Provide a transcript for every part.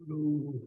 True.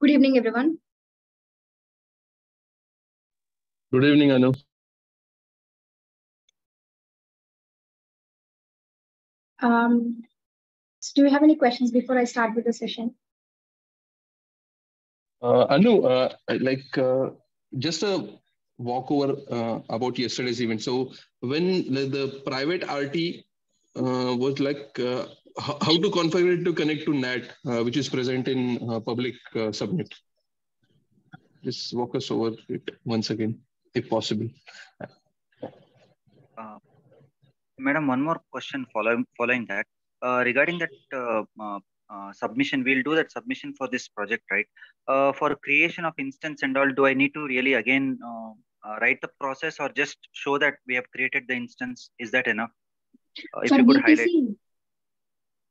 Good evening, everyone. Good evening, Anu. So do you have any questions before I start with the session? Anu, just a walkover about yesterday's event. So when the private RT was how to configure it to connect to NAT, which is present in public subnet. Just walk us over it once again, if possible. Madam, one more question following that. Regarding that submission, we'll do that submission for this project, right? For creation of instance and all, do I need to really again write the process or just show that we have created the instance? Is that enough? If for you could VPC? Highlight.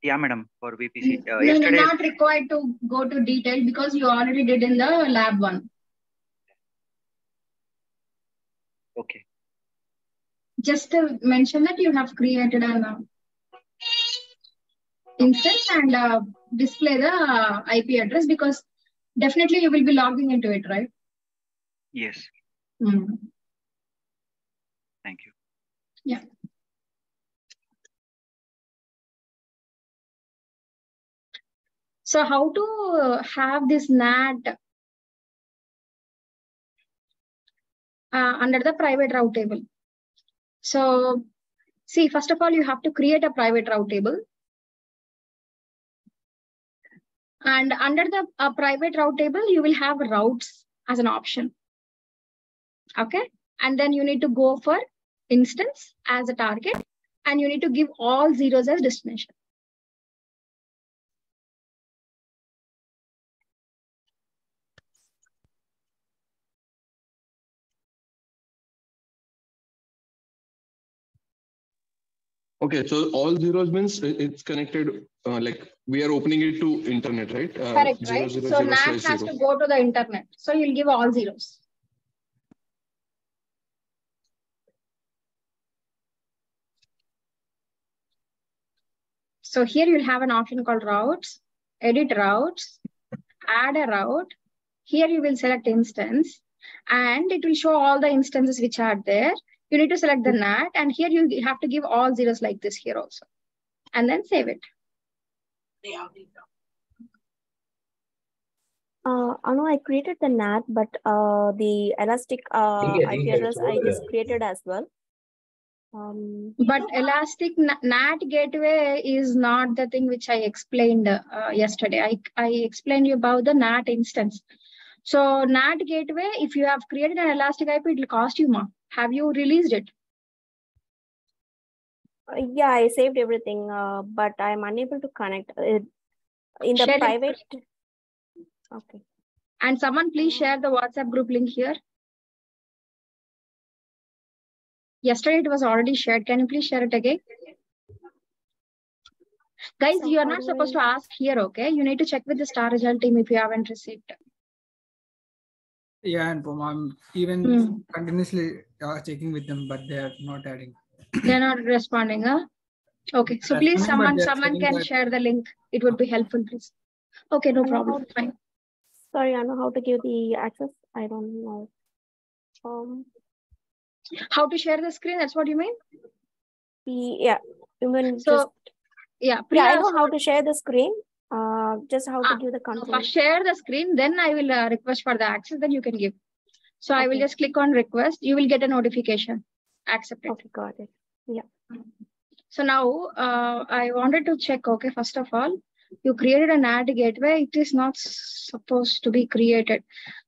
Yeah, madam, for VPC. Yesterday... You're not required to go to detail because you already did in the lab one. Okay. Just mention that you have created an instance and display the IP address, because definitely you will be logging into it, right? Yes. Thank you. Yeah. So how to have this NAT under the private route table? So see, first of all, you have to create a private route table. And under the private route table, you will have routes as an option. Okay. And then you need to go for instance as a target, and you need to give all zeros as destination. Okay, so all zeros means it's connected, like we are opening it to internet, right? Correct, right? So NAT has to go to the internet. So you'll give all zeros. So here you'll have an option called routes, edit routes, add a route. Here you will select instance, and it will show all the instances which are there. You need to select the NAT, and here you have to give all zeros like this here also, and then save it. Anu, I created the NAT, but the Elastic IP address I just created as well. But Elastic NAT gateway is not the thing which I explained yesterday. I explained you about the NAT instance. So NAT gateway, if you have created an Elastic IP, it will cost you more. Have you released it? Yeah, I saved everything, but I'm unable to connect it in the private. Okay. And someone please share the WhatsApp group link here. Yesterday it was already shared. Can you please share it again? Guys, you are not supposed to ask here, okay? You need to check with the Star Result team if you haven't received. Yeah, and I'm even continuously checking with them, but they are not adding. They're not responding, huh? Okay, so please someone can share the link. It would be helpful, please. Okay, no problem. Fine. Sorry, I know how to give the access. I don't know. How to share the screen? That's what you mean? Yeah, you mean so, just... Yeah, I know how to share the screen. Just how to give the control. First share the screen, then I will request for the access, then you can give. So I will just click on request. You will get a notification. Accept it. Okay, got it. Yeah. So now I wanted to check, okay, first of all, you created an NAT gateway. It is not supposed to be created.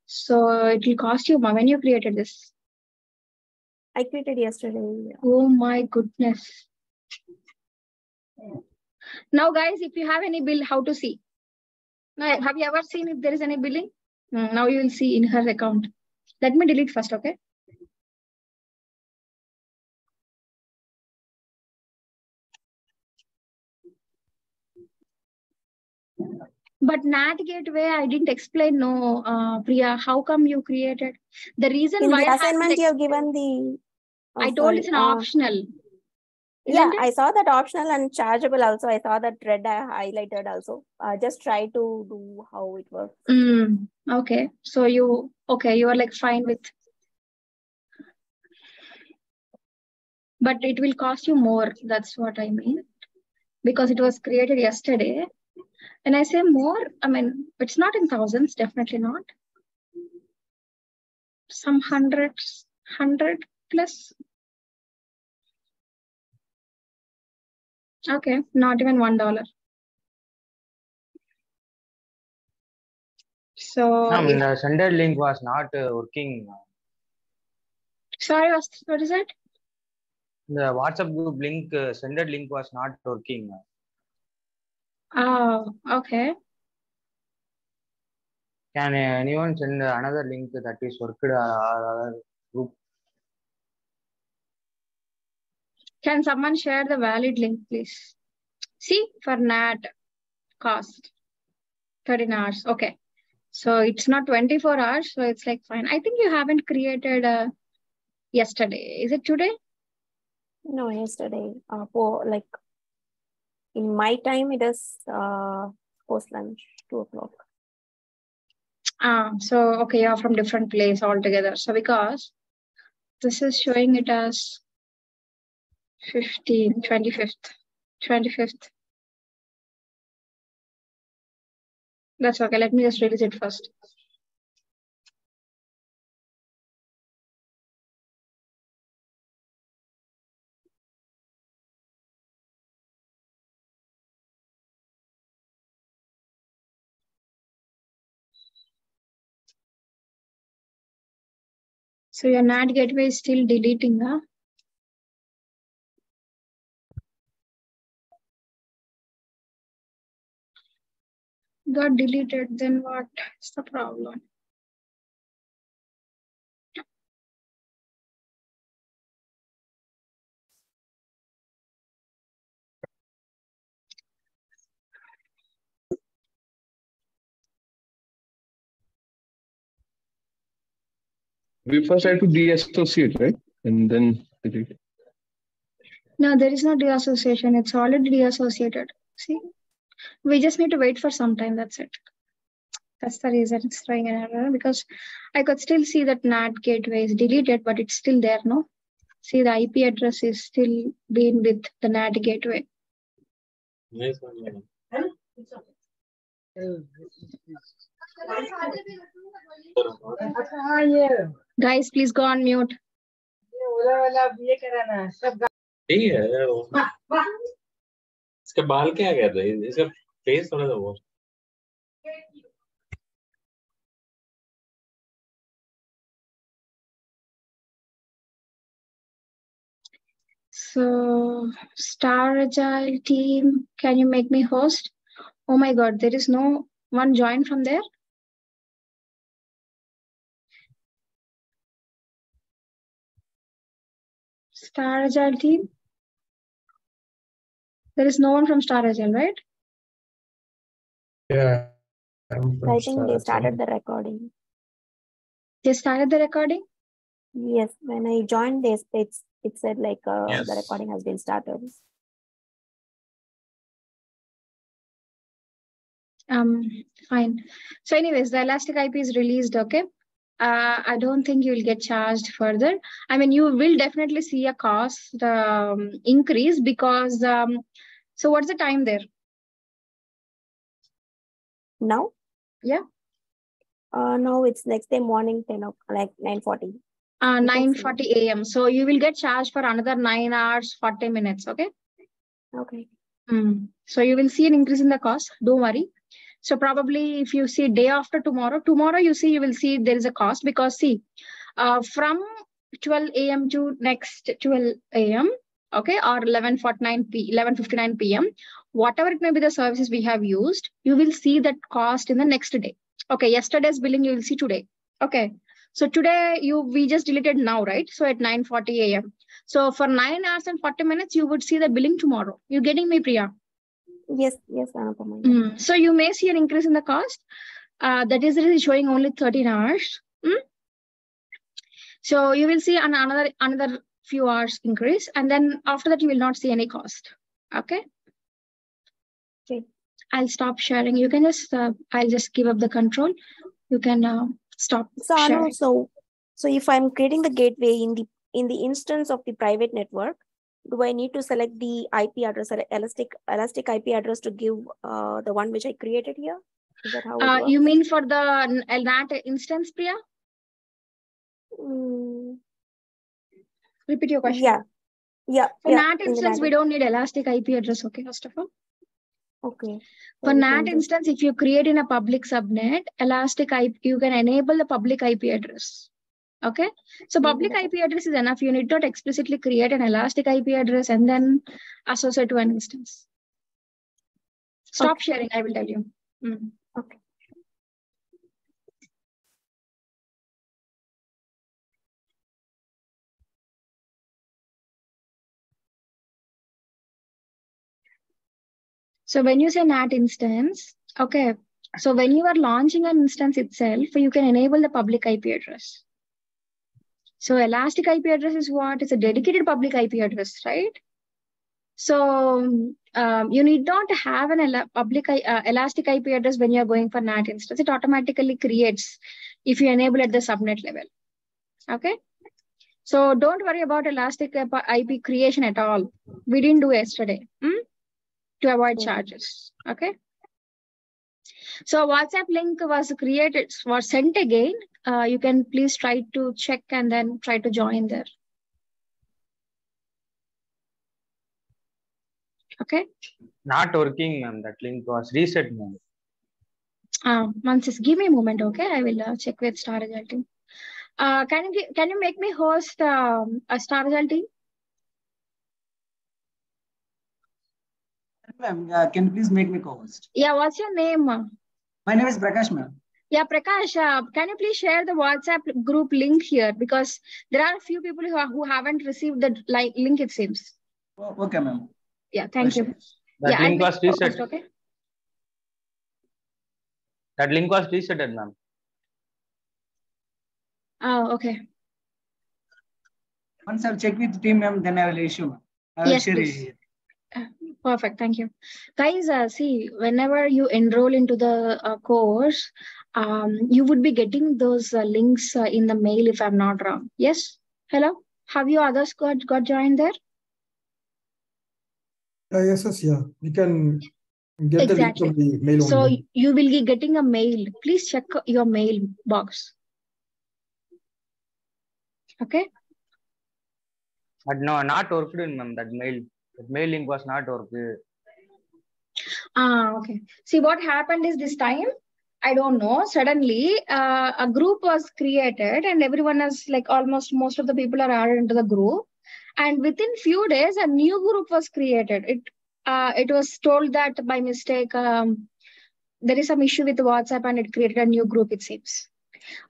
So it will cost you more. When you created this? I created yesterday. Oh my goodness. Now guys, if you have any bill, how to see? Now, have you ever seen if there is any billing? Now you will see in her account. Let me delete first, okay? But NAT gateway, I didn't explain. No, Priya, how come you created? The reason in why the assignment you have given the. I told it's an optional. Yeah, I saw that optional and chargeable also. I saw that red highlighted also. Just try to do how it works. Okay. So you are like fine with, but it will cost you more. That's what I mean. Because it was created yesterday. When I say more, I mean, it's not in thousands, definitely not. Some hundreds, 100 plus. Okay, not even $1. So the sender link was not working. Sorry, what is it? The WhatsApp group link, sender link was not working. Oh, okay. Can anyone send another link that is worked other group? Can someone share the valid link, please? See, for NAT cost 13 hours. Okay. So it's not 24 hours. So it's like fine. I think you haven't created yesterday. Is it today? No, yesterday. Like in my time, it is post lunch, 2 o'clock. So okay, you're from different place altogether. So because this is showing it as 25th. That's okay. Let me just release it first. So your NAT gateway is still deleting, huh? Got deleted, then what is the problem? We first have to deassociate, right? And then delete. No, there is no deassociation. It's already deassociated. See, we just need to wait for some time. That's it. That's the reason it's throwing an error, because I could still see that NAT gateway is deleted, but it's still there, no? See, the IP address is still being with the NAT gateway. Yes, Guys, please go on mute. इसका बाल क्या कर रहे हैं? इसका face थोड़ा सा वो So, Star Agile team, can you make me host? Oh my God, there is no one join from there. Star Agile team. There is no one from Star Agile, right? Yeah. I think they started the recording. They started the recording? Yes, when I joined this, it said like Yes. the recording has been started. Fine. So anyways, the Elastic IP is released, okay? I don't think you will get charged further. I mean, you will definitely see a cost increase because, so what's the time there? Now? Yeah. No, it's next day morning, 10 o'clock, like 9:40. 9:40 a.m. So you will get charged for another 9 hours, 40 minutes, okay? Okay. So you will see an increase in the cost. Don't worry. So probably if you see day after tomorrow you will see there is a cost, because see, from 12 a.m. to next 12 a.m. okay, or 11:59 p.m. whatever it may be the services we have used, you will see that cost in the next day. Okay, yesterday's billing you will see today. Okay, so today we just deleted now, right? So at 9:40 a.m. So for 9 hours and 40 minutes, you would see the billing tomorrow. You getting me, Priya? Yes, Anupama. So you may see an increase in the cost. That is really showing only 13 hours. So you will see another few hours increase, and then after that you will not see any cost. Okay. Okay. I'll stop sharing. You can just I'll just give up the control. You can stop sharing. So if I'm creating the gateway in the instance of the private network, do I need to select the IP address or elastic IP address to give the one which I created here? Is that how it works? You mean for the NAT instance, Priya? Repeat your question. Yeah. For NAT instance, we don't need elastic IP address. Okay, first of all. Okay. For NAT instance, if you create in a public subnet, elastic IP, you can enable the public IP address. Okay. So public IP address is enough. You need not explicitly create an elastic IP address and then associate to an instance. Stop sharing, I will tell you. Okay. So when you say NAT instance, okay. So when you are launching an instance itself, you can enable the public IP address. So elastic IP address is what? It's a dedicated public IP address, right? So you need not have an elastic IP address when you're going for NAT instance. It automatically creates if you enable at the subnet level. Okay. So don't worry about elastic IP creation at all. We didn't do yesterday to avoid charges. Okay. So WhatsApp link was created, was sent again. You can please try to check and then try to join there. Okay. Not working, ma'am. That link was reset, ma'am. Mansis, give me a moment, okay? I will check with Star Result team. Can you make me host a Star Result team? Ma'am, can you please make me co-host? Yeah, what's your name? My name is Prakash, ma'am. Yeah, Prakash, can you please share the WhatsApp group link here? Because there are a few people who haven't received the link, it seems. Oh, okay, ma'am. Yeah, thank you. That link was reset. Okay. That link was resetted, ma'am. Oh, okay. Once I'll check with the team, ma'am, then I will issue, ma'am. I will share it. Perfect. Thank you. Guys, see, whenever you enroll into the course, you would be getting those links in the mail if I'm not wrong. Yes? Hello? Have you others got joined there? Yes, yeah. We can get the link from the mail only. So you will be getting a mail. Please check your mail box. Okay? But no, not worked, ma'am. That mail link was not worked. Okay. See, what happened is this time, I don't know, suddenly a group was created and everyone is like almost most of the people are added into the group. And within few days, a new group was created. It was told that by mistake, there is some issue with WhatsApp and it created a new group, it seems.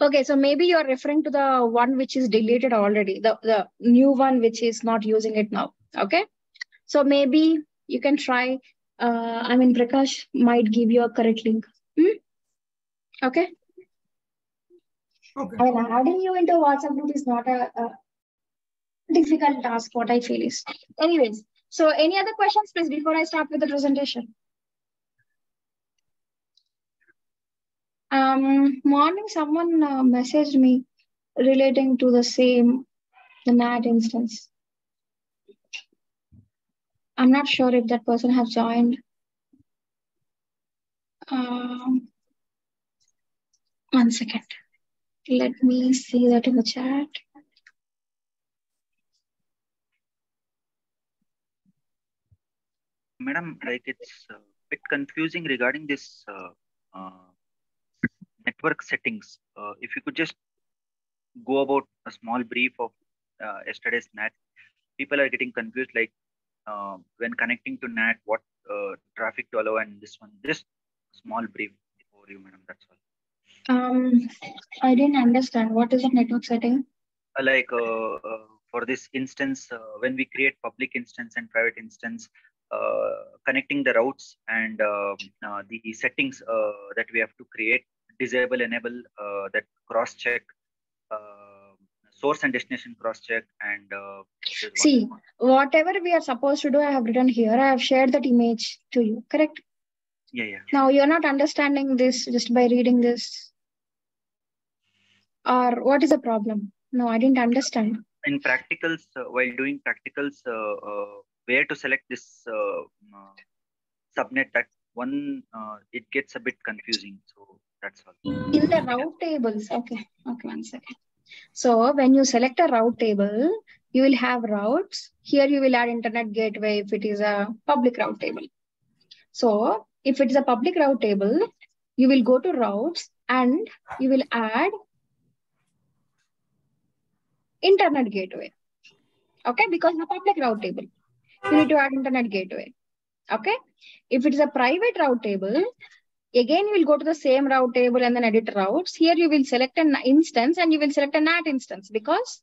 Okay, so maybe you're referring to the one which is deleted already, the new one which is not using it now. Okay, so maybe you can try. Prakash might give you a correct link. Okay. Okay. Adding you into WhatsApp group is not a difficult task, what I feel is. Anyways, so any other questions, please, before I start with the presentation? Morning, someone messaged me relating to the NAT instance. I'm not sure if that person has joined. One second. Let me see that in the chat. Madam, like it's a bit confusing regarding this network settings. If you could just go about a small brief of yesterday's NAT. People are getting confused, like when connecting to NAT, what traffic to allow, and this one. Just small brief for you, madam. That's all. I didn't understand. What is the network setting? Like for this instance, when we create public instance and private instance, connecting the routes and the settings that we have to create, disable, enable, that cross check, source and destination cross check, and See, whatever we are supposed to do, I have written here. I have shared that image to you, correct? Yeah. Now you're not understanding this just by reading this. Or what is the problem? No, I didn't understand. In practicals, while doing practicals, where to select this subnet, that one, it gets a bit confusing. So that's all. In the route tables, okay, 1 second. So when you select a route table, you will have routes. Here you will add internet gateway if it is a public route table. So if it is a public route table, you will go to routes and you will add internet gateway. Okay, because the public route table, you need to add internet gateway. Okay, if it is a private route table, again, you will go to the same route table and then edit routes. Here you will select an instance and you will select a NAT instance because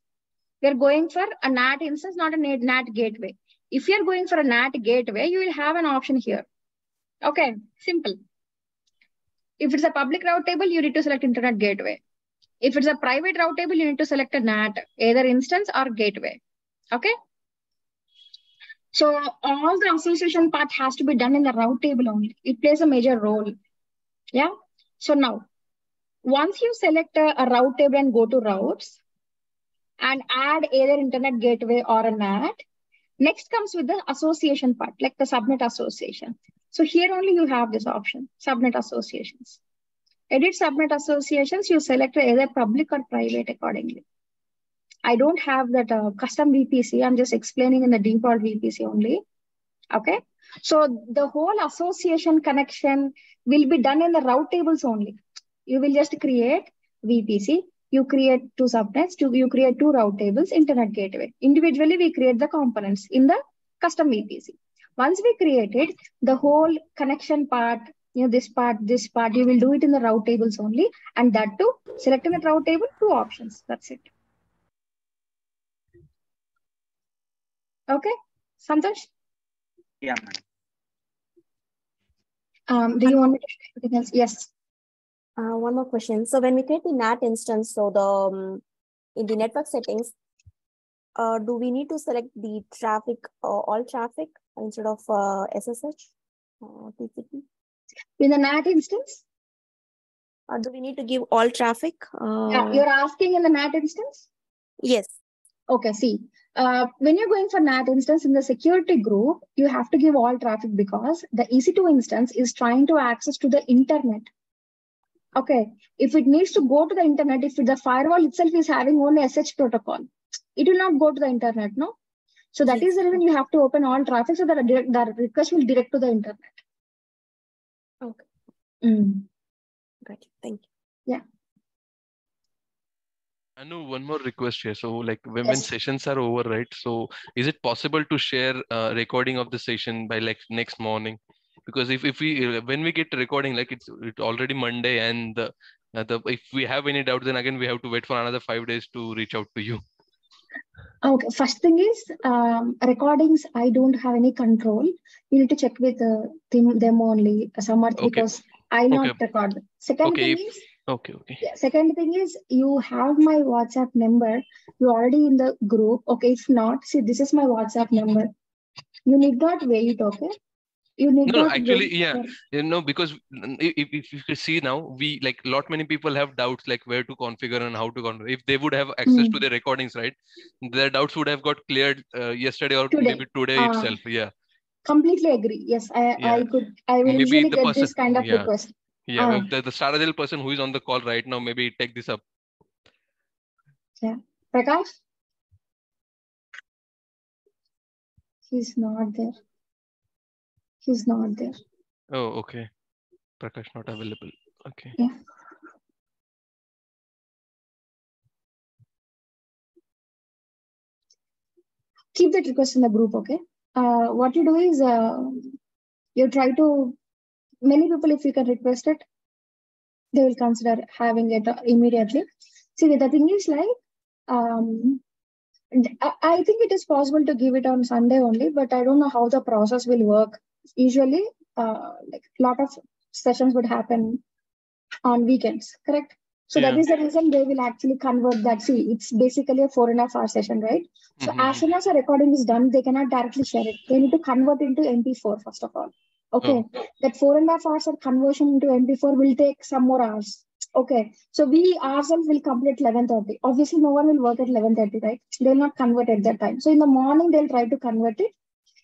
we are going for a NAT instance, not a NAT gateway. If you are going for a NAT gateway, you will have an option here. Okay, simple. If it's a public route table, you need to select internet gateway. If it's a private route table, you need to select a NAT, either instance or gateway. Okay. So all the association part has to be done in the route table only. It plays a major role. Yeah. So now, once you select a route table and go to routes and add either internet gateway or a NAT, next comes with the association part, like the subnet association. So here only you have this option, subnet associations. Edit subnet associations, you select either public or private accordingly. I don't have that custom VPC. I'm just explaining in the default VPC only. Okay. So the whole association connection will be done in the route tables only. You will just create VPC. You create 2 subnets. You create 2 route tables, internet gateway. Individually, we create the components in the custom VPC. Once we create it, the whole connection part, this part, you will do it in the route tables only. And that too, selecting the route table, 2 options. That's it. Okay, Santosh? Yeah, ma'am. Do you want me to share anything else? Yes. One more question. So when we create the NAT instance, so the in the network settings, do we need to select the traffic, all traffic instead of SSH or TCP? In the NAT instance? Do we need to give all traffic? Yeah, you're asking in the NAT instance? Yes. Okay, see. When you're going for NAT instance in the security group, you have to give all traffic because the EC2 instance is trying to access to the internet. Okay, if it needs to go to the internet, if the firewall itself is having only SH protocol, it will not go to the internet, no? So that is the reason you have to open all traffic so that the request will direct to the internet. Okay. Great, thank you. Yeah. Anu, one more request here. So like when sessions are over, right? So is it possible to share a recording of the session by like next morning? Because if we when we get the recording, like it's already Monday, and if we have any doubt, then again we have to wait for another 5 days to reach out to you. Okay, first thing is recordings. I don't have any control. You need to check with them only, Samarth, because I'll not record them. Second thing is. Okay. Yeah, second thing is you have my WhatsApp number. You're already in the group. Okay, if not, see, this is my WhatsApp number. You need not wait, okay? You need no, not actually, wait. Yeah, because if you see now, we like many people have doubts like where to configure and how to configure. If they would have access to the recordings, right, their doubts would have got cleared yesterday or maybe today itself. Yeah. Completely agree. Yes, I will maybe usually the get person, this kind of request. Yeah, if the Staradil person who is on the call right now, maybe take this up. Yeah. Prakash? He's not there. He's not there. Oh, okay. Prakash not available. Okay. Yeah. Keep that request in the group, okay? What you do is you try to, many people, if you can request it, they will consider having it immediately. See, the thing is like, I think it is possible to give it on Sunday only, but I don't know how the process will work. Usually, like a lot of sessions would happen on weekends, correct? So that is the reason they will actually convert that. See, it's basically a 4.5 hour session, right? So as soon as a recording is done, they cannot directly share it. They need to convert into MP4 first of all. Okay, that 4.5 hours of conversion into MP4 will take some more hours. Okay, so we ourselves will complete 11:30. Obviously, no one will work at 11:30, right? They'll not convert at that time. So in the morning, they'll try to convert it.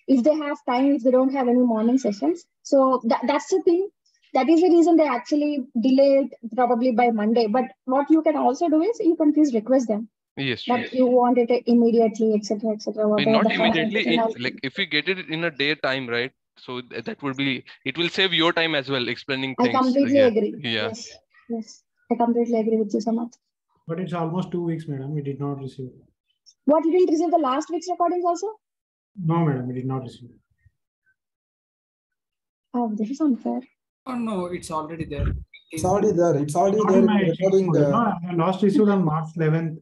If they have time, if they don't have any morning sessions. So that's the thing. That is the reason they actually delayed probably by Monday. But what you can also do is you can please request them. Yes. That you want it immediately, etc., etc. Not immediately. Like if we get it in a day time, right? So that would be, it will save your time as well explaining things. I completely agree. Yeah. Yes. I completely agree with you, Samarth. But it's almost 2 weeks, madam. We did not receive. What, you didn't receive the last week's recordings also? No, madam, we did not receive. Oh, this is unfair. Oh no, it's already there. It's already there. It's already there. Recording I last received on March 11th.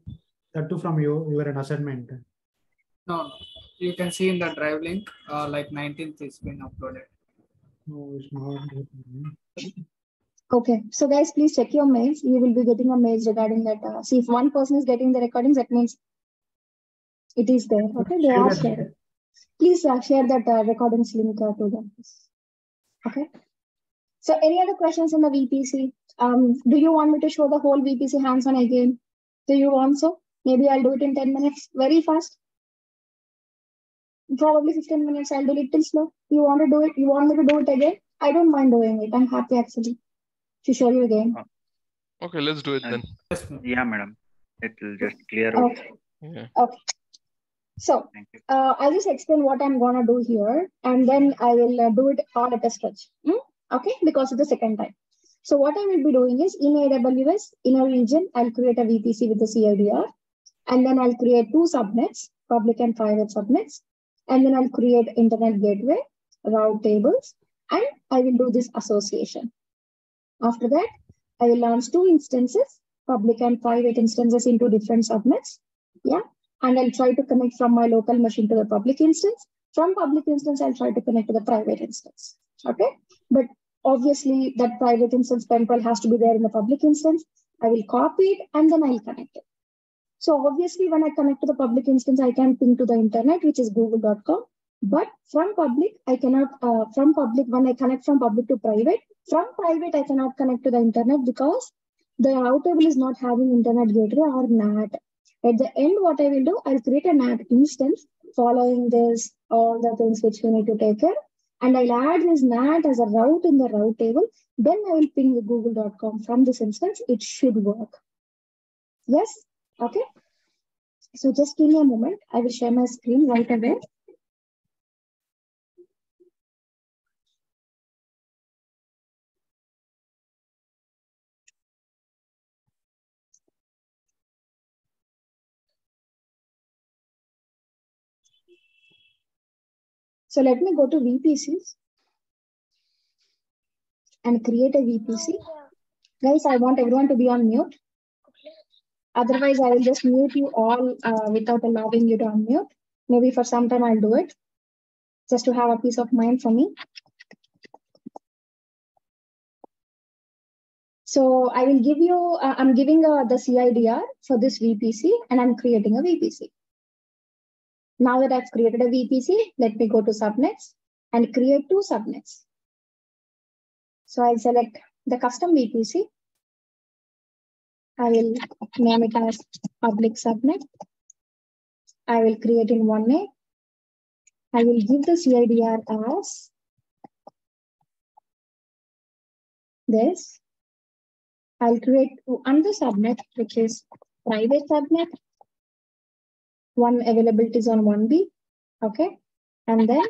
That too from you. You were an assignment. No, you can see in the drive link, like 19th is been uploaded. No, it's not. Okay, so guys, please check your mails. You will be getting a mail regarding that. See, if one person is getting the recordings, that means it is there. Okay, they are sharing. Please share that recordings link to them. Okay. So, any other questions on the VPC? Do you want me to show the whole VPC hands-on again? Do you want so? Maybe I'll do it in 10 minutes, very fast. Probably 15 minutes. I'll do it little slow. You want to do it? You want me to do it again? I don't mind doing it. I'm happy actually to show you again. Okay, let's do it then. Yeah, madam. It will just clear out. Okay. Yeah. Okay. So I'll just explain what I'm gonna do here, and then I will do it all at a stretch. Okay, because it's the second time. So what I will be doing is in AWS, in a region, I'll create a VPC with the CIDR, and then I'll create 2 subnets, public and private subnets, and then I'll create internet gateway, route tables, and I will do this association. After that, I will launch 2 instances, public and private instances into different subnets. Yeah. And I'll try to connect from my local machine to the public instance. From public instance, I'll try to connect to the private instance. Okay. But obviously that private instance temporal has to be there in the public instance. I will copy it and then I'll connect it. So obviously when I connect to the public instance, I can ping to the internet, which is google.com. But from public, I cannot, from public, when I connect from public to private, from private, I cannot connect to the internet because the route table is not having internet gateway or NAT. At the end, what I will do, I'll create a NAT instance following this, all the things which we need to take care. And I'll add this NAT as a route in the route table. Then I will ping the google.com from this instance. It should work. Yes? Okay. So just give me a moment. I will share my screen right away. So let me go to VPCs and create a VPC. Guys, I want everyone to be on mute. Otherwise, I will just mute you all without allowing you to unmute. Maybe for some time I'll do it just to have a peace of mind for me. So I will give you, I'm giving the CIDR for this VPC and I'm creating a VPC. Now that I've created a VPC, let me go to subnets and create 2 subnets. So I'll select the custom VPC. I will name it as public subnet. I will create in 1A. I will give the CIDR as this. I'll create another subnet, which is private subnet. One availability is on 1B. Okay. And then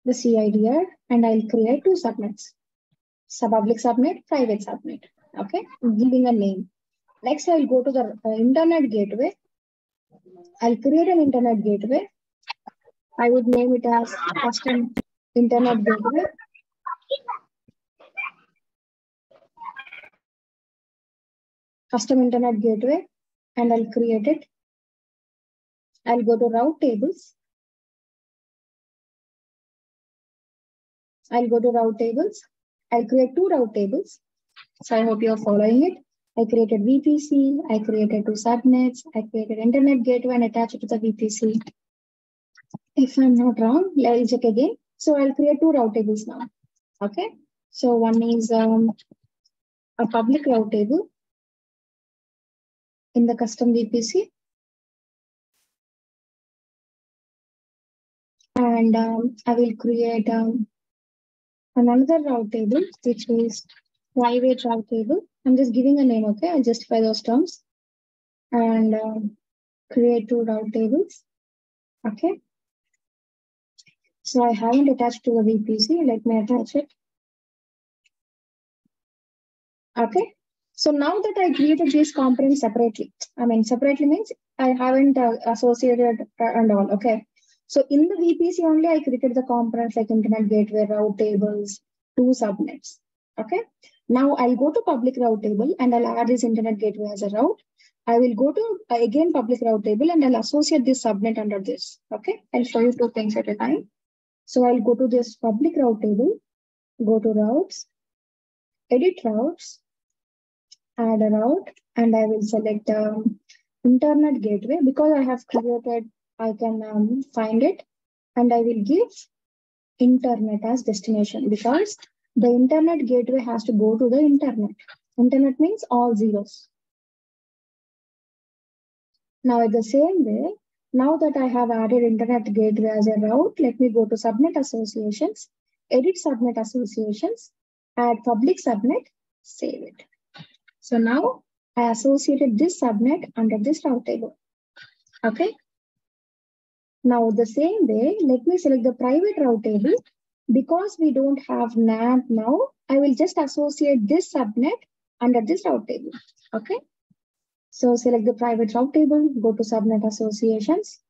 the CIDR, and I'll create 2 subnets. Public subnet, private subnet. Okay. Giving a name. Next, I'll go to the internet gateway. I'll create an internet gateway. I would name it as custom internet gateway. Custom internet gateway, and I'll create it. I'll go to route tables. I'll go to route tables I'll create 2 route tables. So I hope you're following it. I created VPC, I created 2 subnets, I created internet gateway and attached it to the VPC. If I'm not wrong, I'll check again. So I'll create 2 route tables now. Okay. So one is a public route table in the custom VPC. And I will create another route table, which is private route table. I'm just giving a name, okay? I'll justify those terms. And create 2 route tables. Okay. So I haven't attached to the VPC. Let me attach it. Okay. So now that I created these components separately, separately means I haven't associated and all. Okay. So in the VPC only, I created the components like internet gateway, route tables, 2 subnets. Okay. Now I'll go to public route table and I'll add this internet gateway as a route. I will go to again public route table and I'll associate this subnet under this. Okay. I'll show you 2 things at a time. So I'll go to this public route table, go to routes, edit routes, add a route, and I will select internet gateway. Because I have created, I can find it, and I will give internet as destination because the internet gateway has to go to the internet. Internet means all zeros. Now, in the same way, now that I have added internet gateway as a route, let me go to subnet associations, edit subnet associations, add public subnet, save it. So now I associated this subnet under this route table. Okay. Now the same way, let me select the private route table. Because we don't have NAT now, I will just associate this subnet under this route table. Okay. So select the private route table, go to subnet associations,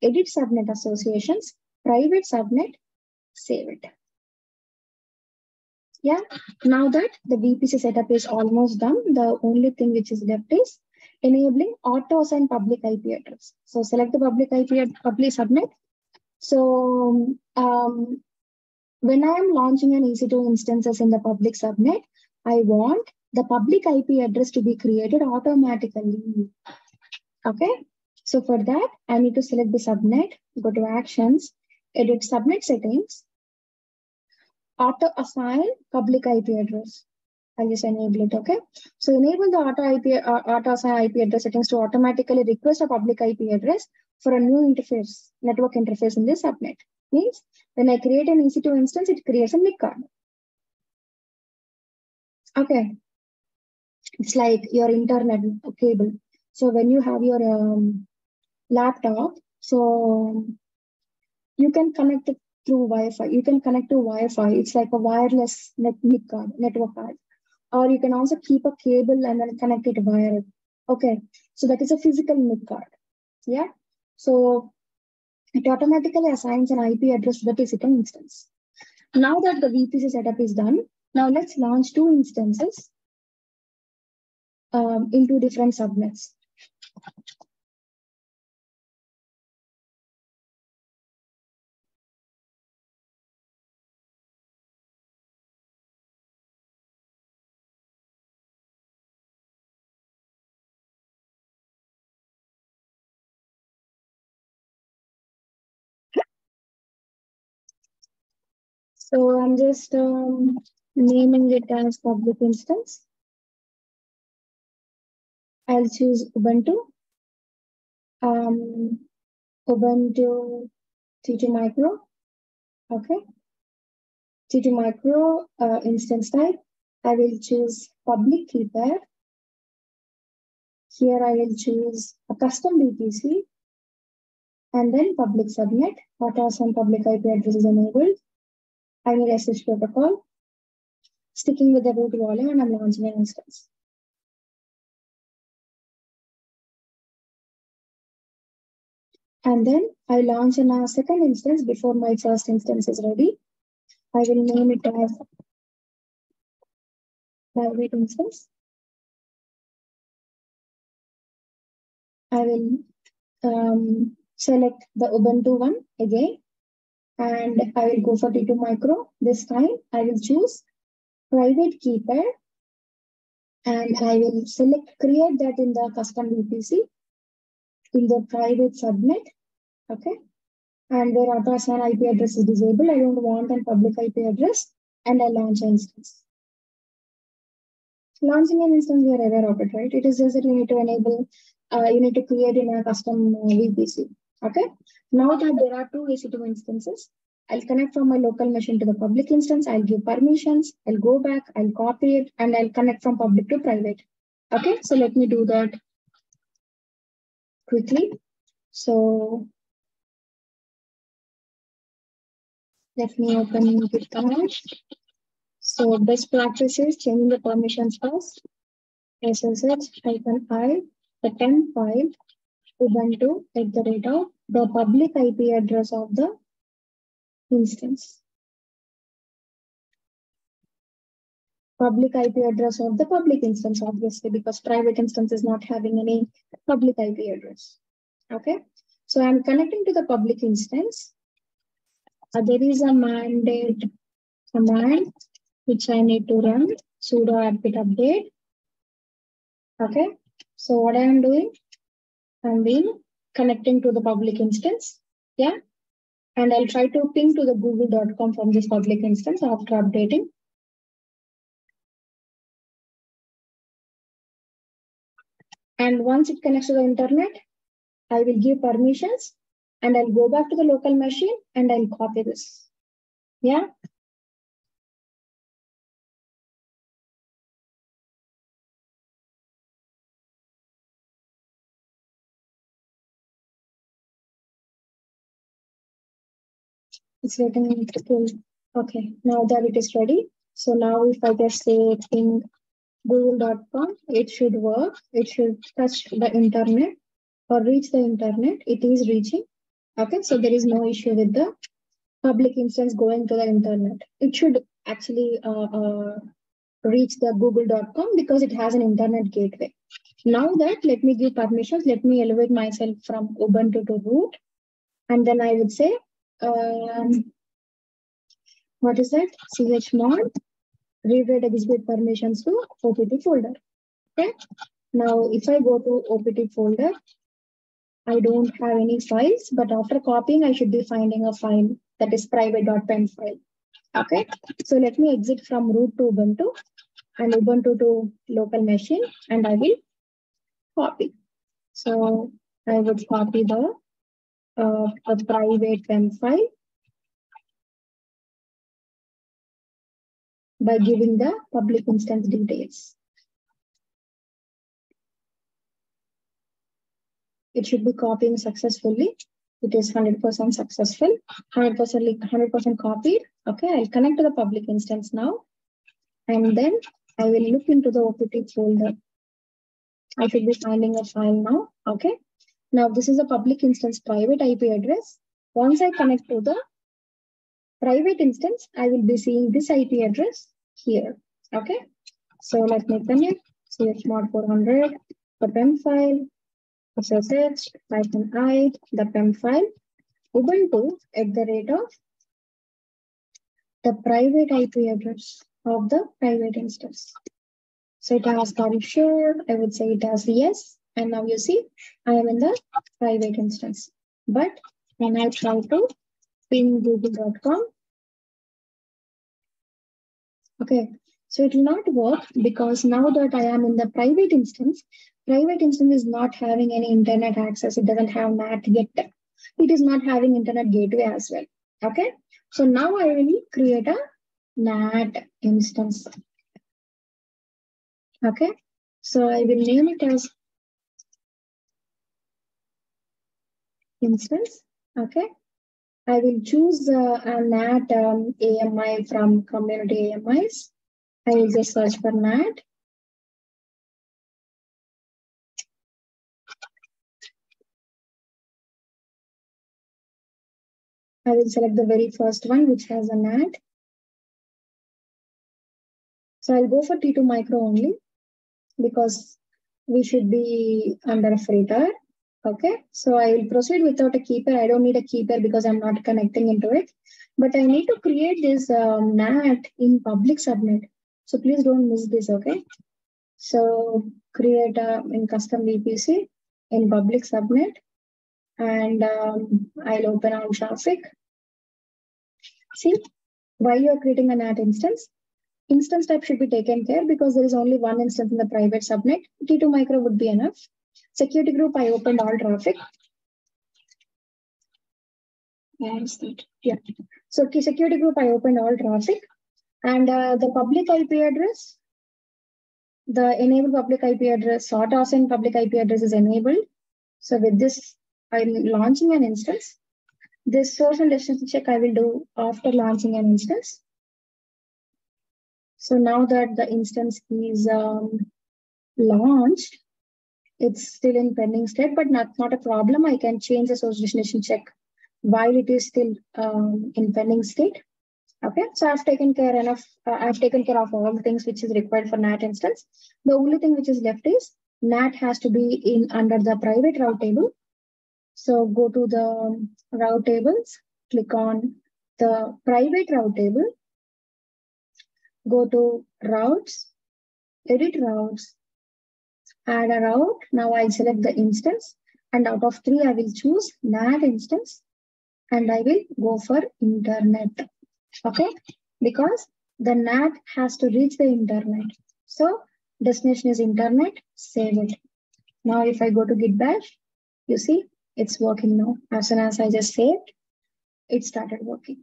edit subnet associations, private subnet, save it. Yeah, now that the VPC setup is almost done, the only thing which is left is enabling auto assign public IP address. So select the public subnet. So when I am launching an EC2 instances in the public subnet, I want the public IP address to be created automatically. Okay. So for that, I need to select the subnet, go to actions, edit subnet settings, auto assign public IP address. I'll just enable it. Okay. So enable the auto assign IP address settings to automatically request a public IP address for a new interface, network interface in this subnet. Means when I create an EC2 instance, it creates a NIC card. Okay. It's like your internet cable. So when you have your laptop, so you can connect it through Wi-Fi. You can connect to Wi-Fi. It's like a wireless NIC card, network card. Or you can also keep a cable and then connect it via it. Okay. So that is a physical NIC card. Yeah. So it automatically assigns an IP address to the physical instance. Now that the VPC setup is done, now let's launch 2 instances in 2 different subnets. So I'm just naming it as public instance. I'll choose Ubuntu. Ubuntu T2 Micro. Okay. T2 Micro instance type. I will choose public key pair. Here I will choose a custom VPC and then public subnet. Auto assign public IP address is enabled. I need SSH protocol. Sticking with the root volume and I'm launching an instance. And then I launch a second instance before my first instance is ready. I will name it as private instance. I will select the Ubuntu one again. And I will go for T2 Micro. This time I will choose private keeper, and I will select create that in the custom VPC in the private subnet. Okay. And where auto-assign IP address is disabled, I don't want a public IP address, and I launch an instance. Launching an instance, we are aware of it, right? It is just that you need to enable, you need to create in a custom VPC. Okay. Now that there are two EC2 instances, I'll connect from my local machine to the public instance. I'll give permissions. I'll go back. I'll copy it, and I'll connect from public to private. Okay. So let me do that quickly. So let me open GitHub. So best practice is changing the permissions first. SSH-I, the temp file, Ubuntu at the rate of the public IP address of the instance. Public IP address of the public instance, obviously, because private instance is not having any public IP address. Okay. So I'm connecting to the public instance. There is a mandate command which I need to run, sudo apt update. Okay, so what I am doing, I'm being connecting to the public instance. Yeah, and I'll try to ping to the google.com from this public instance after updating. And once it connects to the internet, I will give permissions and I'll go back to the local machine and I'll copy this. Yeah. It's getting full. Okay, now that it is ready. So now if I just say ping google.com, it should work. It should touch the internet or reach the internet. It is reaching. Okay, so there is no issue with the public instance going to the internet. It should actually reach the google.com because it has an internet gateway. Now that, let me give permissions. Let me elevate myself from Ubuntu to root. And then I would say, what is that? chmod read write execute permissions to OPT folder. Okay. Now, if I go to OPT folder, I don't have any files, but after copying, I should be finding a file that is private.pem file. Okay. So let me exit from root to Ubuntu and Ubuntu to local machine, and I will copy. So I would copy the private pem file by giving the public instance details. It should be copying successfully. It is 100% successful, 100% copied. Okay, I'll connect to the public instance now. And then I will look into the OPT folder. I should be finding a file now. Okay. Now this is a public instance private IP address. Once I connect to the private instance, I will be seeing this IP address here. Okay. So let me connect chmod 400, the PEM file, SSH-I, the PEM file, Ubuntu at the rate of the private IP address of the private instance. So it has, are you sure? I would say it has yes. And now you see, I am in the private instance. But when I try to ping google.com, okay, so it will not work because now that I am in the private instance is not having any internet access. It doesn't have NAT yet. It is not having internet gateway as well. Okay, so now I will create a NAT instance. Okay, so I will name it as instance. Okay, I will choose a NAT AMI from community AMIs. I will just search for NAT. I will select the very first one, which has a NAT. So I'll go for T2 micro only because we should be under a free tier. Okay, so I will proceed without a keeper. I don't need a keeper because I'm not connecting into it. But I need to create this NAT in public subnet. So please don't miss this, okay? So create in custom VPC in public subnet, and I'll open on traffic. See, while you're creating a NAT instance type should be taken care because there is only one instance in the private subnet. T2 micro would be enough. Security group, I opened all traffic. Yeah. So security group, I opened all traffic, and the public IP address, the enable public IP address, sort assign public IP address is enabled. So with this, I'm launching an instance. This source and destination check I will do after launching an instance. So now that the instance is launched, it's still in pending state, but not a problem. I can change the source destination check while it is still in pending state. Okay, so I've taken care of all the things which is required for NAT instance. The only thing which is left is NAT has to be in under the private route table. So go to the route tables, click on the private route table, go to routes, edit routes, add a route. Now I'll select the instance, and out of 3, I will choose NAT instance, and I will go for internet. Okay, because the NAT has to reach the internet. So destination is internet, save it. Now if I go to Git bash, you see it's working now. As soon as I just saved, it started working.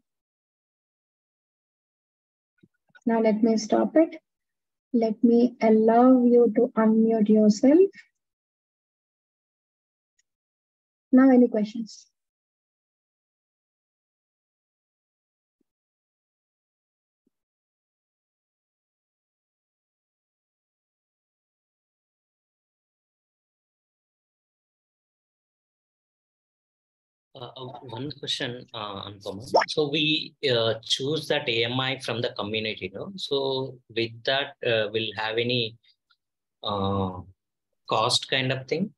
Now let me stop it. Let me allow you to unmute yourself. Now any questions? One question, Anupama. So we choose that AMI from the community, no? So with that, will have any cost kind of thing?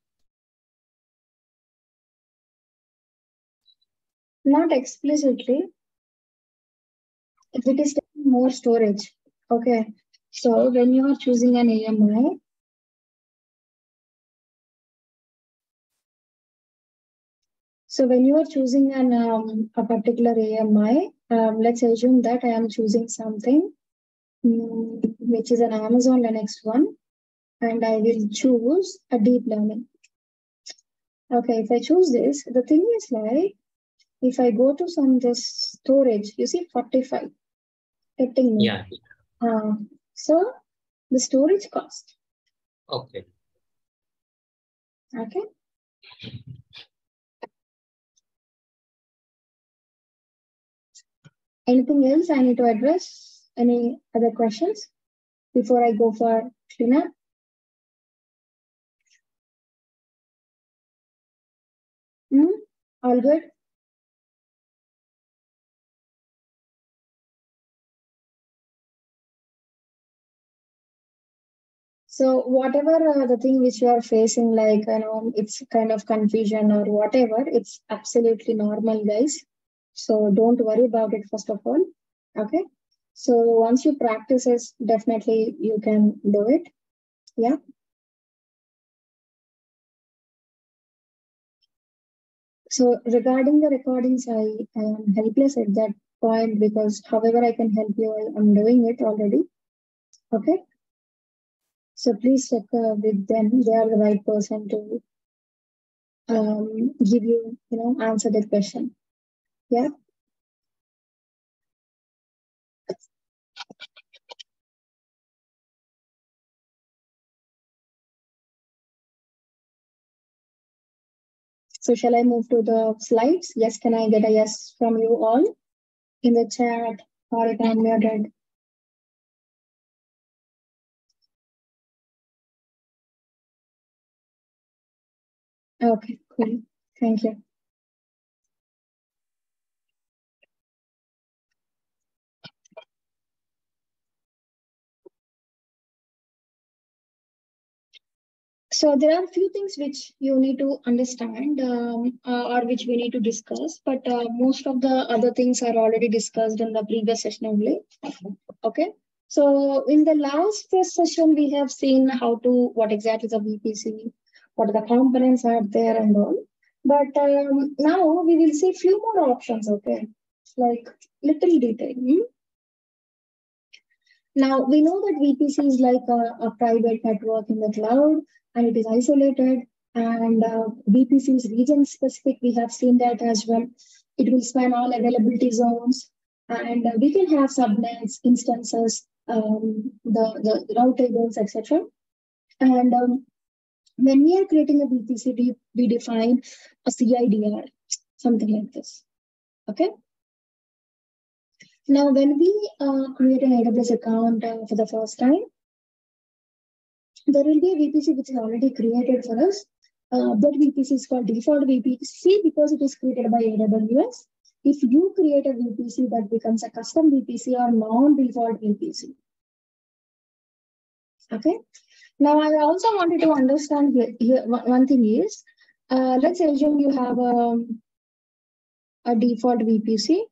Not explicitly. If it is taking more storage, okay. So when you are choosing an AMI, so when you are choosing a particular AMI, let's assume that I am choosing something which is an Amazon Linux one, and I will choose a deep learning. Okay, if I choose this, the thing is like, if I go to this storage, you see 45. Yeah. So the storage cost. Okay. Okay. Anything else I need to address? Any other questions before I go for cleanup? All good? So whatever the thing which you are facing, like, it's kind of confusion or whatever, it's absolutely normal, guys. So don't worry about it, first of all. Okay. So once you practice it, definitely you can do it. Yeah. So regarding the recordings, I am helpless at that point because however I can help you, I'm doing it already. Okay. So please check with them. They are the right person to give you, answer that question. Yeah. So shall I move to the slides? Yes, can I get a yes from you all in the chat or if I'm muted? Okay, cool. Thank you. So there are a few things which you need to understand or which we need to discuss, but most of the other things are already discussed in the previous session only. Okay, So in the last session, we have seen what exactly is a VPC, what the components are there and all. But now we will see few more options, okay? Like little detail. Now we know that VPC is like a private network in the cloud and it is isolated, and VPC is region specific. We have seen that as well. It will span all availability zones, and we can have subnets, instances, the route tables, etc. And when we are creating a VPC, we define a CIDR, something like this. Okay. Now, when we create an AWS account for the first time, there will be a VPC which is already created for us. That VPC is called default VPC because it is created by AWS. If you create a VPC, that becomes a custom VPC or non-default VPC. Okay. Now, I also wanted to understand here one thing is, let's assume you have a default VPC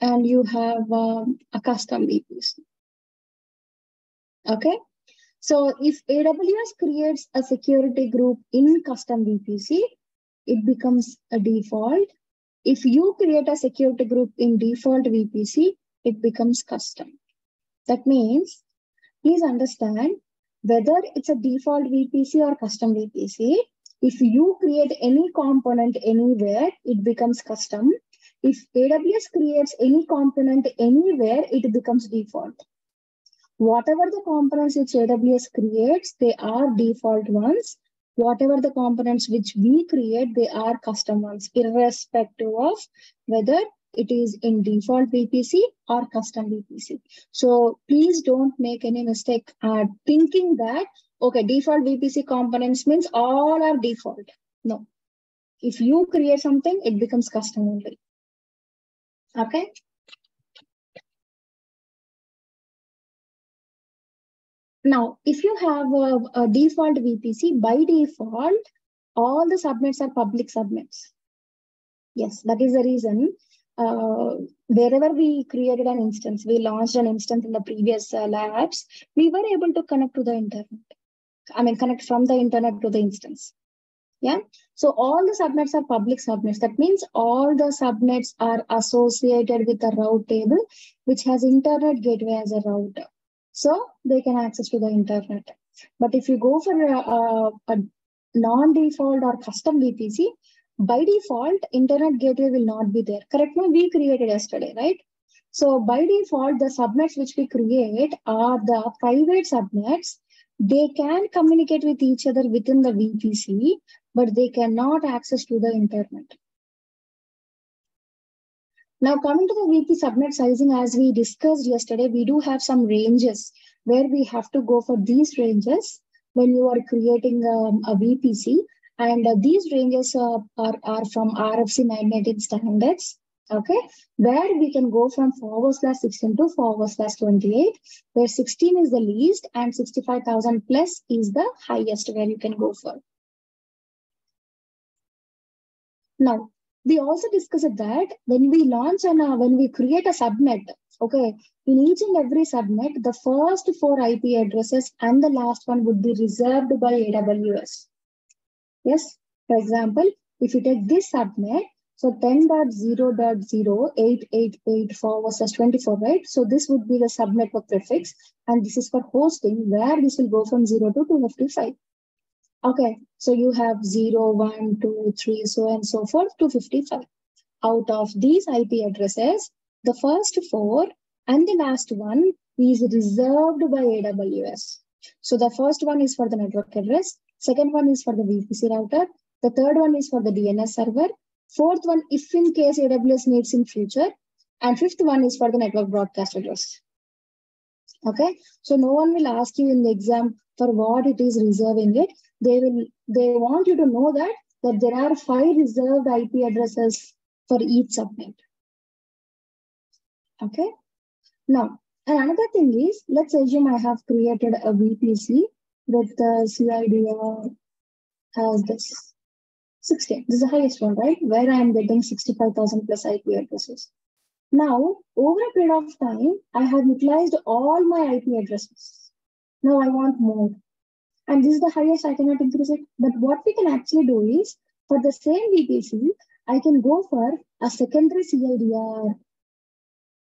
and you have a custom VPC. Okay. So if AWS creates a security group in custom VPC, it becomes a default. If you create a security group in default VPC, it becomes custom. That means, please understand, whether it's a default VPC or custom VPC, if you create any component anywhere, it becomes custom. If AWS creates any component anywhere, it becomes default. Whatever the components which AWS creates, they are default ones. Whatever the components which we create, they are custom ones, irrespective of whether it is in default VPC or custom VPC. So please don't make any mistake thinking that, okay, default VPC components means all are default. No. If you create something, it becomes custom only. Okay. Now, if you have a default VPC, by default, all the subnets are public subnets. Yes, that is the reason. Wherever we created an instance, we launched an instance in the previous labs, we were able to connect to the internet. I mean, connect from the internet to the instance. Yeah. So all the subnets are public subnets. That means all the subnets are associated with a route table, which has internet gateway as a router. So they can access to the internet. But if you go for a non-default or custom VPC, by default, internet gateway will not be there. Correct me, we created yesterday, right? So by default, the subnets which we create are the private subnets. They can communicate with each other within the VPC, but they cannot access to the internet. Now, coming to the VP subnet sizing, as we discussed yesterday, we do have some ranges where we have to go for these ranges when you are creating a VPC. And these ranges are from RFC 919 standards, okay, where we can go from /16 to /28, where 16 is the least and 65,000 plus is the highest where you can go for. Now, we also discussed that when we launch and when we create a subnet, okay, in each and every subnet, the first 4 IP addresses and the last one would be reserved by AWS. Yes, for example, if you take this subnet, so 10.0.0.888/24, right? So this would be the subnetwork prefix, and this is for hosting, where this will go from 0 to 255. Okay, so you have 0, 1, 2, 3, so and so forth, 255. Out of these IP addresses, the first 4 and the last one is reserved by AWS. So the first one is for the network address, second one is for the VPC router, the third one is for the DNS server, fourth one, if in case AWS needs in future, and fifth one is for the network broadcast address. Okay, so no one will ask you in the exam for what it is reserving it. They want you to know that there are 5 reserved IP addresses for each subnet. Okay. Now, and another thing is, let's assume I have created a VPC with the CIDR has this 16. This is the highest one, right? Where I am getting 65,000 plus IP addresses. Now, over a period of time, I have utilized all my IP addresses. Now I want more. And this is the highest, I cannot increase it. But what we can actually do is, for the same VPC, I can go for a secondary CIDR,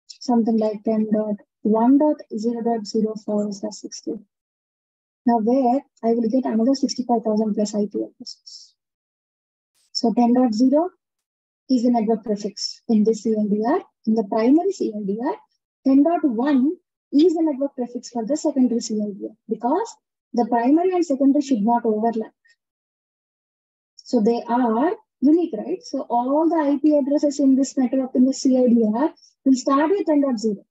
something like 10.1.0.04/60. Now where I will get another 65,000 plus IP addresses. So 10.0 is the network prefix in this CIDR. In the primary CIDR, 10.1 is the network prefix for the secondary CIDR because the primary and secondary should not overlap. So they are unique, right? So all the IP addresses in this network in the CIDR will start with 10.0.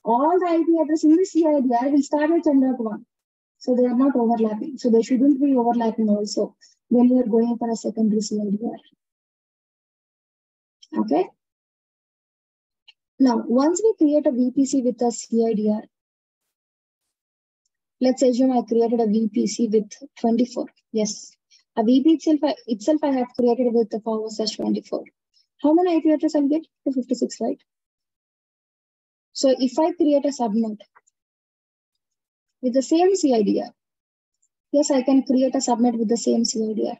All the IP addresses in the CIDR will start with 10.1. So they are not overlapping. So they shouldn't be overlapping also when you are going for a secondary CIDR. Okay. Now, once we create a VPC with a CIDR, let's assume I created a VPC with 24. Yes. A VP itself I have created with the forward/24. How many IP addresses I'll get? 256, right? So if I create a subnet with the same CIDR, yes, I can create a subnet with the same CIDR.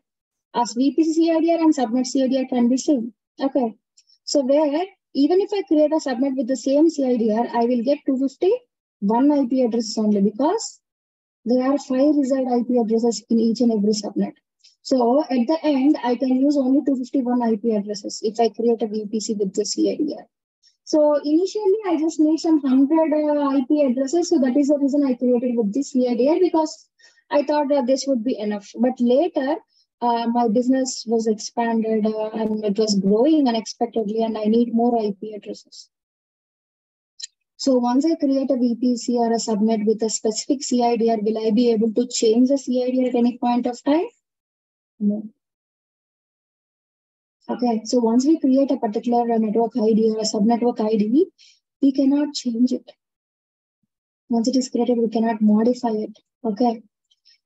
As VPC CIDR and subnet CIDR can be same. Okay. So where even if I create a subnet with the same CIDR, I will get 251 IP addresses only because there are 5 reside IP addresses in each and every subnet. So at the end, I can use only 251 IP addresses if I create a VPC with the CIDR. So initially, I just need some 100 IP addresses. So that is the reason I created with this CIDR because I thought that this would be enough. But later, my business was expanded and it was growing unexpectedly and I need more IP addresses. So once I create a VPC or a subnet with a specific CIDR, will I be able to change the CIDR at any point of time? No. Okay, so once we create a particular network ID or a subnetwork ID, we cannot change it. Once it is created, we cannot modify it. Okay.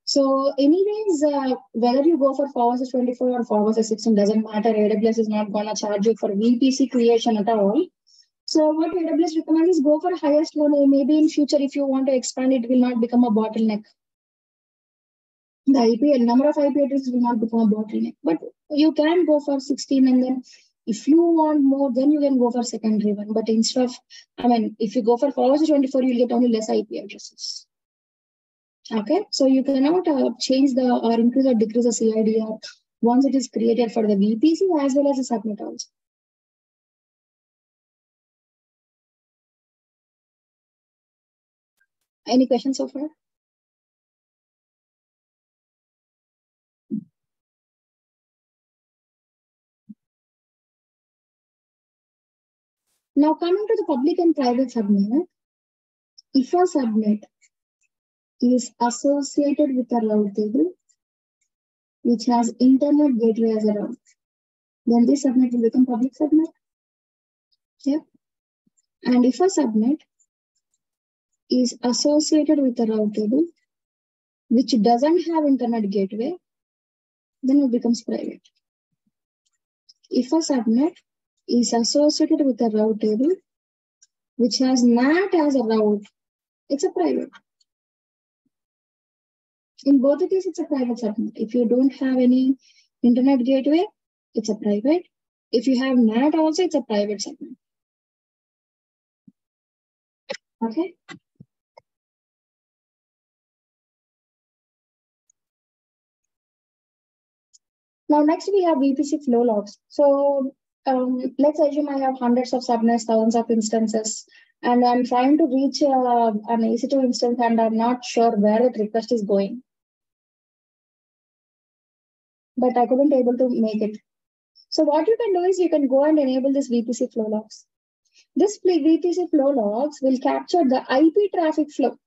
So anyways, whether you go for forward/24 or forward/16 doesn't matter. AWS is not going to charge you for VPC creation at all. So what AWS recommends is go for highest one. Maybe in future, if you want to expand, it will not become a bottleneck. The number of IP addresses will not become a bottleneck. But you can go for 16 and then if you want more, then you can go for secondary one. But instead of, if you go for forward/24, you'll get only less IP addresses. Okay, so you cannot change the or increase or decrease the CIDR once it is created for the VPC as well as the subnet also. Any questions so far? Now coming to the public and private subnet, if a subnet is associated with a route table which has internet gateway as a route, then this subnet will become public subnet. Yep. And if a subnet is associated with a route table which doesn't have internet gateway, then it becomes private. If a subnet is associated with a route table which has NAT as a route, it's a private. In both the cases, it's a private subnet. If you don't have any internet gateway, it's a private. If you have NAT also, it's a private subnet. Okay. Now, next we have VPC flow logs. So let's assume I have hundreds of subnets, thousands of instances, and I'm trying to reach an EC2 instance and I'm not sure where the request is going. But I couldn't able to make it. So what you can do is you can go and enable this VPC flow logs. This VPC flow logs will capture the IP traffic flow.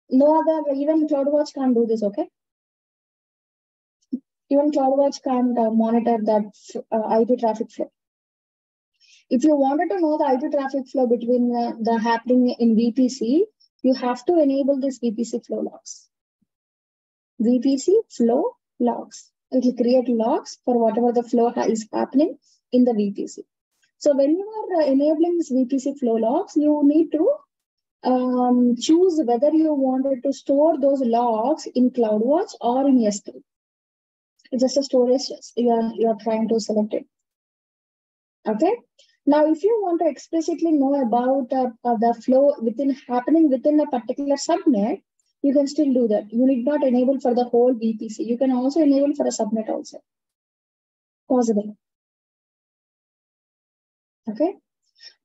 No other, even CloudWatch can't do this, okay? Even CloudWatch can't monitor that IP traffic flow. If you wanted to know the IP traffic flow between the happening in VPC, you have to enable this VPC flow logs. VPC flow logs. It will create logs for whatever the flow is happening in the VPC. So when you are enabling this VPC flow logs, you need to choose whether you wanted to store those logs in CloudWatch or in S3. It's just a storage you are trying to select it. Okay. Now, if you want to explicitly know about the flow happening within a particular subnet, you can still do that. You need not enable for the whole VPC. You can also enable for a subnet also. Possible. Okay.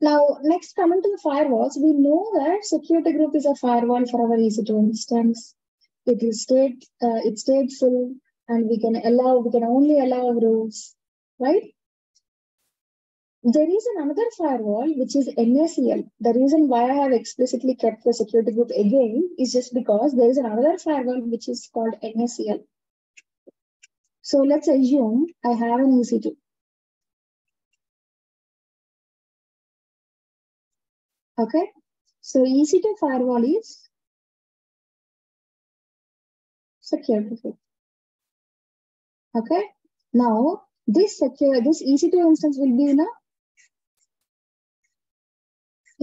Now, next, coming to the firewalls, we know that security group is a firewall for our EC2 instance. It is stateful, and we can only allow rules, right? There is another firewall, which is NACL. The reason why I have explicitly kept the security group again is just because there is another firewall, which is called NACL. So let's assume I have an EC2. Okay. So EC2 firewall is security group. Okay. Now this EC2 instance will be in a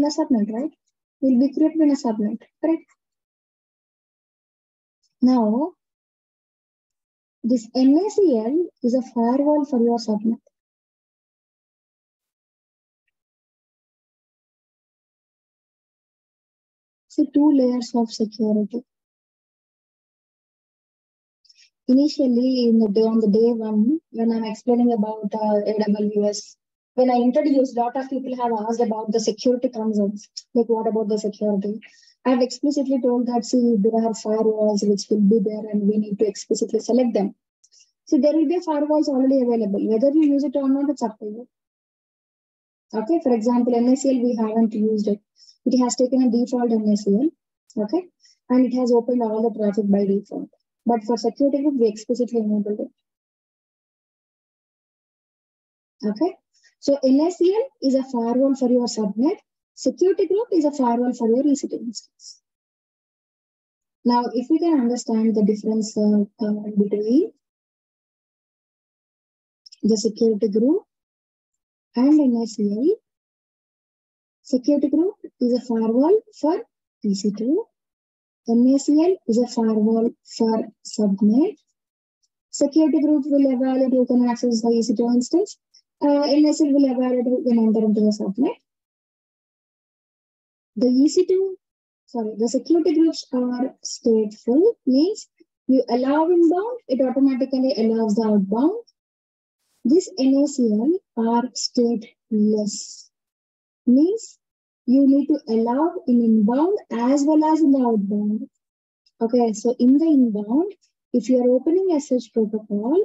subnet, right? Will be created in a subnet, correct? Now, this NACL is a firewall for your subnet. See, 2 layers of security. Initially, on the day one, when I'm explaining about AWS, when I introduced, a lot of people have asked about the security concerns. Like, what about the security? I've explicitly told that, see, there are firewalls which will be there and we need to explicitly select them. See, there will be firewalls already available. Whether you use it or not, it's up to you. Okay, for example, NACL, we haven't used it. It has taken a default NACL, okay, and it has opened all the traffic by default. But for security group, we explicitly enabled it. Okay, so NACL is a firewall for your subnet. Security group is a firewall for your EC2 instance. Now, if we can understand the difference between the security group and NACL, security group is a firewall for EC2. NACL is a firewall for subnet. Security group will evaluate who can access the EC2 instance. NACL will evaluate who can enter into the subnet. The security groups are stateful, means you allow inbound, it automatically allows the outbound. This NACL are stateless, means you need to allow in inbound as well as in the outbound. Okay, so in the inbound, if you are opening SH protocol,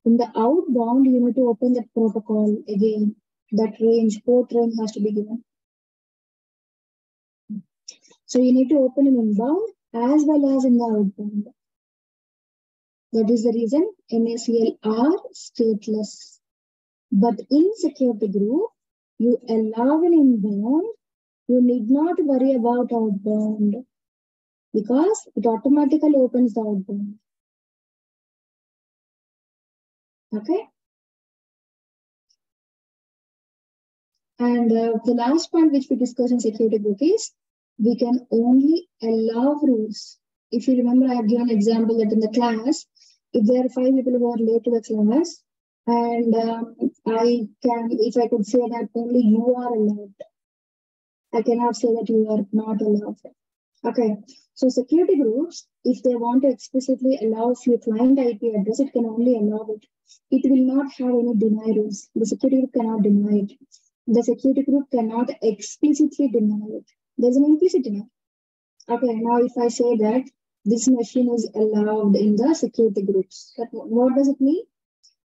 in the outbound, you need to open that protocol again. That port range has to be given. So you need to open in inbound as well as in the outbound. That is the reason NACL are stateless. But in security group, you allow an inbound, you need not worry about outbound because it automatically opens the outbound. Okay. And the last point which we discussed in security group is we can only allow rules. If you remember, I have given an example that in the class, if there are 5 people who are late to the class, and if I could say that only you are allowed, I cannot say that you are not allowed. Okay, so security groups, if they want to explicitly allow few client IP address, it can only allow it. It will not have any deny rules. The security group cannot deny it. The security group cannot explicitly deny it. There's an implicit deny. Okay, now if I say that this machine is allowed in the security groups, what does it mean?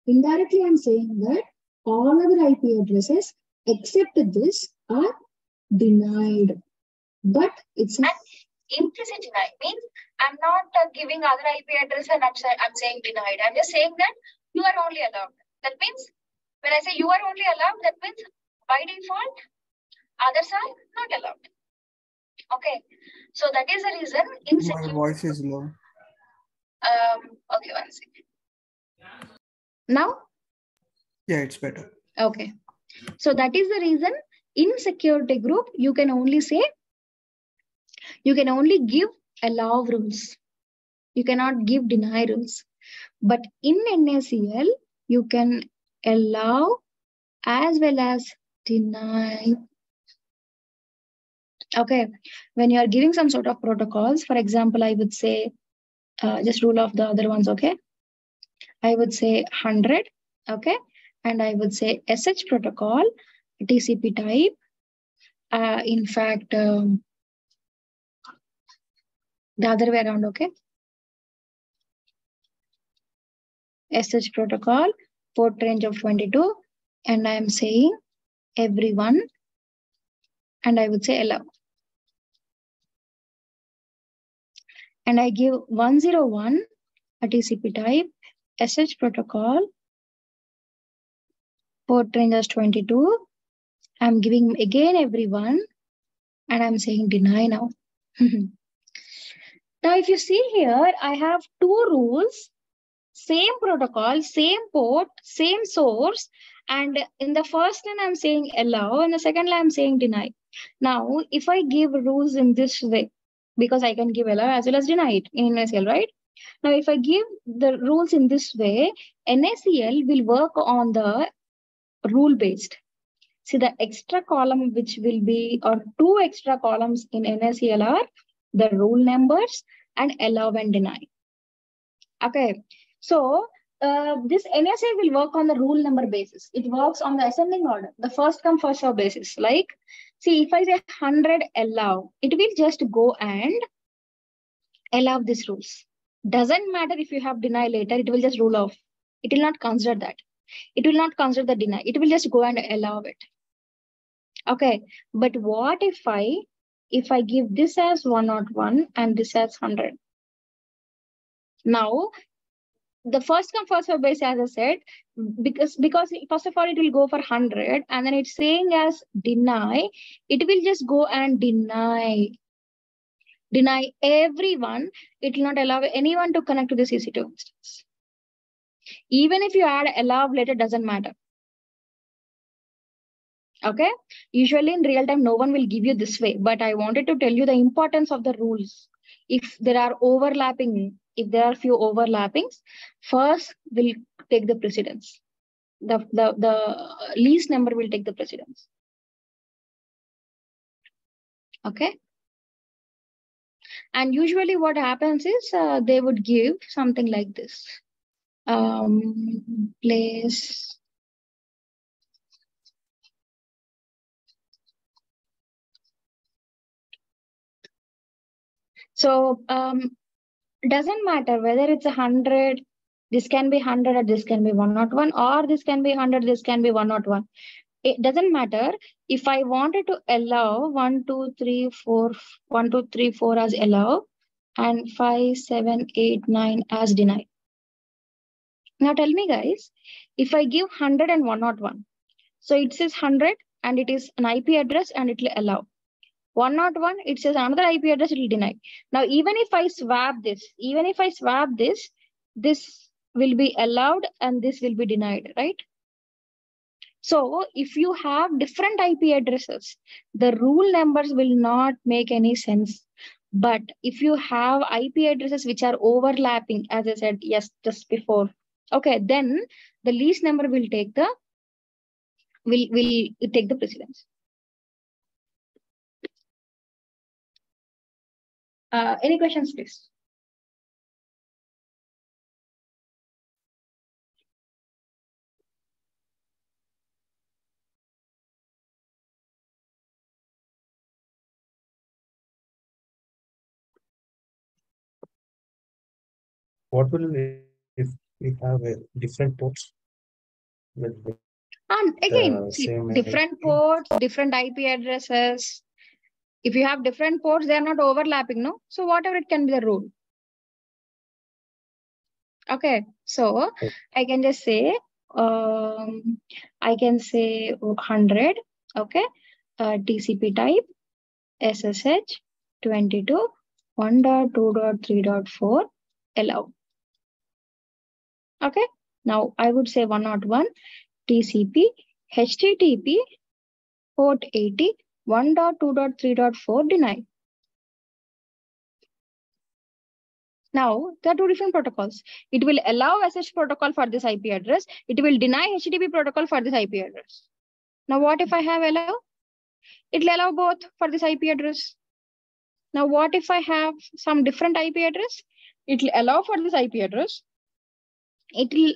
Indirectly, I'm saying that all other IP addresses except this are denied. But it's an implicit deny. Means I'm not giving other IP address and I'm saying denied. I'm just saying that you are only allowed. That means when I say you are only allowed, that means by default, others are not allowed. Okay. So that is the reason in security. My voice is low. Okay, one second. Now? Yeah, it's better. Okay. So that is the reason in security group, you can only give allow rules. You cannot give deny rules. But in NACL, you can allow as well as deny. Okay, when you are giving some sort of protocols, for example, I would say, just rule of the other ones, okay? I would say 100, okay? And I would say SH protocol, TCP type. In fact, the other way around, okay? SH protocol, port range of 22, and I am saying everyone, and I would say allow. And I give 101, a TCP type, SH protocol, port range as 22. I'm giving again everyone, and I'm saying deny now. Now, if you see here, I have two rules, same protocol, same port, same source. And in the first line, I'm saying allow, and the second line, I'm saying deny. Now, if I give rules in this way, because I can give allow as well as deny it in NACL, right? Now, if I give the rules in this way, NACL will work on the rule-based. See, the extra column which will be, or two extra columns in NACL are the rule numbers and allow and deny. Okay, so this NACL will work on the rule number basis. It works on the ascending order, the first come first serve basis. Like, see, if I say 100 allow, it will just go and allow these rules. Doesn't matter if you have deny later, it will just rule off. It will not consider that. It will not consider the deny. It will just go and allow it. Okay, but what if I give this as 101 and this as 100? Now, the first come first serve base, as I said, because first of all it will go for 100, and then it's saying as deny, it will just go and deny everyone. It will not allow anyone to connect to the EC2 instance. Even if you add allow later, doesn't matter. Okay, usually in real time, no one will give you this way, but I wanted to tell you the importance of the rules. If there are overlapping, if there are few overlappings, first will take the precedence. The least number will take the precedence. Okay. And usually what happens is they would give something like this. Place. So doesn't matter whether it's 100, this can be 100 or this can be 101, or this can be 100, this can be 101. It doesn't matter. If I wanted to allow 1, 2, 3, 4 as allow, and 5, 7, 8, 9 as deny. Now tell me guys, if I give 100 and 101, so it says 100 and it is an IP address and it will allow. 101, it says another IP address, it will deny. Now, even if I swap this, this will be allowed and this will be denied, right? So if you have different IP addresses, the rule numbers will not make any sense. But if you have IP addresses which are overlapping, as I said, yes, just before, okay, then the least number will take the precedence. Any questions, please? What will we if we have different ports? And again, different ports, different IP addresses. If you have different ports, they are not overlapping, no? So whatever it can be the rule. Okay, so I can just say, I can say 100, okay, TCP type, SSH, 22, 1.2.3.4, allow. Okay, now I would say 101, TCP, HTTP port 80 1.2.3.4 denied. Now, there are two different protocols. It will allow SSH protocol for this IP address. It will deny HTTP protocol for this IP address. Now, what if I have allow? It will allow both for this IP address. Now, what if I have some different IP address? It will allow for this IP address. It will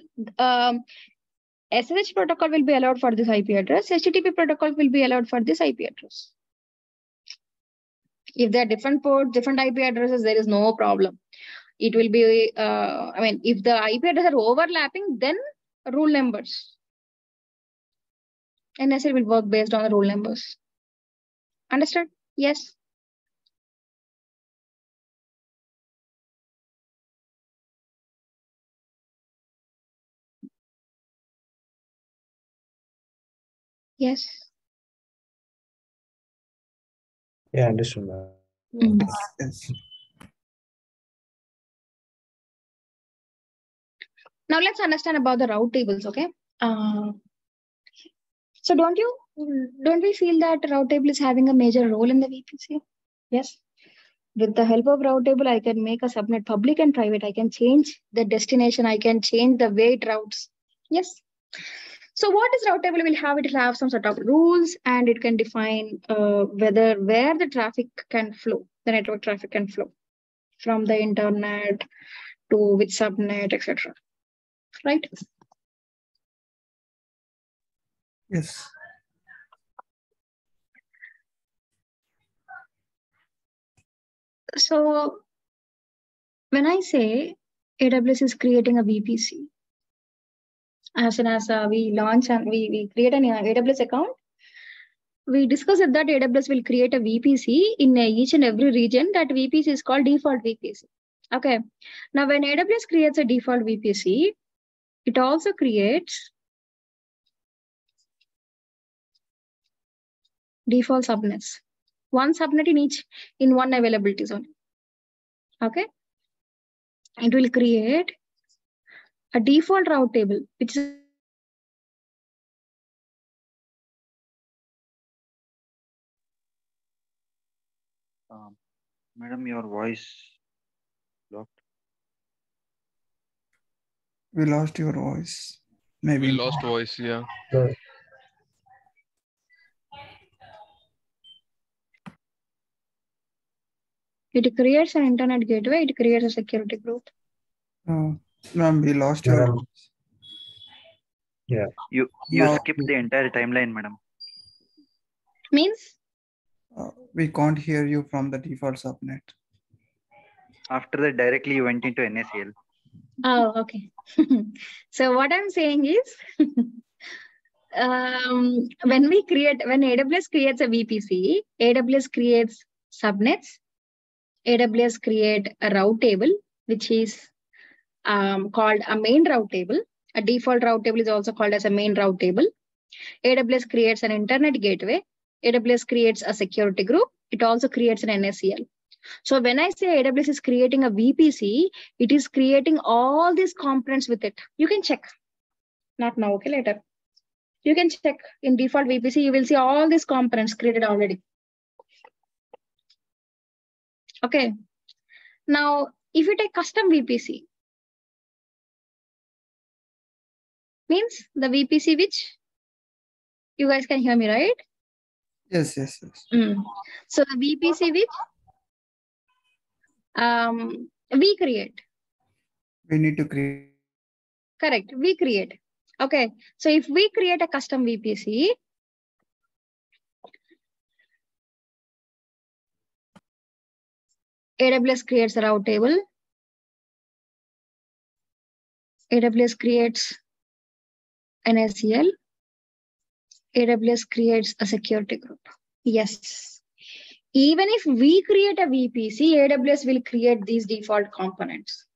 SSH protocol will be allowed for this IP address. HTTP protocol will be allowed for this IP address. If there are different ports, different IP addresses, there is no problem. It will be, if the IP addresses are overlapping, then rule numbers. NSA will work based on the rule numbers. Understood? Yes. Yes. Yeah, understood, ma'am. Yes. Now let's understand about the route tables, okay? So don't we feel that route table is having a major role in the VPC? Yes. With the help of route table, I can make a subnet public and private. I can change the destination. I can change the way it routes. Yes. So what is route table will have? It will have some sort of rules, and it can define where the traffic can flow, the network traffic can flow from the internet to which subnet, etc. Right? Yes. So when I say AWS is creating a VPC, as soon as we launch and we create an AWS account, we discussed that AWS will create a VPC in each and every region. That VPC is called default VPC. Okay. Now, when AWS creates a default VPC, it also creates default subnets. One subnet in one availability zone. Okay. It will create a default route table, which is Madam, your voice blocked. We lost your voice. Maybe we lost voice, yeah. It creates an internet gateway. It creates a security group. Ma'am, we lost your voice. Yeah. You skipped the entire timeline, madam. Means? We can't hear you from the default subnet. After that, directly you went into NACL. Oh, okay. So what I'm saying is, when AWS creates a VPC, AWS creates subnets. AWS create a route table, which is called a main route table. A default route table is also called as a main route table. AWS creates an internet gateway. AWS creates a security group. It also creates an NACL. So when I say AWS is creating a VPC, it is creating all these components with it. You can check. Not now, okay, later. You can check in default VPC, you will see all these components created already. Okay. Now, if you take custom VPC, means the VPC which you guys can hear me, right? Yes. So the VPC which we create. We need to create. Correct. We create. Okay. So if we create a custom VPC, AWS creates a route table. AWS creates an NACL. AWS creates a security group. Yes. Even if we create a VPC, AWS will create these default components.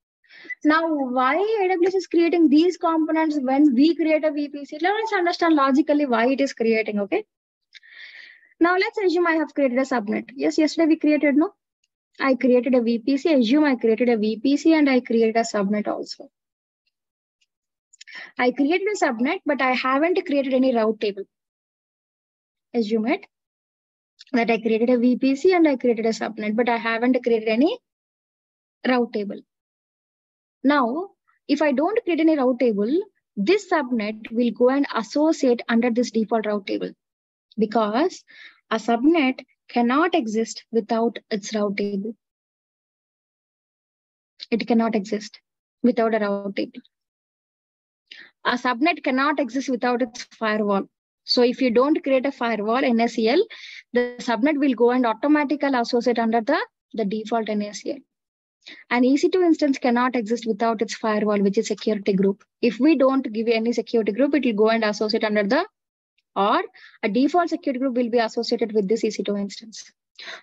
Now, why AWS is creating these components when we create a VPC? Let's understand logically why it is creating, okay? Now, let's assume I have created a subnet. Yes, yesterday we created, no? I created a VPC. Assume I created a VPC and I created a subnet also. I created a subnet, but I haven't created any route table. Assume it that I created a VPC and I created a subnet, but I haven't created any route table. Now, if I don't create any route table, this subnet will go and associate under this default route table, because a subnet cannot exist without its route table. It cannot exist without a route table. A subnet cannot exist without its firewall. So if you don't create a firewall, NACL, the subnet will go and automatically associate under the default NACL. An EC2 instance cannot exist without its firewall, which is security group. If we don't give any security group, it will go and associate under or a default security group will be associated with this EC2 instance.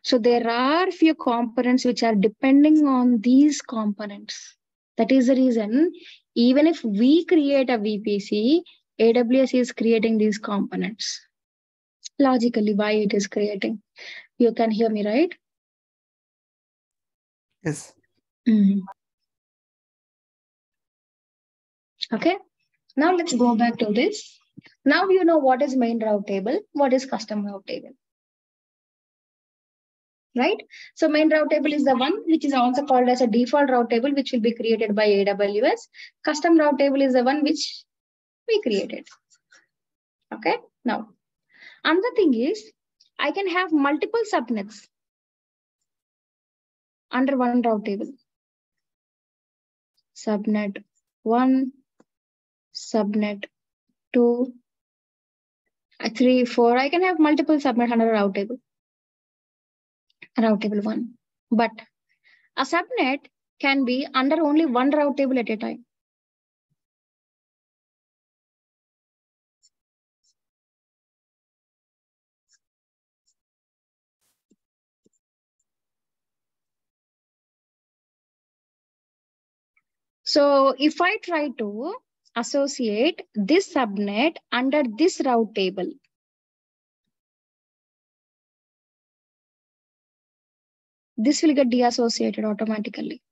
So there are few components which are depending on these components. That is the reason, even if we create a VPC, AWS is creating these components. Logically, why it is creating? You can hear me, right? Yes. Okay. Now let's go back to this. Now you know what is main route table, what is custom route table. Right? So main route table is the one which is also called as a default route table, which will be created by AWS. Custom route table is the one which we created. Okay. Now, another thing is I can have multiple subnets under one route table. Subnet 1, subnet 2, 3, 4. I can have multiple subnets under a route table. Route table 1. But a subnet can be under only one route table at a time. So if I try to associate this subnet under this route table, this will get deassociated automatically.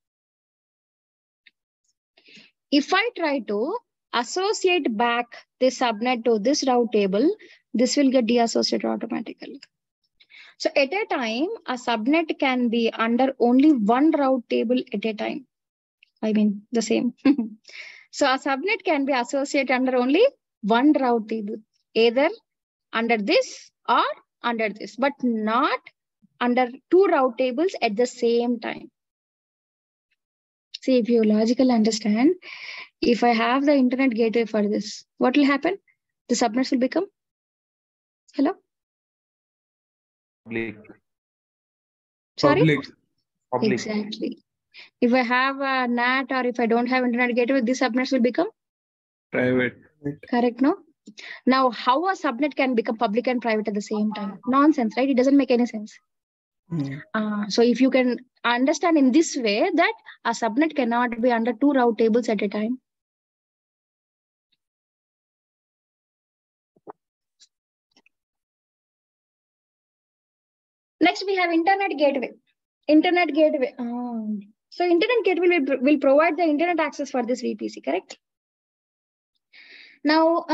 If I try to associate back this subnet to this route table, this will get deassociated automatically. So at a time, a subnet can be under only one route table at a time. I mean, the same. So a subnet can be associated under only one route table, either under this or under this, but not under two route tables at the same time. See, if you logically understand, if I have the internet gateway for this, what will happen? The subnets will become, hello? Public. Sorry? Public. Exactly. If I have a NAT or if I don't have internet gateway, these subnets will become Private. correct, no? Now, how a subnet can become public and private at the same time? Nonsense, right? It doesn't make any sense. So if you can understand in this way that a subnet cannot be under two route tables at a time. Next, we have internet gateway. Internet gateway. So internet gateway will provide the internet access for this VPC, correct? Now,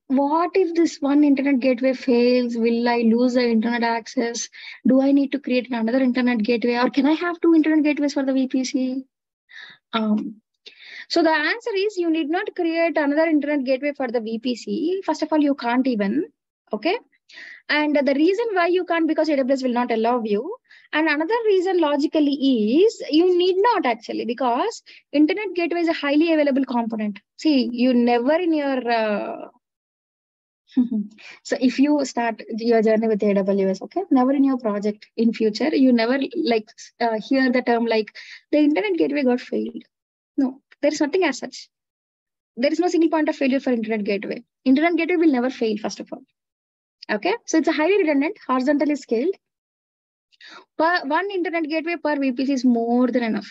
what if this one internet gateway fails? Will I lose the internet access? Do I need to create another internet gateway, or can I have two internet gateways for the VPC? So the answer is you need not create another internet gateway for the VPC. First of all, you can't even, okay? And the reason why you can't, because AWS will not allow you. And another reason logically is you need not actually, because internet gateway is a highly available component. See, you never in your, so if you start your journey with AWS, okay, never in your project in future, you never like hear the term like the internet gateway got failed. No, there is nothing as such. There is no single point of failure for internet gateway. Internet gateway will never fail, first of all. Okay, so it's a highly redundant, horizontally scaled. One internet gateway per VPC is more than enough.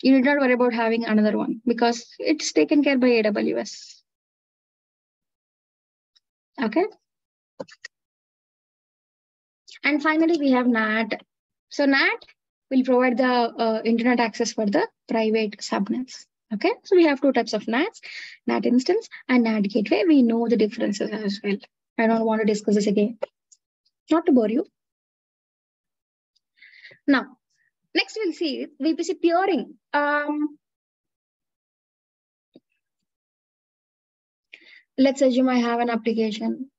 You need not worry about having another one because it's taken care by AWS. Okay. And finally, we have NAT. So NAT will provide the internet access for the private subnets. Okay, so we have two types of NATs, NAT instance and NAT gateway. We know the differences as well. I don't want to discuss this again. Not to bore you. Now, next we'll see VPC peering. Let's assume I have an application.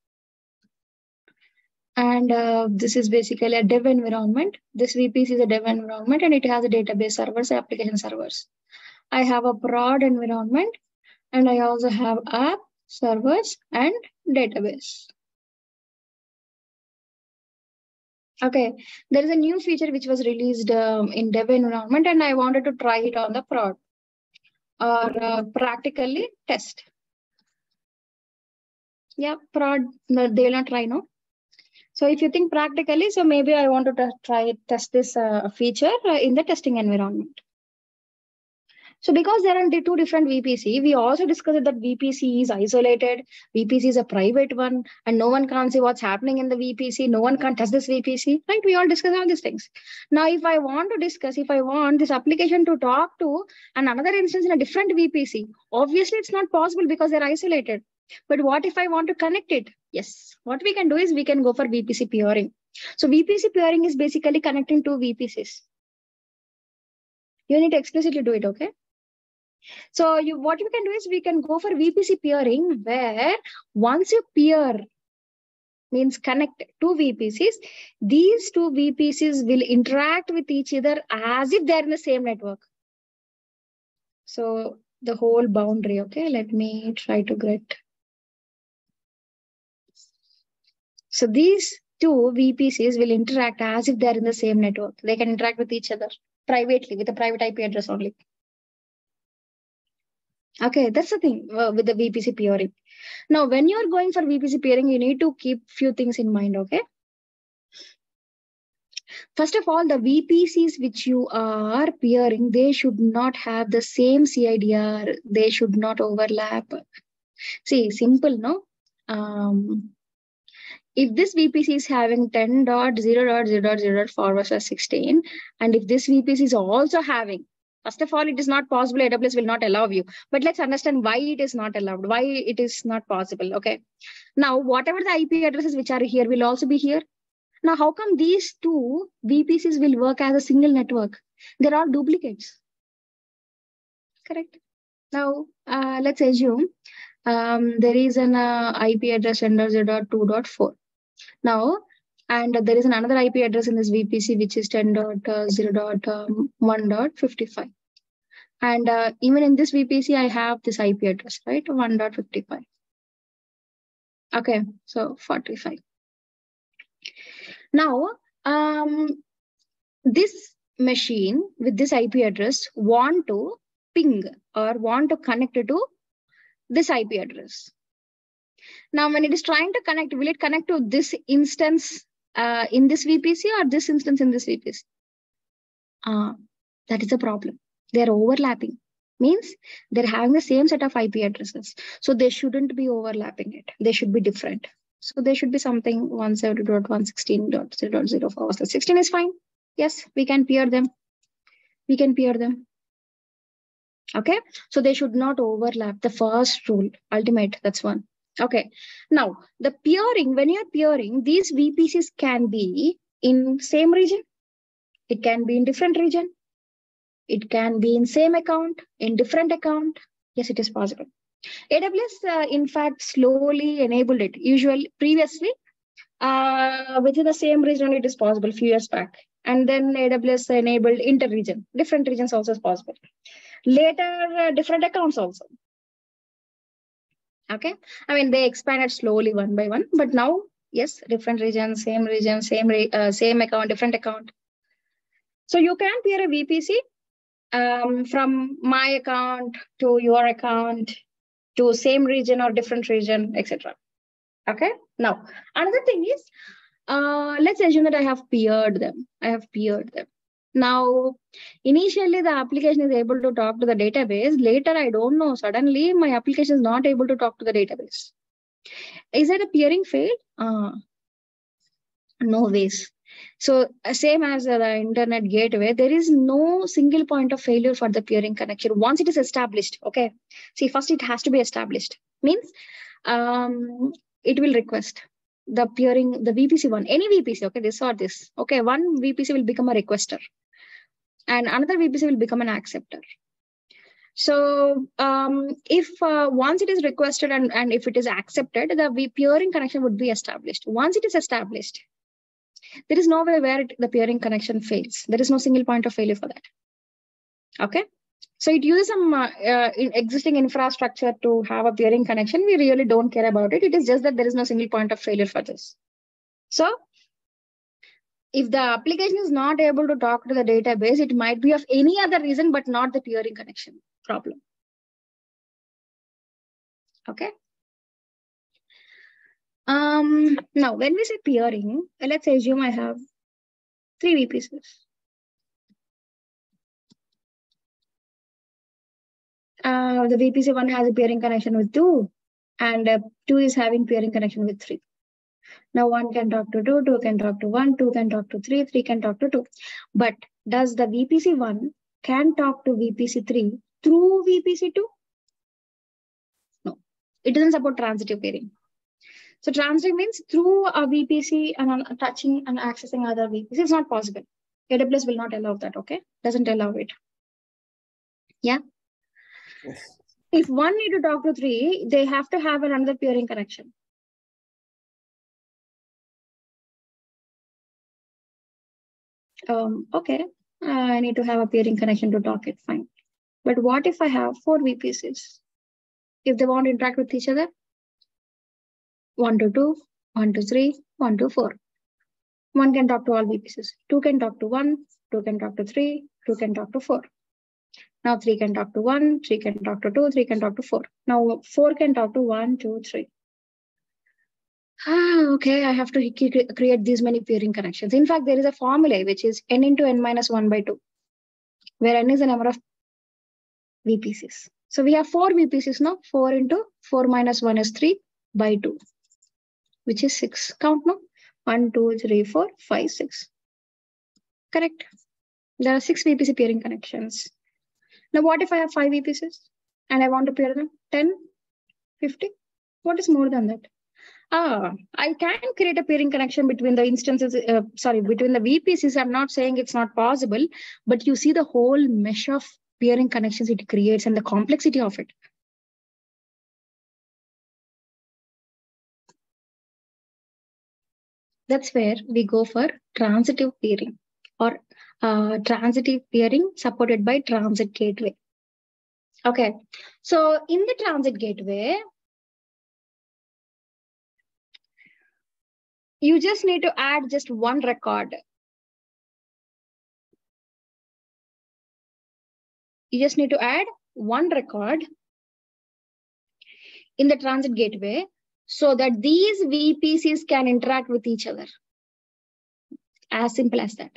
And this is basically a dev environment. This VPC is a dev environment and it has a database servers, application servers. I have a prod environment and I also have app, servers, and database. Okay, there is a new feature which was released in dev environment and I wanted to try it on the prod or practically test. Yeah, prod, no, they will not try, no? So if you think practically, so maybe I want to test this feature in the testing environment. So because there are two different VPC, we also discussed that VPC is isolated, VPC is a private one, and no one can see what's happening in the VPC, no one can test this VPC, right? We all discuss all these things. Now, if I want to discuss, if I want this application to talk to another instance in a different VPC, obviously it's not possible because they're isolated. But what if I want to connect it? Yes, what we can do is we can go for VPC peering. So VPC peering is basically connecting two VPCs. You need to explicitly do it, okay? So what you can do is we can go for VPC peering, where once you peer, means connect two VPCs, these two VPCs will interact with each other as if they're in the same network. So the whole boundary, okay? Let me try to get. So these two VPCs will interact as if they're in the same network. They can interact with each other privately with a private IP address only. Okay, that's the thing with the VPC peering. Now, when you're going for VPC peering, you need to keep few things in mind, okay? First of all, the VPCs which you are peering, they should not have the same CIDR. They should not overlap. See, simple, no? If this VPC is having 10.0.0.0 forward slash 16, and if this VPC is also having, first of all, it is not possible, AWS will not allow you. But let's understand why it is not allowed, why it is not possible, okay? Now, whatever the IP addresses which are here will also be here. Now, how come these two VPCs will work as a single network? They're all duplicates, correct? Now, let's assume there is an IP address 10.0.2.4. Now, and there is another IP address in this VPC, which is 10.0.1.55. And even in this VPC, I have this IP address, right? 1.55. Okay, so 45. Now, this machine with this IP address want to ping or want to connect to this IP address. Now, when it is trying to connect, will it connect to this instance in this VPC or this instance in this VPC? That is a problem. They're overlapping. Means they're having the same set of IP addresses. So they shouldn't be overlapping it. They should be different. So there should be something 170.116.0.0 16 is fine. Yes, we can peer them. We can peer them. Okay, so they should not overlap. The first rule, ultimate, that's one. Okay, now the peering, when you're peering, these VPCs can be in same region. It can be in different region. It can be in same account, in different account. Yes, it is possible. AWS, in fact, slowly enabled it. Usually, previously, within the same region, it is possible a few years back. And then AWS enabled inter-region. Different regions also is possible. Later, different accounts also. Okay, I mean, they expanded slowly one by one, but now, yes, different region, same account, different account. So you can peer a VPC from my account to your account to same region or different region, etc. Okay, now another thing is, let's assume that I have peered them. Now, initially the application is able to talk to the database. Later, I don't know, suddenly my application is not able to talk to the database. Is it a peering failed? No ways. So same as the internet gateway, there is no single point of failure for the peering connection. Once it is established, okay. See, first it has to be established. Means it will request the peering, the VPC1, any VPC, okay, this or this. Okay, one VPC will become a requester and another VPC will become an acceptor. So if once it is requested and if it is accepted, the peering connection would be established. Once it is established, there is no way where the peering connection fails. There is no single point of failure for that. Okay. So it uses some existing infrastructure to have a peering connection. We really don't care about it. It is just that there is no single point of failure for this. So if the application is not able to talk to the database, it might be of any other reason, but not the peering connection problem. Okay. Now, when we say peering, let's assume I have 3 VPCs. The VPC1 has a peering connection with 2, and 2 is having peering connection with 3. Now 1 can talk to 2, 2 can talk to 1, 2 can talk to 3, 3 can talk to 2. But does the VPC1 can talk to VPC3 through VPC2? No, it doesn't support transitive peering. So transitive means through a VPC and touching and accessing other VPCs. It's not possible. AWS will not allow that, okay? Doesn't allow it. Yeah? Yes. If 1 need to talk to 3, they have to have another peering connection. Okay, I need to have a peering connection to talk it, fine. But what if I have 4 VPCs? If they want to interact with each other, 1 to 2, 1 to 3, 1 to 4. 1 can talk to all VPCs. 2 can talk to 1, 2 can talk to 3, 2 can talk to 4. Now 3 can talk to 1, 3 can talk to 2, 3 can talk to 4. Now 4 can talk to 1, 2, 3. Okay, I have to create these many peering connections. In fact, there is a formula which is n into n minus 1 by 2, where n is the number of VPCs. So we have 4 VPCs now. 4 into 4 minus 1 is 3 by 2, which is 6. Count now. 1, 2, 3, 4, 5, 6. Correct. There are 6 VPC peering connections. Now, what if I have 5 VPCs and I want to pair them? 10, 50? What is more than that? I can create a peering connection between the instances, between the VPCs. I'm not saying it's not possible, but you see the whole mesh of peering connections it creates and the complexity of it. That's where we go for transitive peering or transitive peering supported by transit gateway. Okay, so in the transit gateway, you just need to add just one record. You just need to add one record in the transit gateway so that these VPCs can interact with each other. As simple as that.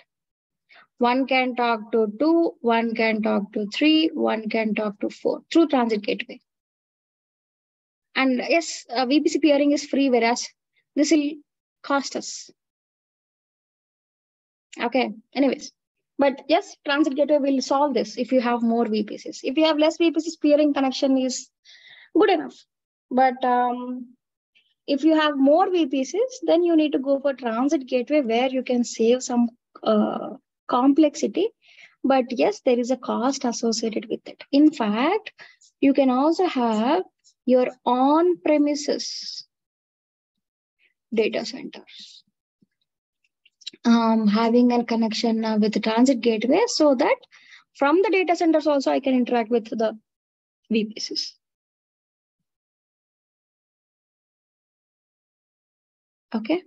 1 can talk to 2, 1 can talk to 3, 1 can talk to 4 through transit gateway. And yes, VPC peering is free, whereas this will cost us. Okay, anyways. But yes, transit gateway will solve this if you have more VPCs. If you have less VPCs, peering connection is good enough. But if you have more VPCs, then you need to go for transit gateway where you can save some complexity. But yes, there is a cost associated with it. In fact, you can also have your on-premises data centers having a connection with the transit gateway so that from the data centers also I can interact with the VPCs. Okay.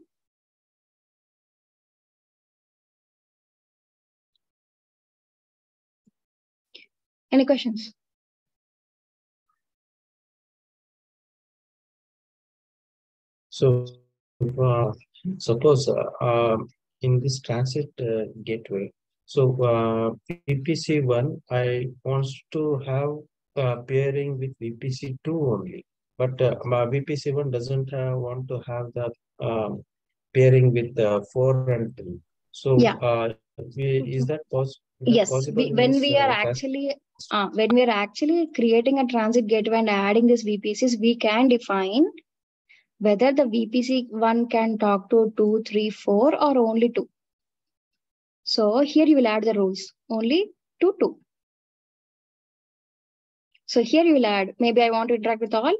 Any questions? So, suppose in this transit gateway, so VPC1, I wants to have pairing with VPC2 only, but VPC1 doesn't want to have the pairing with 4 and 3. So, yeah. Is that possible? Yes, when we are actually creating a transit gateway and adding these VPCs, we can define whether the VPC1 can talk to 2, 3, 4 or only 2. So here you will add the rules only to 2. So here you will add, maybe I want to interact with all.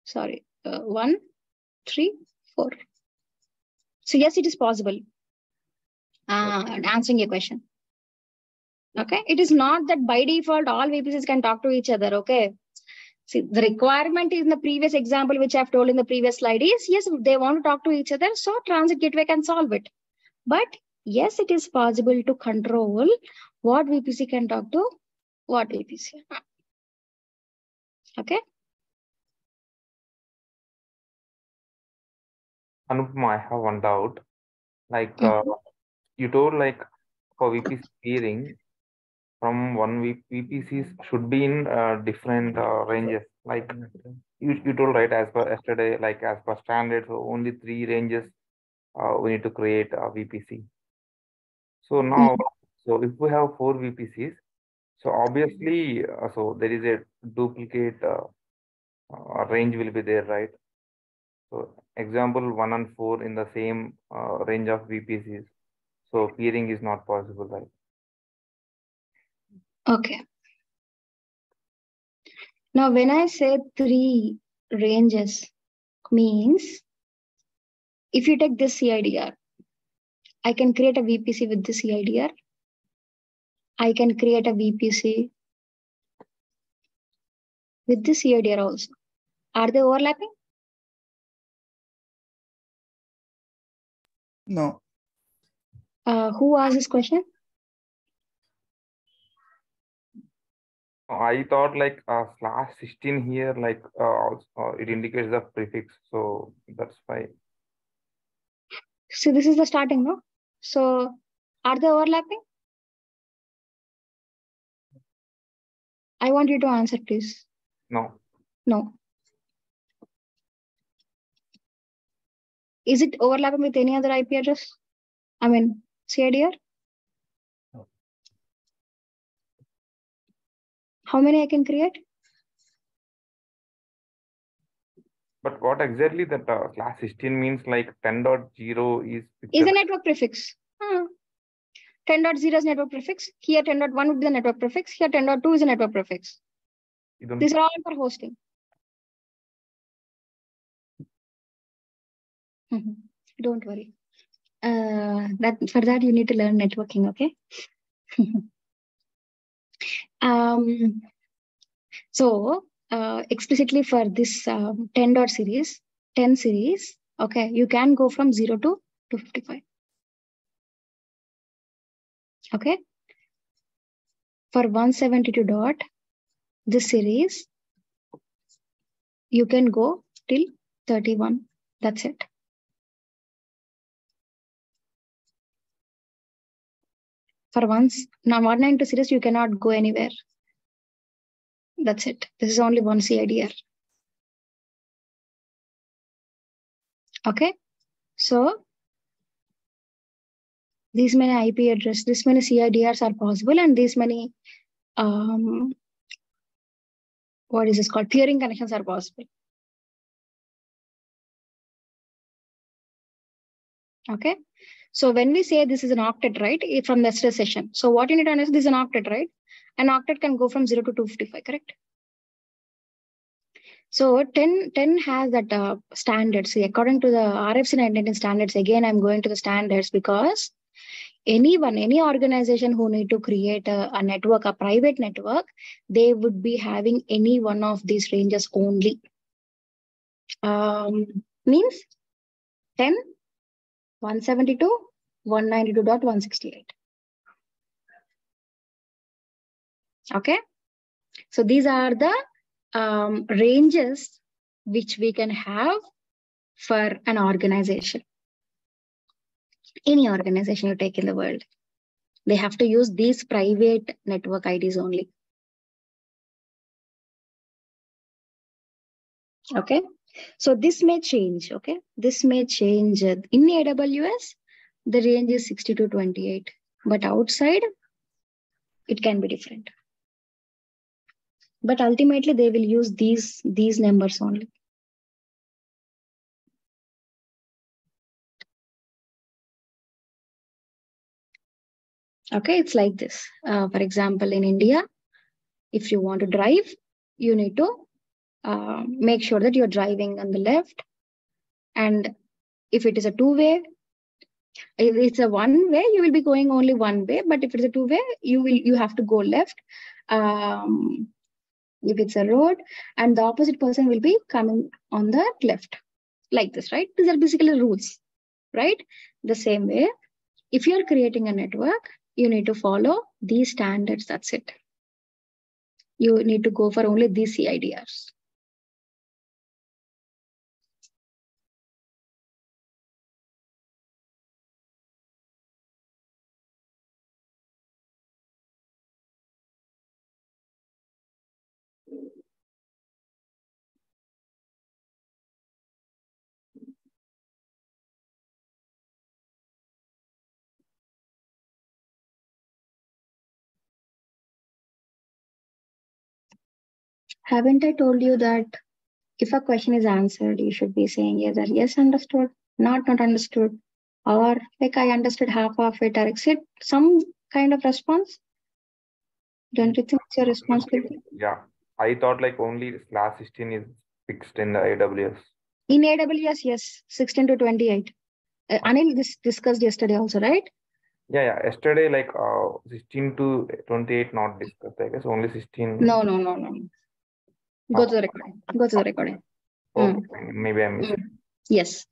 Sorry, 1, 3, 4. So yes, it is possible. Answering your question. Okay, it is not that by default all VPCs can talk to each other. Okay, see, the requirement in the previous example, which I've told in the previous slide, is yes, they want to talk to each other, so transit gateway can solve it. But yes, it is possible to control what VPC can talk to what VPC. Okay. Anupama, I have one doubt. Like you told, like for VPC peering, from one VPCs should be in different ranges. Like you told, right, as per yesterday, like as per standard, so only 3 ranges we need to create a VPC. So now, so if we have 4 VPCs, so obviously, so there is a duplicate range will be there, right? So example 1 and 4 in the same range of VPCs. So peering is not possible, right? Okay. Now, when I say 3 ranges, means if you take this CIDR, I can create a VPC with this CIDR. I can create a VPC with this CIDR also. Are they overlapping? No. Who asked this question? I thought like /16 here, like it indicates the prefix, so that's why. So this is the starting, no? So are they overlapping? I want you to answer, please. No. No. Is it overlapping with any other IP address? I mean, CIDR? How many I can create? But what exactly that /16 means? Like 10.0 is a network prefix. 10.0 is network prefix. Here 10.1 would be the network prefix. Here 10.2 is a network prefix. These are all for hosting. Don't worry. For that you need to learn networking, okay? So explicitly for this 10 series, okay, you can go from 0 to 255. Okay. For 172 dot, this series, you can go till 31. That's it. For now 192 series, you cannot go anywhere. That's it. This is only one CIDR. Okay. So these many IP addresses, this many CIDRs are possible, and these many what is this called? Peering connections are possible. Okay. So when we say this is an octet, right, from the yesterday session. So what you need to understand, this is an octet, right? An octet can go from 0 to 255, correct? So 10 has that standard. See, according to the RFC 919 standards, again, I'm going to the standards because any organization who need to create a network, a private network, they would be having any one of these ranges only. Means 10, 172, 192.168. Okay. So these are the ranges which we can have for an organization. Any organization you take in the world, they have to use these private network IDs only. Okay. So this may change. Okay. This may change. In AWS, the range is 60 to 28, but outside, it can be different. But ultimately, they will use these numbers only. Okay, it's like this. For example, in India, if you want to drive, you need to make sure that you're driving on the left. And if it is a two-way, if it's a one-way, you will be going only one way. But if it's a two-way, you have to go left. If it's a road, and the opposite person will be coming on the left, like this, right? These are basically rules, right? The same way, if you're creating a network, you need to follow these standards. That's it. You need to go for only these CIDRs. Haven't I told you that if a question is answered, you should be saying either yes, understood, not understood, or like I understood half of it, or except some kind of response? Don't you think it's your responsibility? Yeah, I thought like only class 16 is fixed in the AWS. In AWS, yes, 16 to 28. Anil discussed yesterday also, right? Yeah. Yesterday, like 16 to 28 not discussed. I guess only 16. No. Go to the recording. Go to the recording. Okay, maybe I missed it. Yes.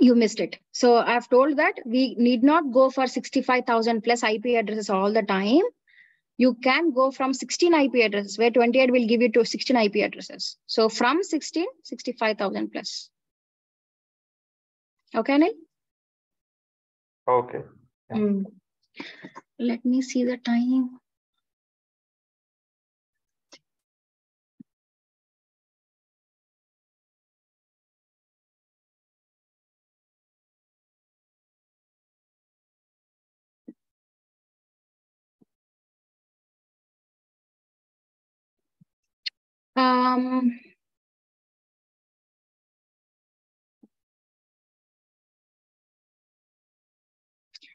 You missed it. So I've told that we need not go for 65,000 plus IP addresses all the time. You can go from 16 IP addresses, where 28 will give you to 16 IP addresses. So from 16, 65,000 plus. Okay, Anil? Okay. Yeah. Let me see the time.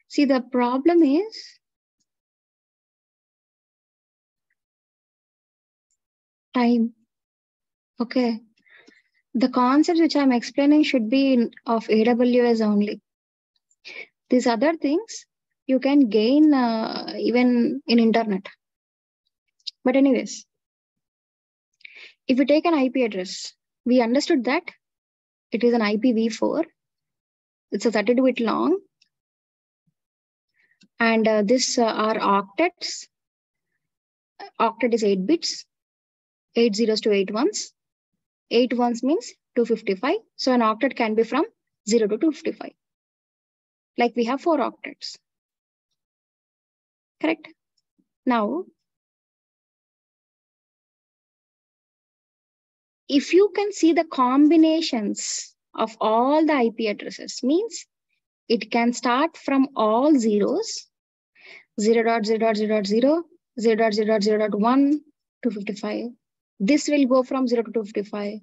See, the problem is time. Okay. The concepts which I'm explaining should be of AWS only. These other things you can gain even in internet. But anyways, if you take an IP address, we understood that it is an IPv4. It's a 32-bit long. And this are octets. Octet is 8 bits, 8 zeros to 8 ones. 8 ones means 255. So an octet can be from 0 to 255. Like we have 4 octets. Correct? Now, if you can see the combinations of all the IP addresses, means it can start from all zeros, 0.0.0.0, 0.0.0.1 to 55. This will go from 0 to 255.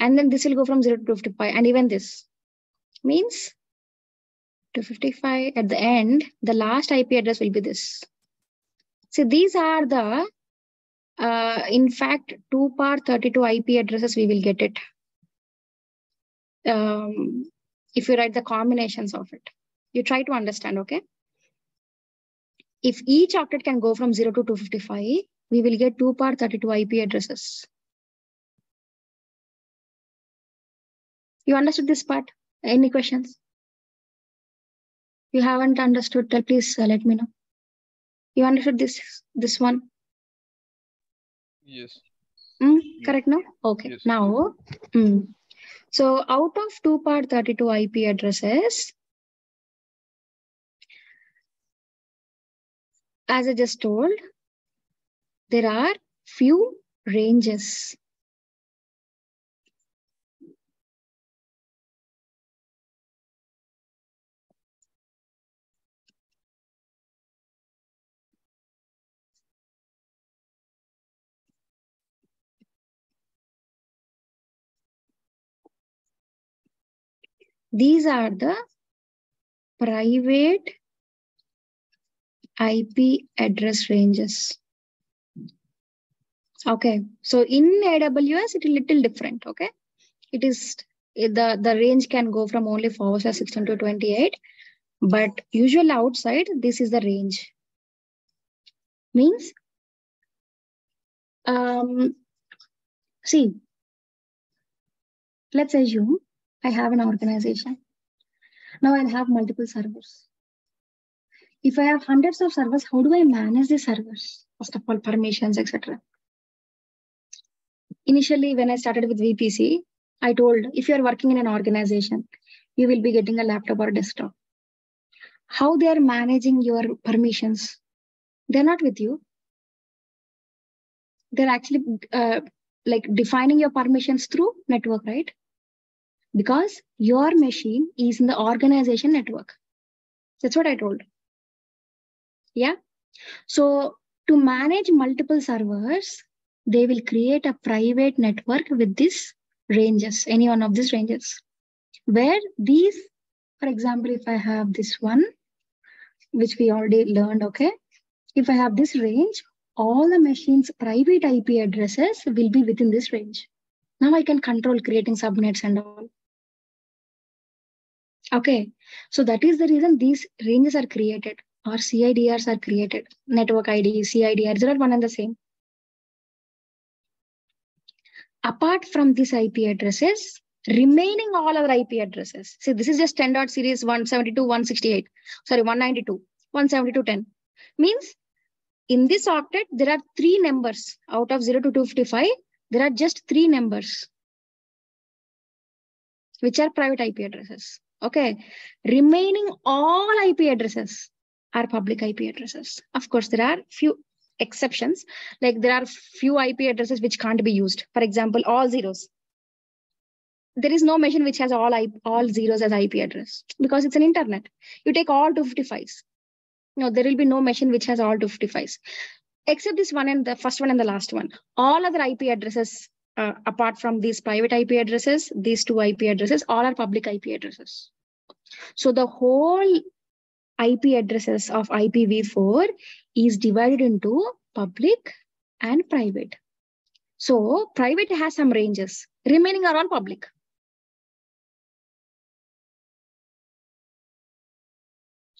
And then this will go from 0 to 255. And even this means 255 at the end, the last IP address will be this. So these are the, in fact, 2 par 32 IP addresses, we will get it. If you write the combinations of it, you try to understand, okay? If each octet can go from 0 to 255, we will get 2 par 32 IP addresses. You understood this part? Any questions? You haven't understood, please let me know. You understood this one? Yes. Correct, no? Okay. Yes. Now, so out of 2 par 32 IP addresses, as I just told, there are few ranges. These are the private IP address ranges. Okay, so in AWS, it is little different. Okay, it is the range can go from only forward slash 16 to 28, but usually outside this is the range. Means, see, let's assume I have an organization. Now I'll have multiple servers. If I have hundreds of servers, how do I manage the servers? First of all, permissions, etc. Initially, when I started with VPC, I told if you're working in an organization, you will be getting a laptop or desktop. How they are managing your permissions? They're not with you. They're actually like defining your permissions through network, right? Because your machine is in the organization network. That's what I told. Yeah. So to manage multiple servers, they will create a private network with these ranges, any one of these ranges, where these, for example, if I have this one, which we already learned, okay? If I have this range, all the machines' private IP addresses will be within this range. Now I can control creating subnets and all. Okay, so that is the reason these ranges are created, or CIDRs are created. Network ID, CIDRs are one and the same. Apart from these IP addresses, remaining all other IP addresses. See, this is just 10. Series 172, 168. Sorry, 192, 172, 10. Means in this octet, there are 3 numbers out of 0 to 255. There are just 3 numbers, which are private IP addresses. Okay. Remaining all IP addresses are public IP addresses. Of course, there are few exceptions. Like there are few IP addresses which can't be used. For example, all zeros. There is no machine which has all zeros as IP address because it's an internet. You take all 255s. No, there will be no machine which has all 255s. Except this one and the first one and the last one. All other IP addresses, apart from these private IP addresses, these 2 IP addresses, all are public IP addresses. So the whole IP addresses of IPv4 is divided into public and private. So private has some ranges. Remaining are all public.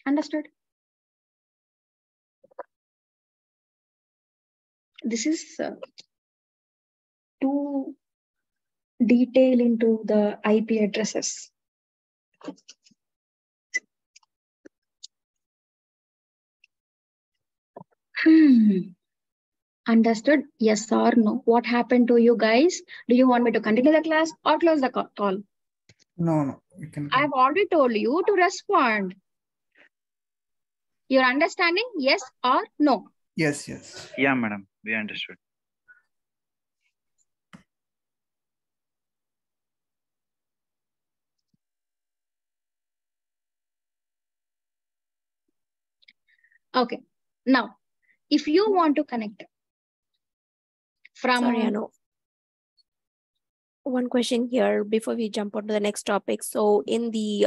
Understood? This is to detail into the IP addresses. Understood? Yes or no? What happened to you guys? Do you want me to continue the class or close the call? No, you can. I've already told you to respond. Your understanding, yes or no? Yes, yes. Yeah, madam, we understood. Okay. Now, if you want to connect from... Sorry, Anu. One question here before we jump on to the next topic. So in the,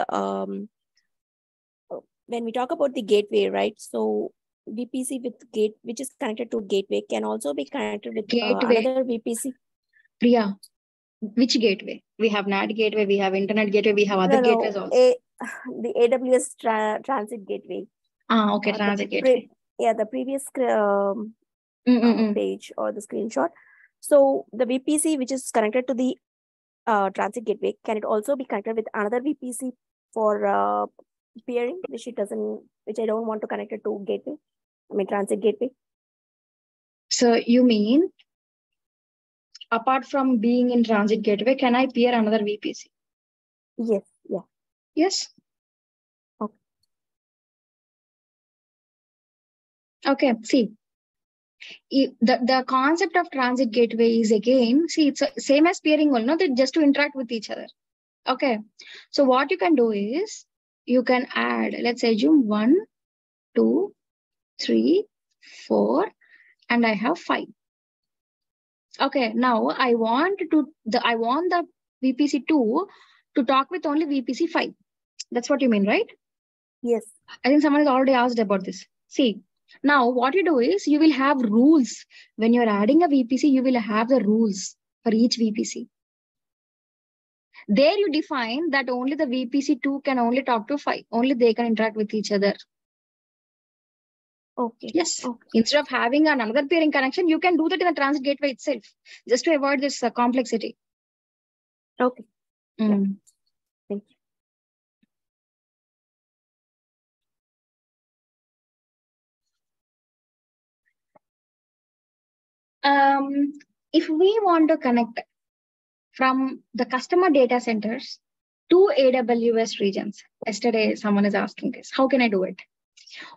when we talk about the gateway, right? So VPC with gate, which is connected to gateway, can also be connected with another VPC. Priya, which gateway? We have NAT gateway, we have internet gateway, we have other gateways also. The AWS transit gateway. Ah, okay, transit gateway. The previous page or the screenshot. So the VPC, which is connected to the transit gateway, can it also be connected with another VPC for peering, which I don't want to connect it to gateway? I mean transit gateway. So you mean, apart from being in transit gateway, can I peer another VPC? Yes. Yeah. Yes. Okay. Okay. See, the concept of transit gateway is again, see, it's same as peering only, no? That just to interact with each other. Okay. So what you can do is you can add, let's assume 1, 2, 3, 4, and I have 5. Okay, now I want the VPC 2 to talk with only VPC 5. That's what you mean, right? Yes. I think someone has already asked about this. See, Now, what you do is you will have rules. When you're adding a VPC, you will have the rules for each VPC. There you define that only the VPC2 can only talk to 5. Only they can interact with each other. Okay. Yes. Okay. Instead of having another peering connection, you can do that in the transit gateway itself, just to avoid this complexity. Okay. Mm. Yeah. Thank you. If we want to connect from the customer data centers to AWS regions, yesterday someone is asking this, how can I do it?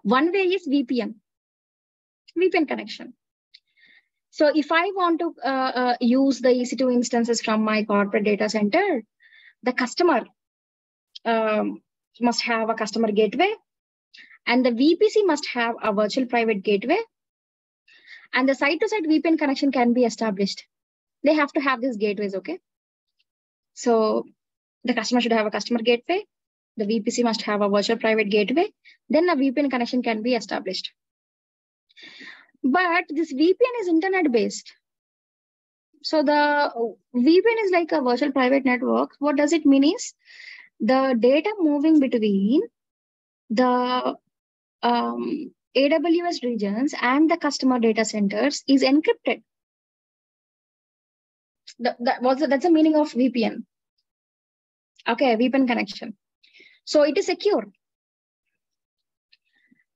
One way is VPN connection. So if I want to use the EC2 instances from my corporate data center, the customer must have a customer gateway, and the VPC must have a virtual private gateway, and the site-to-site VPN connection can be established. They have to have these gateways, okay? So the customer should have a customer gateway, the VPC must have a virtual private gateway, then a VPN connection can be established. But this VPN is internet-based. So the VPN is like a virtual private network. What does it mean is the data moving between the AWS regions and the customer data centers is encrypted. That's the meaning of VPN. Okay, VPN connection. So it is secure.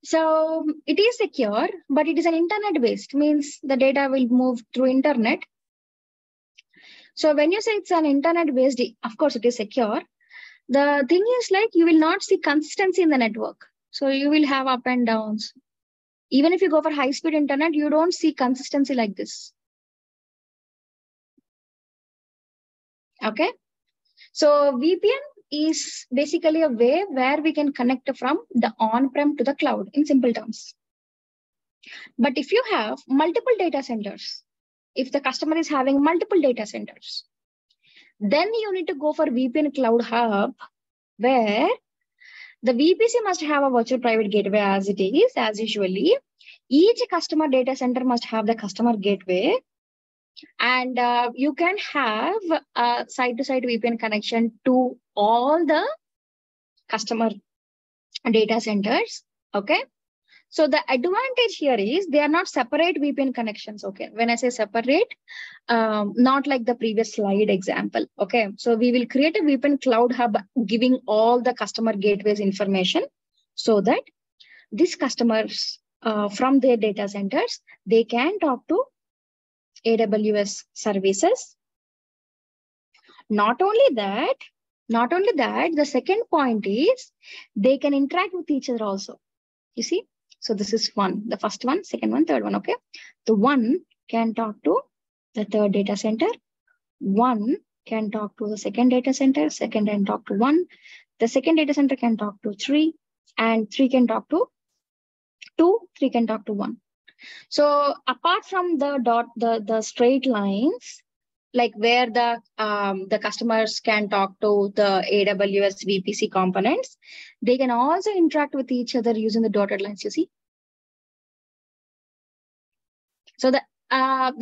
So it is secure, but it is an internet-based, means the data will move through internet. So when you say it's an internet-based, of course it is secure. The thing is like you will not see consistency in the network. So you will have up and downs. Even if you go for high-speed internet, you don't see consistency like this. Okay. So VPN is basically a way where we can connect from the on-prem to the cloud in simple terms. But if you have multiple data centers, if the customer is having multiple data centers, then you need to go for VPN Cloud Hub, where the VPC must have a virtual private gateway as it is, as usually. Each customer data center must have the customer gateway. And you can have a site-to-site VPN connection to all the customer data centers. Okay. So the advantage here is they are not separate VPN connections. Okay. When I say separate, not like the previous slide example. Okay. So we will create a VPN Cloud Hub giving all the customer gateways information so that these customers from their data centers, they can talk to AWS services. Not only that, the second point is they can interact with each other also. You see? So this is one, the first one, second one, third one, okay? The one can talk to the third data center. One can talk to the second data center. Second can talk to one. The second data center can talk to three. And three can talk to two. Three can talk to one. So apart from the straight lines, like where the customers can talk to the AWS VPC components, they can also interact with each other using the dotted lines, you see. So I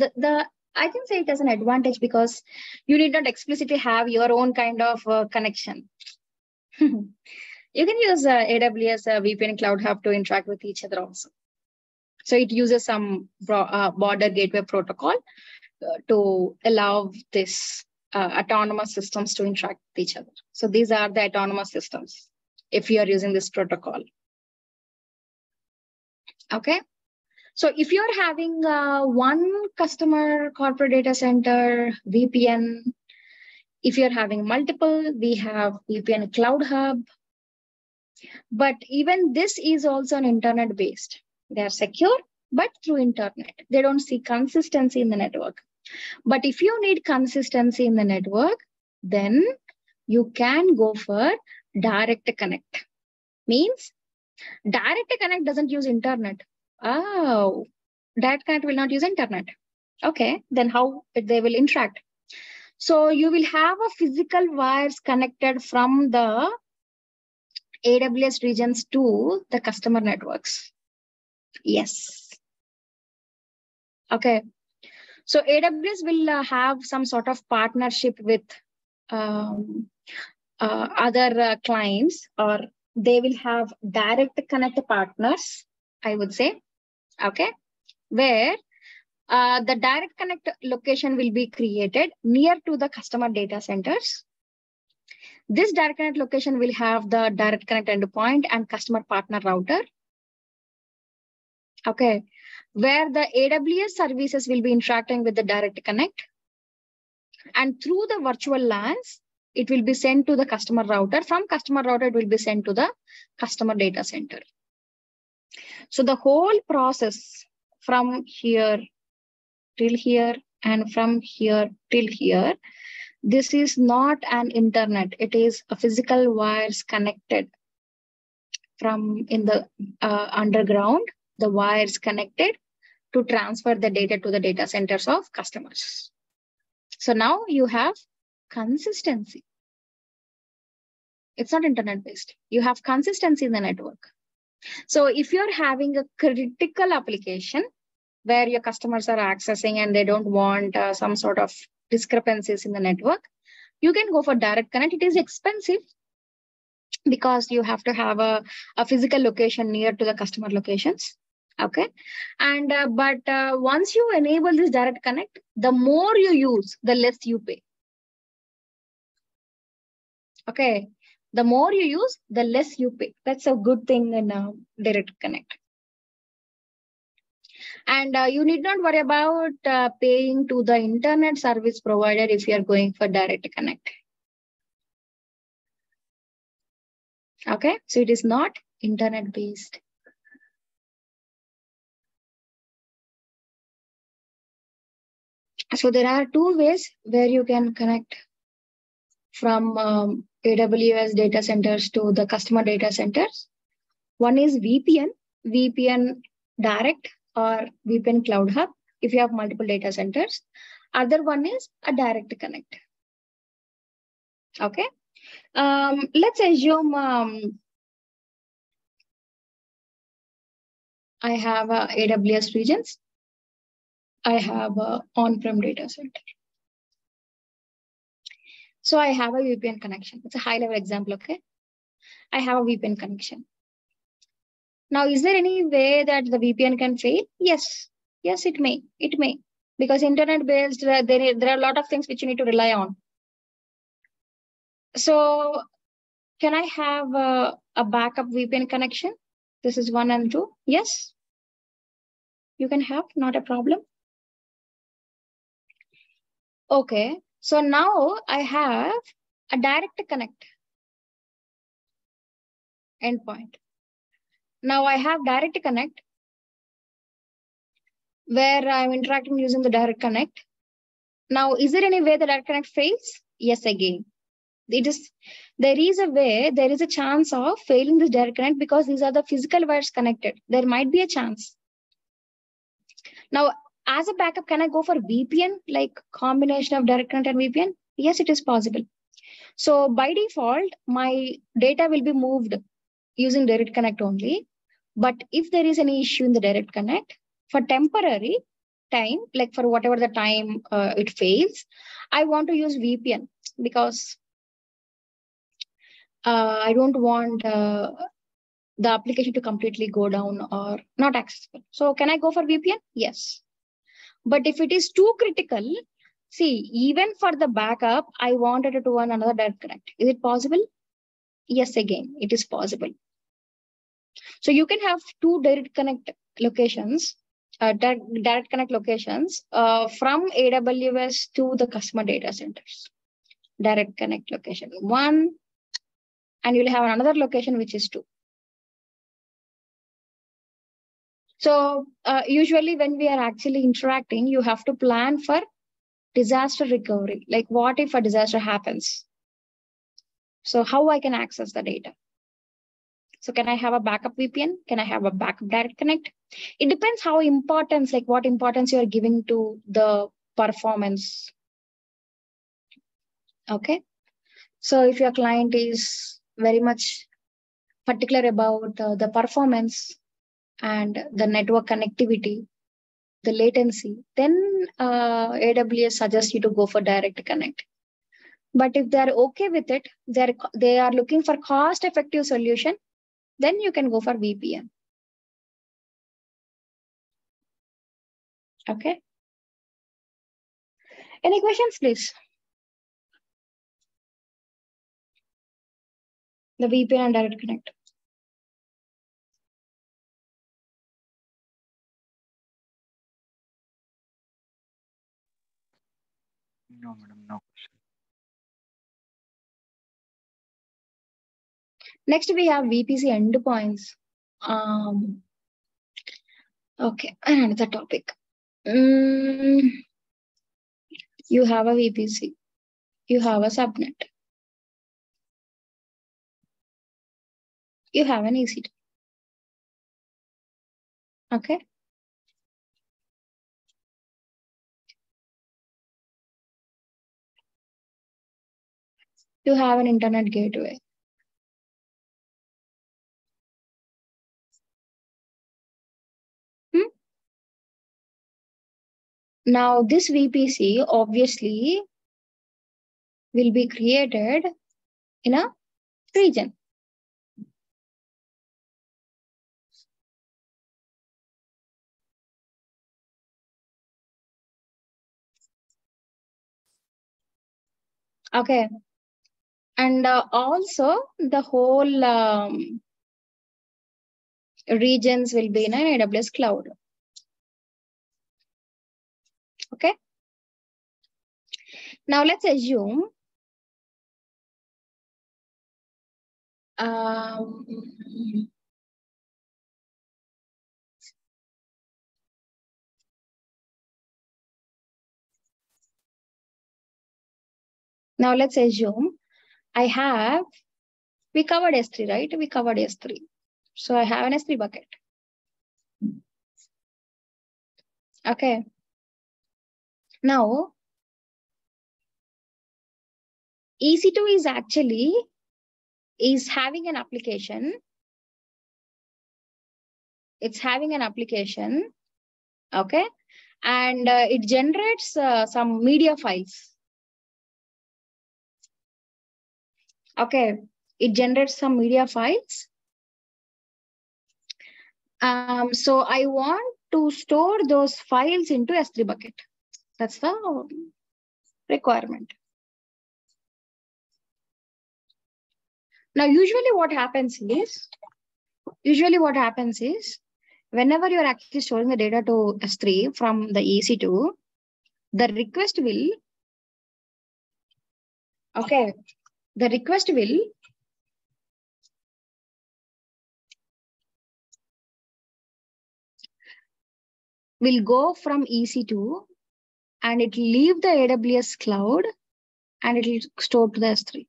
can say it as an advantage because you need not explicitly have your own kind of connection. You can use AWS VPN Cloud Hub to interact with each other also. So it uses some border gateway protocol to allow this autonomous systems to interact with each other. So these are the autonomous systems if you are using this protocol. Okay. So if you're having one customer corporate data center VPN, if you're having multiple, we have VPN Cloud Hub. But even this is also an internet based. They are secure, but through internet. They don't see consistency in the network. But if you need consistency in the network, then you can go for direct connect. Means direct connect doesn't use internet. Oh, direct connect will not use internet. Okay, then how they will interact? So you will have a physical wires connected from the AWS regions to the customer networks. Yes. Okay. So AWS will have some sort of partnership with other clients, or they will have direct connect partners, I would say. Okay. Where the direct connect location will be created near to the customer data centers. This direct connect location will have the direct connect endpoint and customer partner router. Okay, where the AWS services will be interacting with the direct connect. And through the virtual LANs, it will be sent to the customer router. From customer router, it will be sent to the customer data center. So the whole process from here till here and from here till here, this is not an internet. It is a physical wires connected from in the underground, the wires connected to transfer the data to the data centers of customers. So now you have consistency. It's not internet based. You have consistency in the network. So if you're having a critical application where your customers are accessing and they don't want some sort of discrepancies in the network, you can go for direct connect. It is expensive because you have to have a physical location near to the customer locations. Okay. And but once you enable this direct connect, the more you use, the less you pay. Okay. The more you use, the less you pay. That's a good thing in direct connect. And you need not worry about paying to the internet service provider if you are going for direct connect. Okay, so it is not internet based. So there are two ways where you can connect from AWS data centers to the customer data centers. One is VPN, VPN direct or VPN Cloud Hub if you have multiple data centers. Other one is a direct connect. Okay. Let's assume I have AWS regions. I have an on-prem data center. So I have a VPN connection. It's a high-level example, okay? I have a VPN connection. Now, is there any way that the VPN can fail? Yes. Yes, it may. It may. Because internet-based, there are a lot of things which you need to rely on. So can I have a backup VPN connection? This is 1 and 2. Yes. You can have, not a problem. Okay. So now I have a direct connect endpoint. Now I have direct connect where I'm interacting using the direct connect. Now, is there any way the direct connect fails? Yes, again. There is a way, there is a chance of failing this direct connect because these are the physical wires connected. There might be a chance. Now, as a backup, can I go for VPN, like combination of direct connect and VPN? Yes, it is possible. So by default, my data will be moved using direct connect only. But if there is any issue in the direct connect, for temporary time, like for whatever the time it fails, I want to use VPN because I don't want the application to completely go down or not accessible. So can I go for VPN? Yes. But if it is too critical, see, even for the backup, I wanted to run another direct connect. Is it possible? Yes, again, it is possible. So you can have two direct connect locations, direct connect locations from AWS to the customer data centers. Direct connect location 1, and you'll have another location which is 2. So usually when we are actually interacting, you have to plan for disaster recovery. Like what if a disaster happens? So how I can access the data? So can I have a backup VPN? Can I have a backup direct connect? It depends how importance, like what importance you are giving to the performance. Okay. So if your client is very much particular about the performance, and the network connectivity, the latency, then AWS suggests you to go for direct connect. But if they're okay with it, they are looking for cost-effective solution, then you can go for VPN. Okay. Any questions, please? The VPN and direct connect. No, madam, no question. Next, we have VPC endpoints. Okay, another topic. You have a VPC. You have a subnet. You have an EC2. Okay. You have an internet gateway. Now, this VPC obviously will be created in a region. Okay. And also the whole regions will be in an AWS cloud. Okay. Now let's assume we covered S3, right? We covered S3. So I have an S3 bucket. Okay. Now, EC2 is having an application. It's having an application. Okay. And it generates some media files. Okay. It generates some media files. So I want to store those files into S3 bucket. That's the requirement. Now, usually what happens is, whenever you're actually storing the data to S3 from the EC2, the request will go from EC2 and it will leave the AWS cloud and it will store to the S3.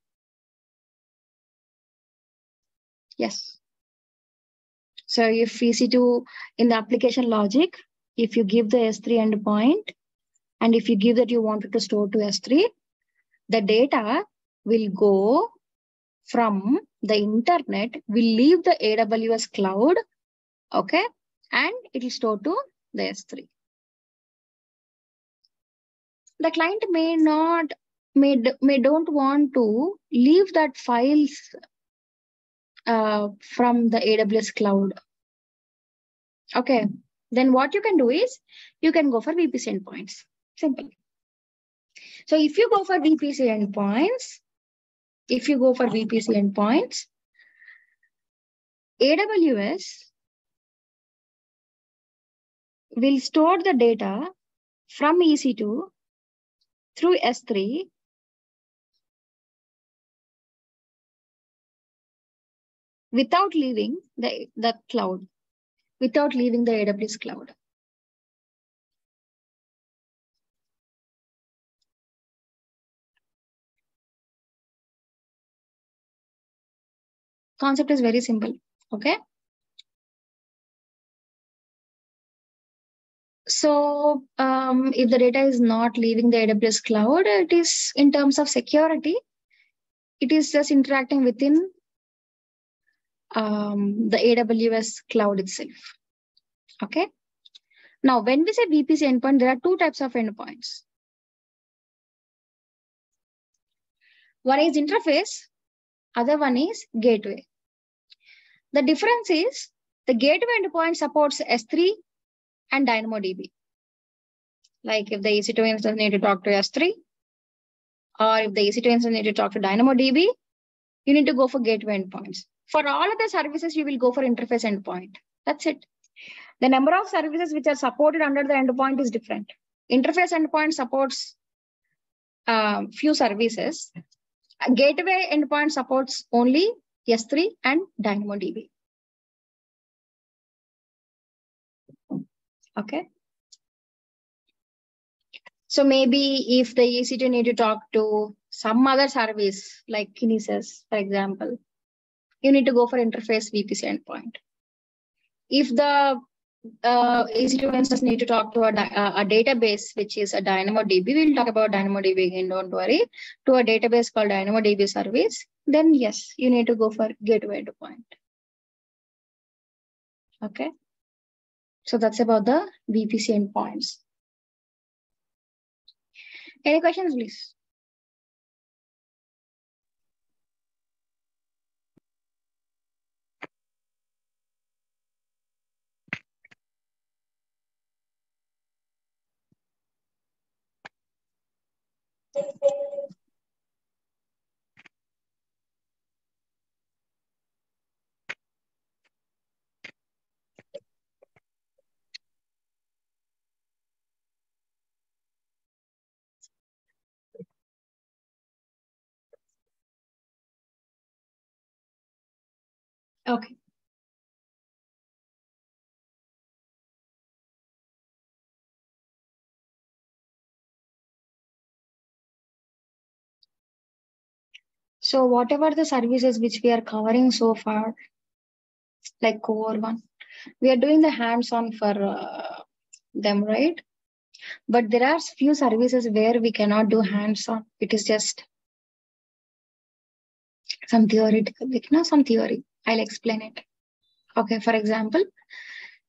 Yes. So if EC2 in the application logic, if you give the S3 endpoint, and if you give that you wanted to store to S3, the data will go from the internet, will leave the AWS cloud, okay, and it will store to the S3. The client may don't want to leave that files from the AWS cloud. Okay, then what you can do is you can go for VPC endpoints. Simple. So if you go for VPC endpoints, AWS will store the data from EC2 through S3 without leaving the cloud, without leaving the AWS cloud. Concept is very simple, okay? So if the data is not leaving the AWS cloud, it is in terms of security, it is just interacting within the AWS cloud itself. Okay. Now, when we say VPC endpoint, there are two types of endpoints. One is interface, other one is gateway. The difference is the gateway endpoint supports S3 and DynamoDB. Like if the EC2 instance need to talk to S3, or if the EC2 instance need to talk to DynamoDB, you need to go for gateway endpoints. For all other services, you will go for interface endpoint. That's it. The number of services which are supported under the endpoint is different. Interface endpoint supports few services. Gateway endpoint supports only S3 and DynamoDB. Okay. So maybe if the EC2 need to talk to some other service like Kinesis, for example, you need to go for interface VPC endpoint. If the EC2 instance need to talk to a database, which is a DynamoDB, we'll talk about DynamoDB again, don't worry, to a database called DynamoDB service, then yes, you need to go for gateway endpoint. Okay. So that's about the VPC endpoints. Any questions, please? Okay. So whatever the services which we are covering so far, like core one, we are doing the hands-on for them, right? But there are few services where we cannot do hands-on. It is just some theoretical, like some theory. I'll explain it. Okay, for example,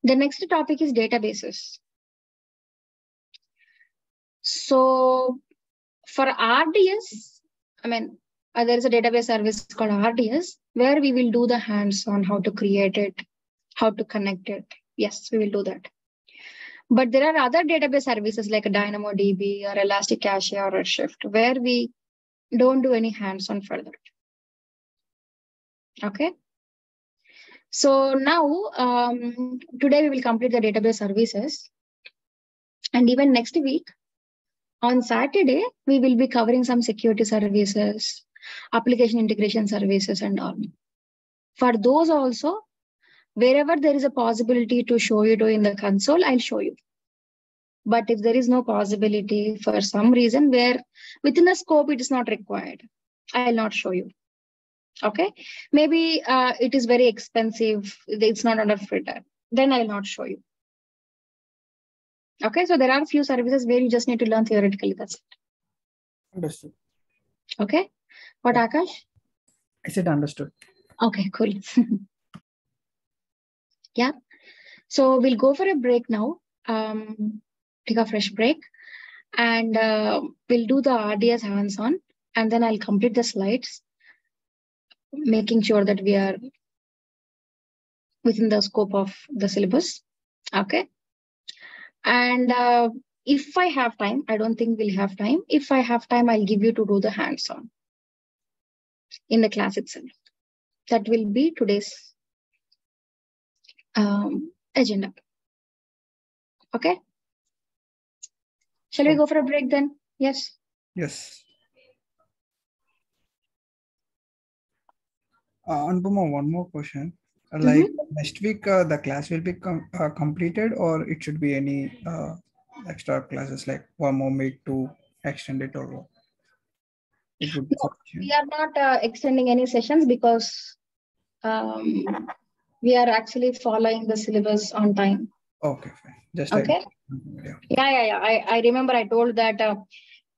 the next topic is databases. So for RDS, there is a database service called RDS where we will do the hands-on, how to create it, how to connect it. Yes, we will do that. But there are other database services like DynamoDB or Elastic Cache or Redshift where we don't do any hands-on further. Okay. So now, today we will complete the database services. And even next week, on Saturday, we will be covering some security services, application integration services and all. For those also, wherever there is a possibility to show you in the console, I'll show you. But if there is no possibility for some reason where within the scope it is not required, I'll not show you. Okay. Maybe it is very expensive. It's not under filter. Then I'll not show you. Okay. So there are a few services where you just need to learn theoretically. That's it. Understood. Okay. What, Akash? I said understood. Okay, cool. Yeah. So we'll go for a break now. Take a fresh break. And we'll do the RDS hands-on. And then I'll complete the slides, making sure that we are within the scope of the syllabus. Okay. And if I have time, I don't think we'll have time. If I have time, I'll give you to do the hands-on in the class itself. That will be today's agenda. Okay. Shall we go for a break then? Yes. Yes. Anupama, one more question. Like next week, the class will be completed, or it should be any extra classes like one more week to extend it, or it would be we are not extending any sessions because we are actually following the syllabus on time. Okay, fine. Just okay. Yeah. I remember I told that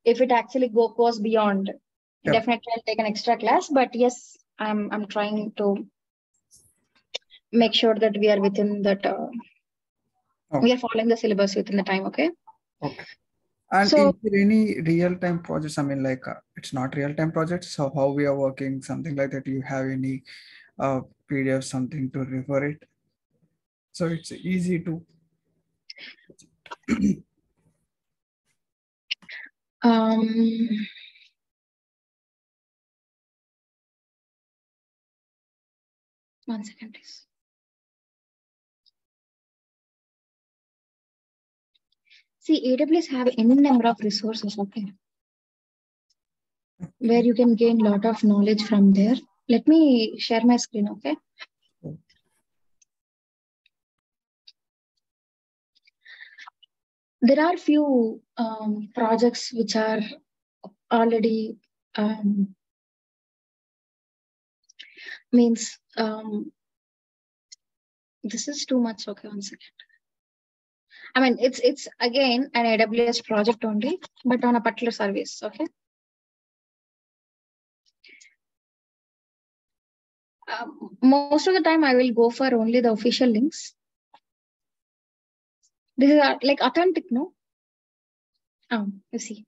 if it actually goes beyond, definitely I'll take an extra class. But yes, I'm trying to make sure that we are within that We are following the syllabus within the time, okay? Okay. And So, is there any real-time projects? I mean, like it's not real-time projects. So how we are working, something like that. You have any PDF, something to refer it? So it's easy to. one second, please. See, AWS have any number of resources, okay, where you can gain a lot of knowledge from there. Let me share my screen, okay? There are few projects which are already this is too much. Okay, one second. I mean, it's again an AWS project only, but on a particular service. Okay. Most of the time, I will go for only the official links. This is like authentic, no? You see.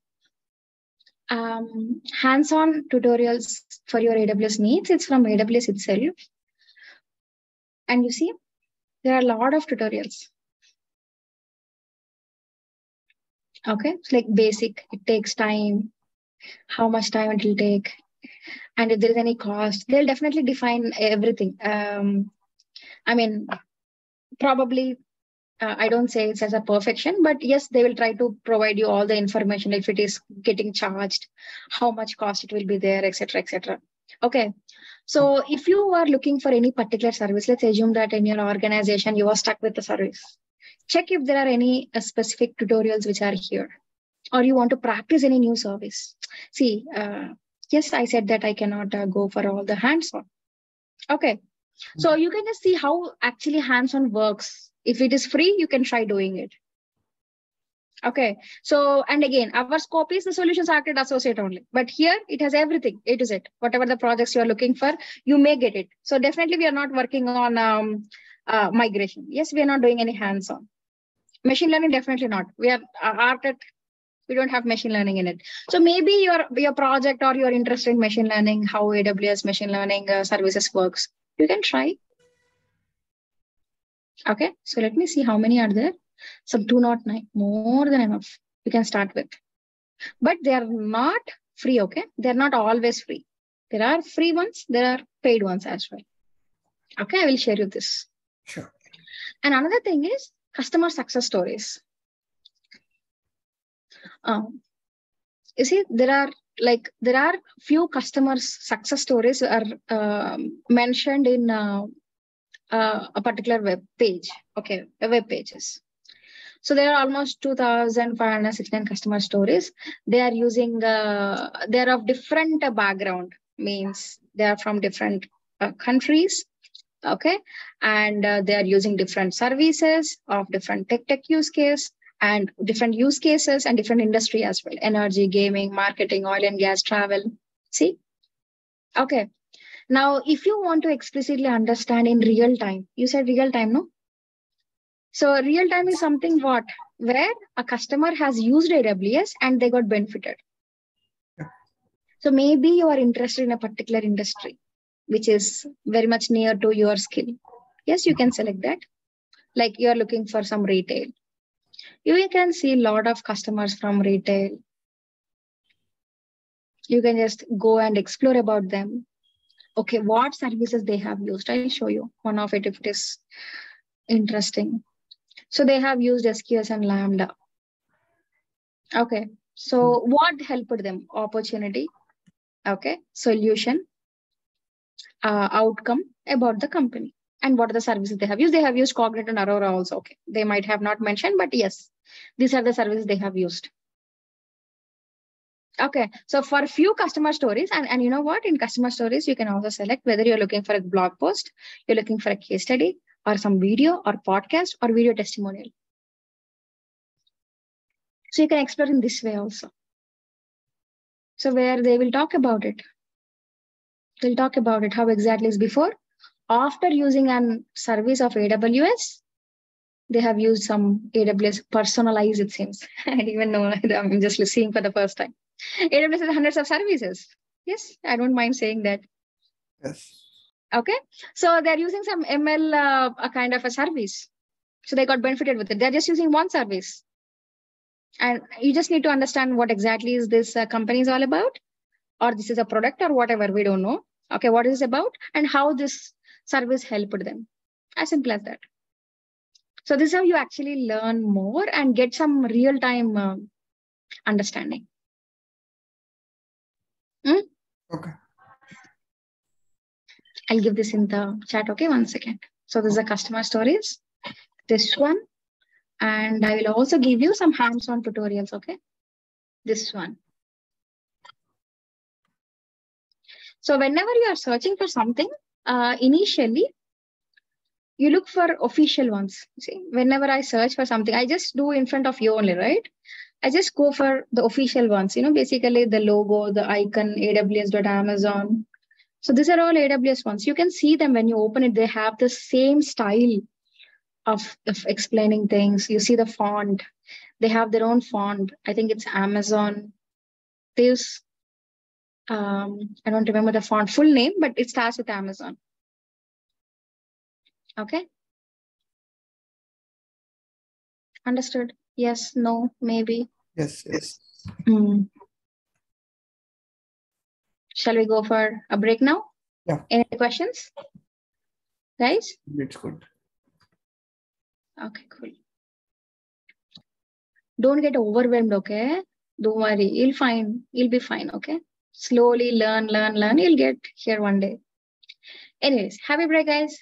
Hands-on tutorials for your AWS needs. It's from AWS itself. And you see, there are a lot of tutorials. Okay, it's like basic. It takes time, how much time it will take, and if there is any cost, they'll definitely define everything. I mean, probably I don't say it's as a perfection, but yes, they will try to provide you all the information if it is getting charged, how much cost it will be there, etc., etc. Okay. So if you are looking for any particular service, let's assume that in your organization you are stuck with the service. Check if there are any specific tutorials which are here, or you want to practice any new service. See, yes, I said that I cannot go for all the hands-on. Okay, so you can just see how actually hands-on works. If it is free, you can try doing it. Okay, so and again, our scope is the solutions architect associate only, but here it has everything, A to Z. Whatever the projects you are looking for, you may get it. So definitely we are not working on migration. Yes, we are not doing any hands-on. Machine learning, definitely not. We are architect. We don't have machine learning in it. So maybe your project or you're interested in machine learning, how AWS machine learning services works. You can try. Okay, so let me see how many are there. So 209, more than enough. You can start with. But they are not free, okay? They're not always free. There are free ones, there are paid ones as well. Okay, I will share you this. Sure. And another thing is customer success stories. You see, there are few customers success stories are mentioned in a particular web page. Okay, web pages. So there are almost 2,569 customer stories. They are using, they're of different background, means they are from different countries. Okay, and they are using different services of different tech use case and different use cases and different industry as well. Energy, gaming, marketing, oil and gas, travel. See? Okay. Now, if you want to explicitly understand in real time, you said real time, no? So real time is something what? Where a customer has used AWS and they got benefited. So maybe you are interested in a particular industry, which is very much near to your skill. Yes, you can select that. Like you're looking for some retail. You can see a lot of customers from retail. You can just go and explore about them. Okay, what services they have used. I'll show you one of it if it is interesting. So they have used SQS and Lambda. Okay, so what helped them? Opportunity. Okay, solution, outcome about the company. And what are the services they have used? They have used Cognite and Aurora also. Okay, they might have not mentioned, but yes, these are the services they have used. Okay, so for a few customer stories, and you know what? In customer stories, you can also select whether you're looking for a blog post, you're looking for a case study, or some video, or podcast, or video testimonial. So you can explore in this way also. So where they will talk about it. They'll talk about it, how exactly is before. After using a service of AWS, they have used some AWS personalized, it seems. I didn't even know. I'm just seeing for the first time. AWS has hundreds of services. Yes, I don't mind saying that. Yes. Okay, so they're using some ML a kind of a service. So they got benefited with it. They're just using one service. And you just need to understand what exactly is this company is all about, or this is a product or whatever, we don't know. Okay, what is it about and how this service helped them. As simple as that. So this is how you actually learn more and get some real-time understanding. Okay. I'll give this in the chat. Okay, 1 second. So this is the customer stories. This one. And I will also give you some hands-on tutorials. Okay. This one. So whenever you are searching for something, initially, you look for official ones. See, whenever I search for something, I just do in front of you only, right? I just go for the official ones, basically the logo, the icon, aws.amazon. So these are all AWS ones. You can see them when you open it. They have the same style of explaining things. You see the font. They have their own font. I think it's Amazon. There's, I don't remember the font full name, but it starts with Amazon. Okay. Understood? Yes, no, maybe. Yes, yes. Shall we go for a break now? Yeah. Any questions? Guys? It's good. Okay, cool. Don't get overwhelmed, okay? Don't worry. You'll be fine, okay? Slowly learn. You'll get here one day. Anyways, happy break, guys.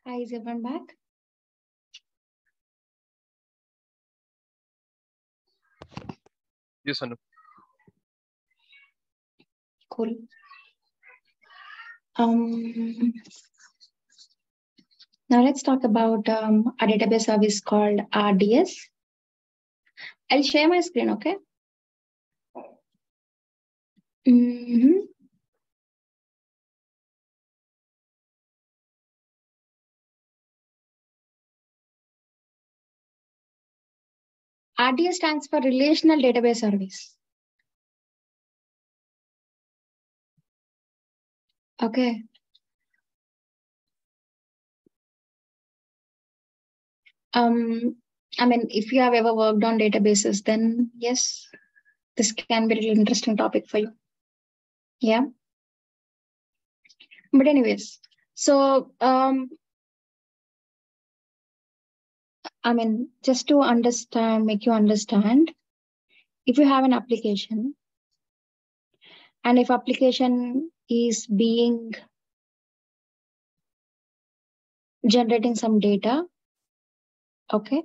Hi, is everyone back? Yes, Anu. Cool. Now let's talk about a database service called RDS. I'll share my screen, okay? RDS stands for Relational Database Service. Okay. I mean, if you have ever worked on databases, then yes, this can be a really interesting topic for you. Yeah. But anyways, so I mean, just to understand, make you understand, if you have an application and if application is being generating some data, okay,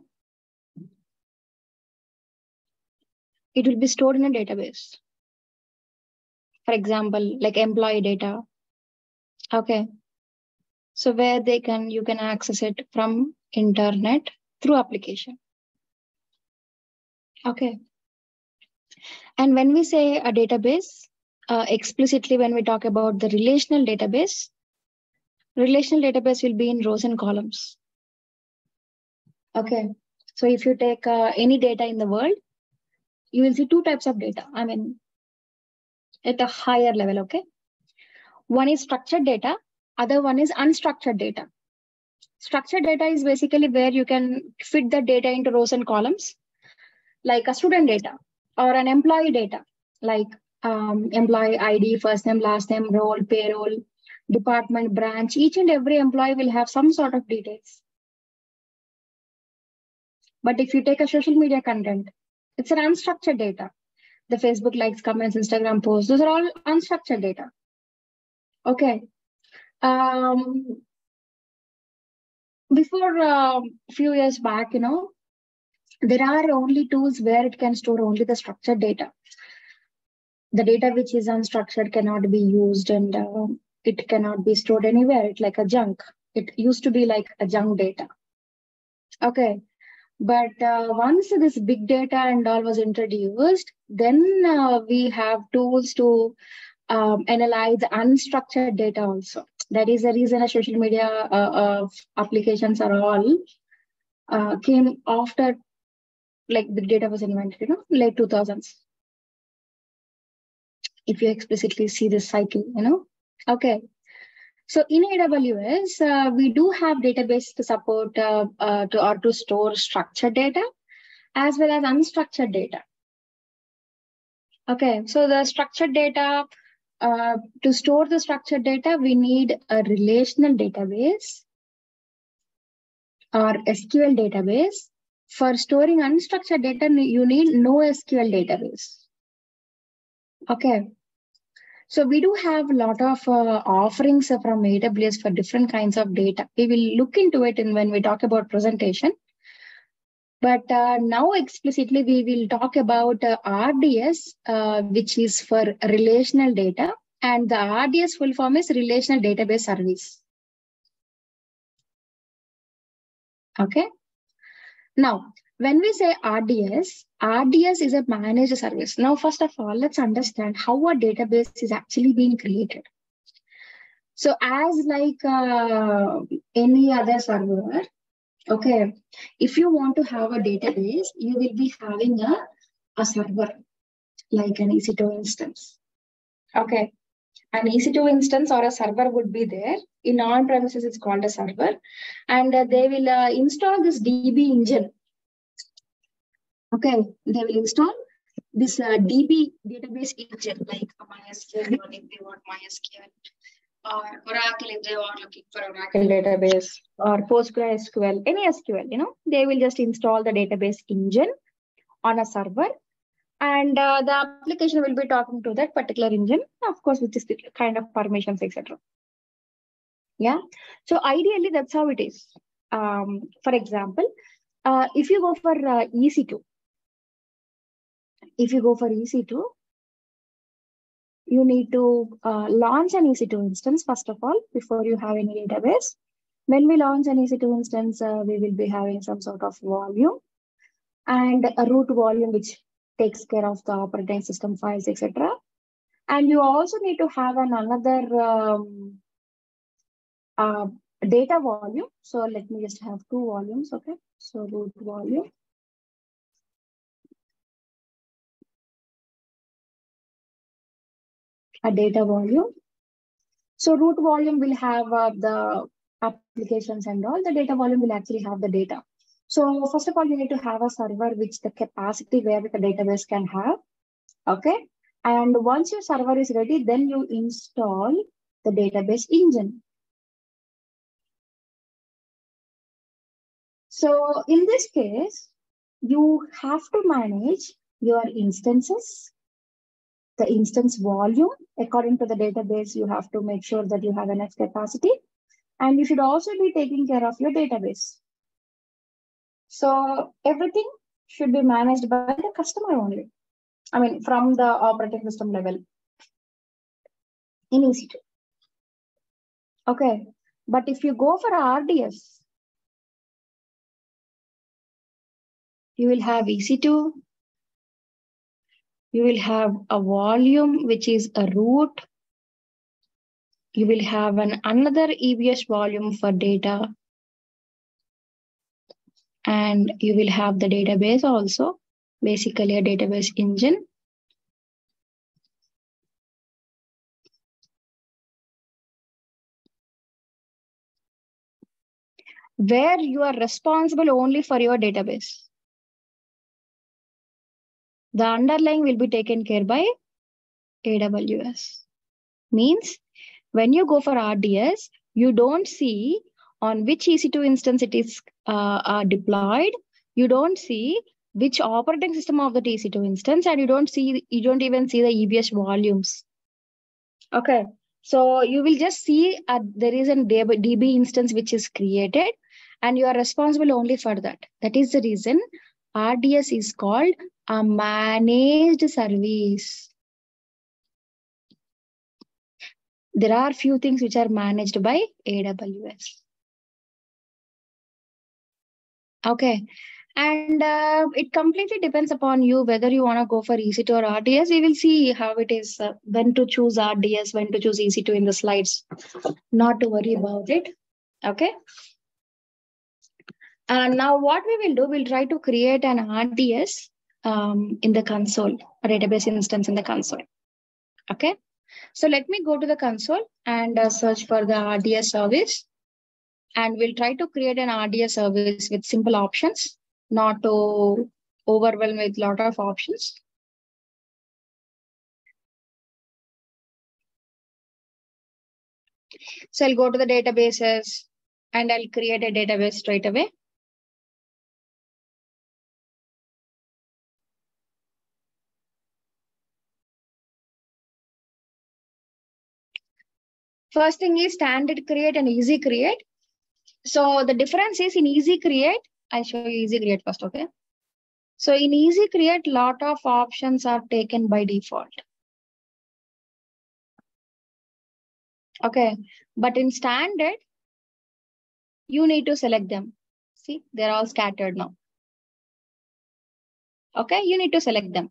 it will be stored in a database. For example, like employee data. Okay. So where you can access it from internet through application. Okay. And when we say a database, explicitly when we talk about the relational database will be in rows and columns. Okay. So if you take any data in the world, you will see two types of data. I mean, at a higher level, okay? One is structured data, other one is unstructured data. Structured data is basically where you can fit the data into rows and columns, like a student data or an employee data, like employee ID, first name, last name, role, payroll, department, branch. Each and every employee will have some sort of details. But if you take a social media content, it's an unstructured data. The Facebook likes, comments, Instagram posts, those are all unstructured data. Okay. Before a few years back, you know, there are only tools where it can store only the structured data. The data which is unstructured cannot be used and it cannot be stored anywhere. It's like a junk. It used to be like a junk data. Okay. But once this big data and all was introduced, then we have tools to analyze unstructured data also. That is the reason social media applications are all came after like big data was invented, you know, late 2000s. If you explicitly see this cycle, you know. Okay. So in AWS, we do have database to support to store structured data as well as unstructured data. Okay, so the structured data, to store the structured data, we need a relational database or SQL database. For storing unstructured data, you need NoSQL database. Okay. So we do have a lot of offerings from AWS for different kinds of data. We will look into it when we talk about presentation. But now explicitly, we will talk about RDS, which is for relational data. And the RDS full form is Relational Database Service. Okay. Now, when we say RDS is a managed service. Now, first of all, let's understand how a database is actually being created. So as like any other server, okay, if you want to have a database, you will be having a server, like an EC2 instance. Okay, an EC2 instance or a server would be there. In on-premises, it's called a server. And they will install this DB engine. Okay, they will install this DB database engine, like MySQL, or if they want MySQL, or Oracle if they are looking for Oracle database, or PostgreSQL, any SQL, you know, they will just install the database engine on a server, and the application will be talking to that particular engine, of course, with this kind of permissions, etc. Yeah. So ideally, that's how it is. For example, if you go for EC2, you need to launch an EC2 instance, first of all, before you have any database. When we launch an EC2 instance, we will be having some sort of volume and a root volume, which takes care of the operating system files, etc. And you also need to have another data volume. So let me just have two volumes, okay? So root volume. A data volume. So root volume will have the applications and all. The data volume will actually have the data. So first of all, you need to have a server which the capacity where the database can have. Okay. And once your server is ready, then you install the database engine. So in this case, you have to manage your instances, the instance volume. According to the database, you have to make sure that you have enough capacity. And you should also be taking care of your database. So everything should be managed by the customer only. I mean, from the operating system level in EC2. Okay. But if you go for RDS, you will have EC2. You will have a volume, which is a root. You will have another EBS volume for data. And you will have the database also, basically a database engine. Where you are responsible only for your database. The underlying will be taken care by AWS. Means when you go for RDS, you don't see on which EC2 instance it is deployed. You don't see which operating system of the EC2 instance, and you don't even see the EBS volumes. Okay, so you will just see there is a DB instance which is created, and you are responsible only for that. That is the reason RDS is called a managed service. There are few things which are managed by AWS. Okay. And it completely depends upon you whether you want to go for EC2 or RDS. We will see how it is, when to choose RDS, when to choose EC2 in the slides. Not to worry about it. Okay. And now what we will do, we'll try to create an RDS in the console, a database instance in the console. Okay. So let me go to the console and search for the RDS service. And we'll try to create an RDS service with simple options, not to overwhelm with a lot of options. So I'll go to the databases and I'll create a database straight away. First thing is standard create and easy create. So the difference is in easy create, I'll show you easy create first, okay? So in easy create, lot of options are taken by default. Okay, but in standard, you need to select them. See, they're all scattered now. Okay, you need to select them.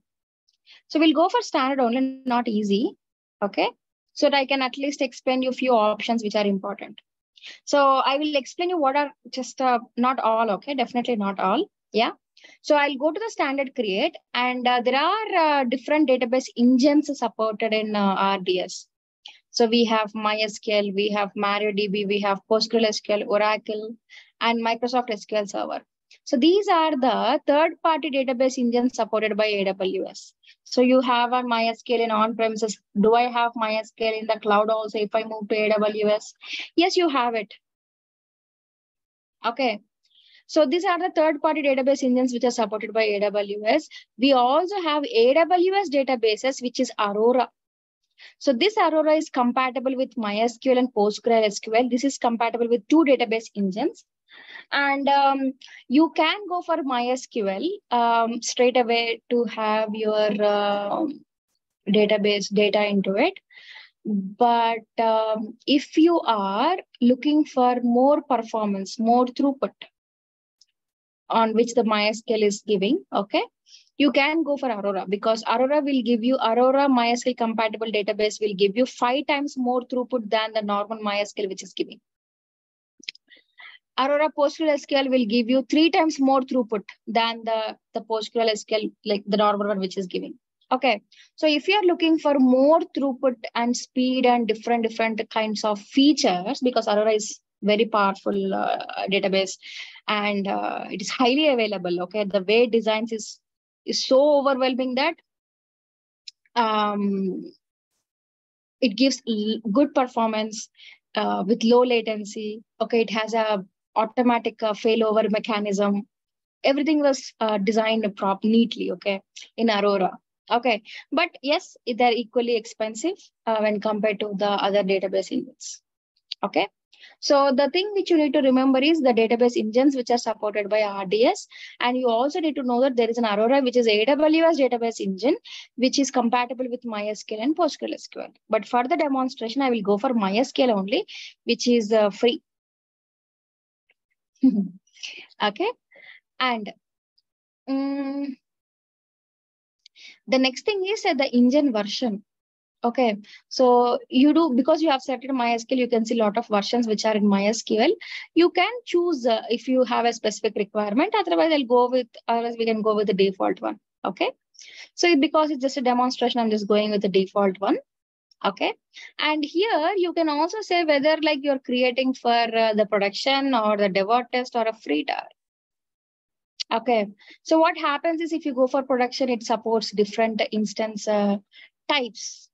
So we'll go for standard only, not easy. Okay, so that I can at least explain you a few options which are important. So I will explain you what are just not all, okay? Definitely not all. Yeah. So I'll go to the standard create, and there are different database engines supported in RDS. So we have MySQL, we have MariaDB, we have PostgreSQL, Oracle, and Microsoft SQL Server. So these are the third-party database engines supported by AWS. So you have a MySQL in on-premises. Do I have MySQL in the cloud also if I move to AWS? Yes, you have it. Okay. So these are the third-party database engines which are supported by AWS. We also have AWS databases, which is Aurora. So this Aurora is compatible with MySQL and PostgreSQL. This is compatible with 2 database engines. And you can go for MySQL straight away to have your database data into it. But if you are looking for more performance, more throughput on which the MySQL is giving, okay, you can go for Aurora, because Aurora MySQL compatible database will give you 5 times more throughput than the normal MySQL which is giving. Aurora PostgreSQL will give you 3 times more throughput than the PostgreSQL, like the normal one which is giving. Okay, so if you're looking for more throughput and speed and different kinds of features, because Aurora is very powerful database and it is highly available. Okay, the way it designs is so overwhelming that it gives good performance with low latency. Okay, it has a automatic failover mechanism. Everything was designed neatly. Okay, in Aurora. Okay, but yes, they're equally expensive when compared to the other database engines. Okay, so the thing which you need to remember is the database engines which are supported by RDS, and you also need to know that there is an Aurora which is AWS database engine which is compatible with MySQL and PostgreSQL. But for the demonstration, I will go for MySQL only, which is free. Okay, and the next thing is the engine version. Okay, so you do, because you have selected MySQL, you can see a lot of versions which are in MySQL. You can choose if you have a specific requirement. Otherwise, otherwise we can go with the default one. Okay, so because it's just a demonstration, I'm just going with the default one. Okay, and here you can also say whether like you're creating for the production or the DevOps test or a free tier. Okay, so what happens is if you go for production, it supports different instance types.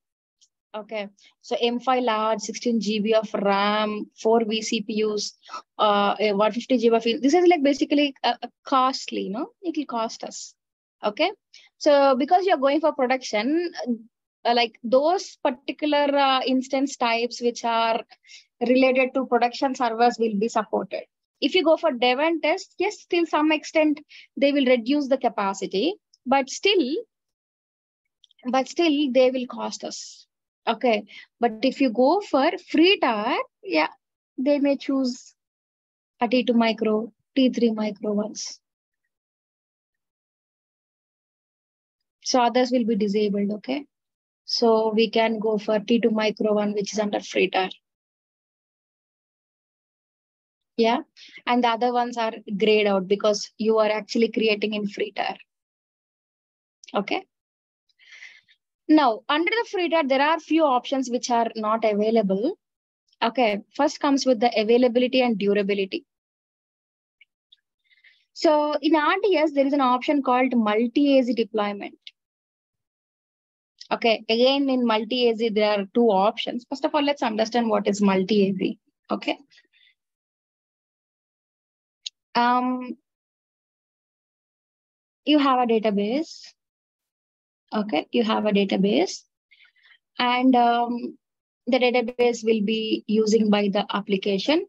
Okay, so M5 large, 16 GB of RAM, 4 vCPUs, 150 GB of. This is like basically costly, no? It will cost us. Okay, so because you're going for production, like those particular instance types which are related to production servers will be supported. If you go for dev and test, yes, till some extent they will reduce the capacity, but still they will cost us. Okay, but if you go for free tier, yeah, they may choose a T2 micro, T3 micro ones. So others will be disabled. Okay, so we can go for T2 micro one, which is under free tier. Yeah, and the other ones are grayed out because you are actually creating in free tier. Okay. Now, under the free tier, there are few options which are not available. Okay, first comes with the availability and durability. So in RDS, there is an option called multi-AZ deployment. Okay, again in multi-AZ, there are 2 options. First of all, let's understand what is multi-AZ. Okay. You have a database. Okay, you have a database, and the database will be using by the application,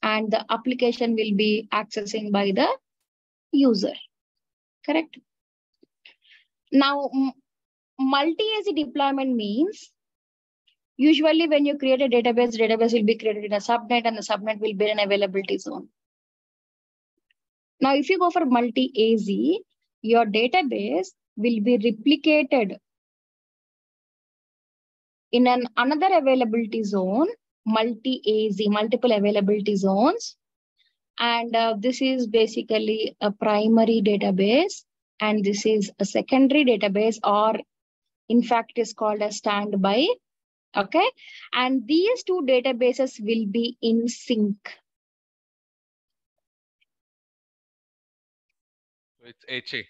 and the application will be accessing by the user. Correct? Now, multi-AZ deployment means usually when you create a database will be created in a subnet, and the subnet will be an availability zone. Now, if you go for multi-AZ, your database will be replicated in another availability zone, multi-AZ, multiple availability zones. And this is basically a primary database, and this is a secondary database, or in fact, it is called a standby. Okay, and these 2 databases will be in sync. It's HA.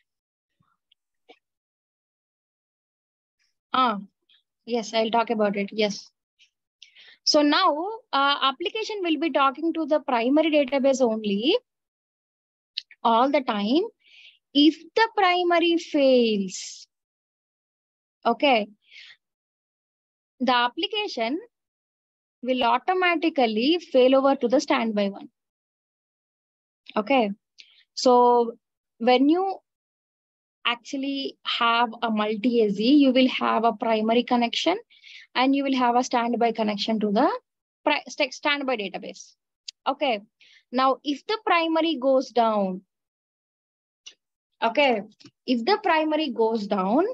Yes, I'll talk about it. Yes. So now application will be talking to the primary database only all the time. If the primary fails, okay, the application will automatically fail over to the standby one. Okay. So when you actually have a multi-AZ, you will have a primary connection and you will have a standby connection to the standby database. Okay. Now, if the primary goes down, okay, if the primary goes down,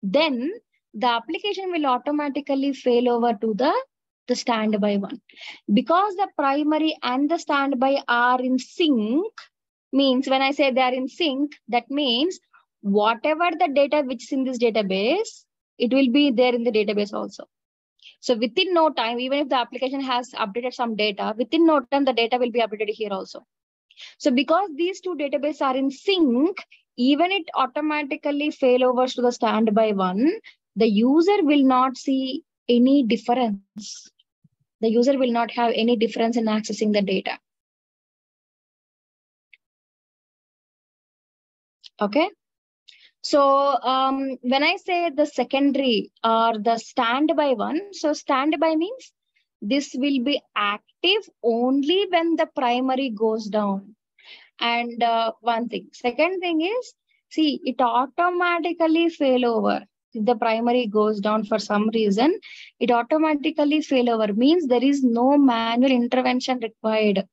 then the application will automatically fail over to the standby one. Because the primary and the standby are in sync, means when I say they are in sync, that means whatever the data which is in this database, it will be there in the database also. So within no time, even if the application has updated some data, within no time, the data will be updated here also. So because these two databases are in sync, even it automatically failovers to the standby one, the user will not see any difference. The user will not have any difference in accessing the data. Okay. So when I say the secondary or the standby one, so standby means this will be active only when the primary goes down. And one thing. Second thing is, see, it automatically fail over. If the primary goes down for some reason, it automatically fail over, means there is no manual intervention required.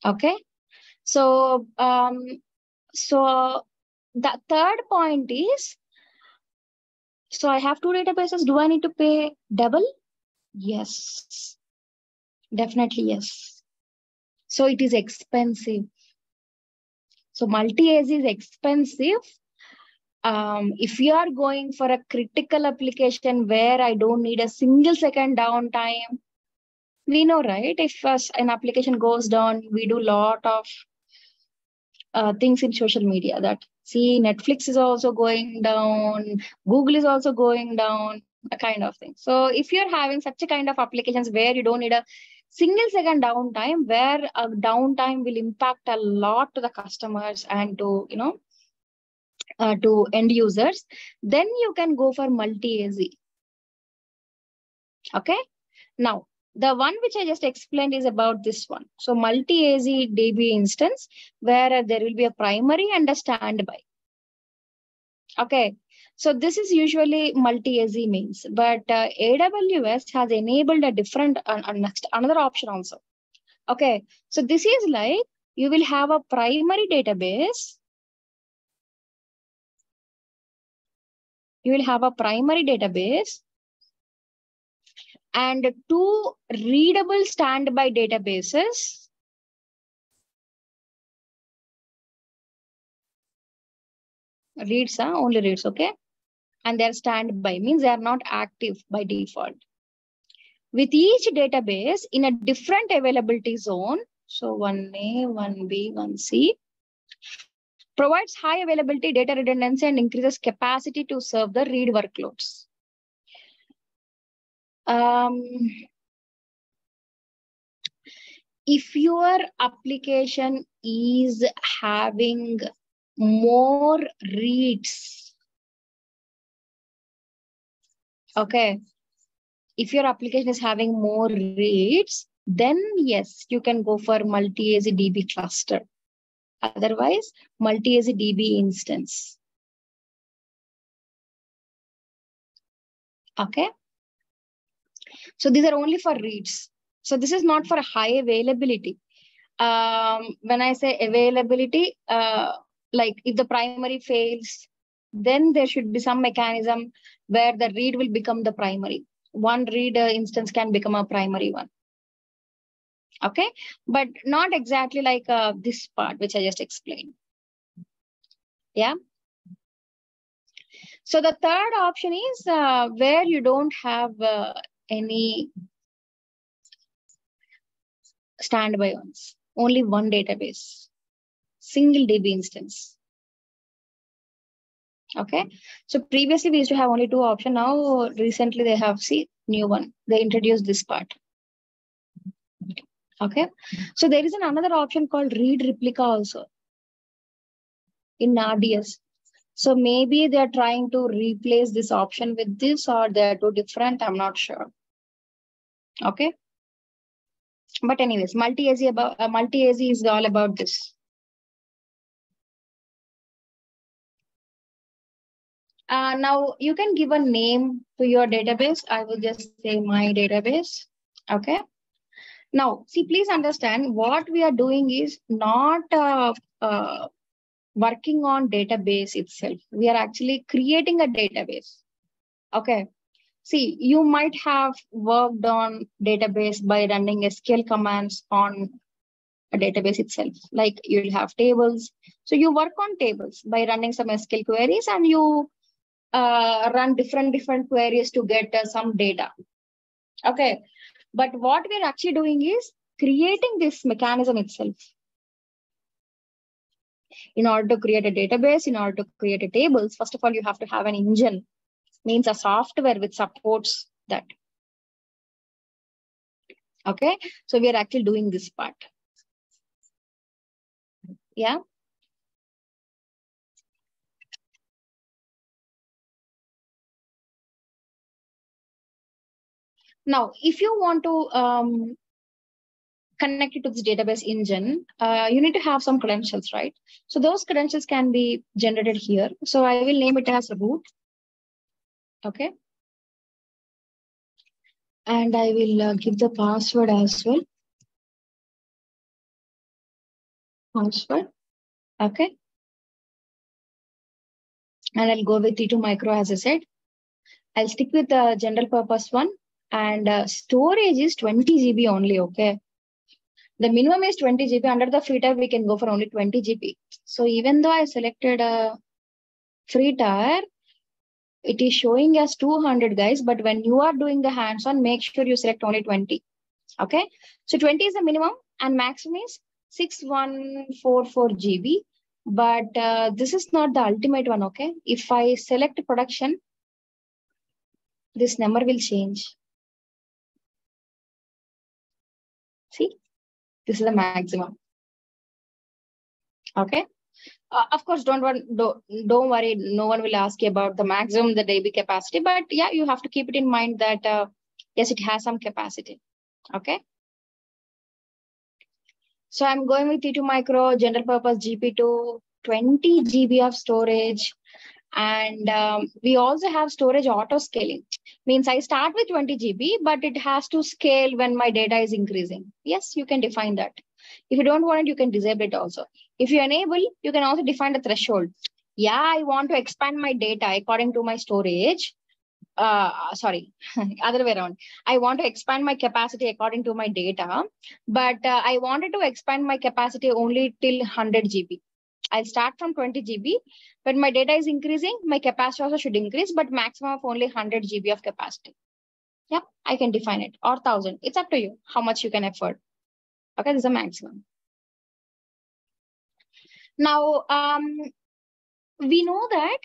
Okay. So, so the third point is, so I have two databases. Do I need to pay double? Yes, definitely yes. So it is expensive. So multi-AZ is expensive. If you are going for a critical application where I don't need a single second downtime, we know, right? If an application goes down, we do a lot of things in social media that, see, Netflix is also going down, Google is also going down, a kind of thing. So if you're having such a kind of applications where you don't need a single second downtime, where a downtime will impact a lot to the customers and to, you know, to end users, then you can go for multi-AZ. Okay. Now, the one which I just explained is about this one. So multi-AZ DB instance, where there will be a primary and a standby. Okay. So this is usually multi-AZ means, but AWS has enabled a different, another option also. Okay. So this is like, you will have a primary database. You will have a primary database and two readable standby databases. Reads, only reads, okay? And they're standby, means they are not active by default. With each database in a different availability zone, so 1A, 1B, 1C, provides high availability, data redundancy, and increases capacity to serve the read workloads. If your application is having more reads, okay, if your application is having more reads, then yes, you can go for multi-AZ DB cluster. Otherwise, multi-AZ DB instance. Okay. So these are only for reads. So this is not for high availability. When I say availability, like if the primary fails, then there should be some mechanism where the read will become the primary. One read instance can become a primary one. Okay, but not exactly like this part, which I just explained. Yeah. So the third option is where you don't have any standby ones, only one database, single DB instance. Okay, so previously we used to have only two options. Now recently they have new one. They introduced this part. Okay, so there is another option called read replica also. in RDS. So maybe they're trying to replace this option with this, or they're too different. I'm not sure. Okay. But anyways, multi-AZ is all about this. Now you can give a name to your database. I will just say my database. Okay. Now, see, please understand what we are doing is not working on database itself. We are actually creating a database. Okay. See, you might have worked on database by running SQL commands on a database itself. Like you'll have tables. So you work on tables by running some SQL queries, and you run different queries to get some data. Okay. But what we're actually doing is creating this mechanism itself. In order to create a database, in order to create a tables, first of all, you have to have an engine, means a software which supports that. Okay. So we are actually doing this part. Yeah. Now, if you want to connect it to this database engine, you need to have some credentials, right? So those credentials can be generated here. So I will name it as root. Okay. And I will give the password as well. Password. Okay. And I'll go with T2 Micro, as I said. I'll stick with the general purpose one. And storage is 20 GB only. Okay. The minimum is 20 GB. Under the free tier, we can go for only 20 GB. So even though I selected a free tier, it is showing as 200, guys. But when you are doing the hands-on, make sure you select only 20. Okay. So 20 is the minimum and maximum is 6144 GB. But this is not the ultimate one. Okay. If I select production, this number will change. See, this is the maximum. Okay. Of course, don't worry. No one will ask you about the maximum, the DB capacity. But yeah, you have to keep it in mind that yes, it has some capacity. Okay. So I'm going with T2 Micro, general purpose GP2, 20 GB of storage. And we also have storage auto scaling. Means I start with 20 GB, but it has to scale when my data is increasing. Yes, you can define that. If you don't want it, you can disable it also. If you enable, you can also define the threshold. Yeah, I want to expand my data according to my storage. Sorry, other way around. I want to expand my capacity according to my data, but I wanted to expand my capacity only till 100 GB. I'll start from 20 GB. When my data is increasing, my capacity also should increase, but maximum of only 100 GB of capacity. Yeah, I can define it, or 1000. It's up to you how much you can afford. Okay, this is a maximum. Now, we know that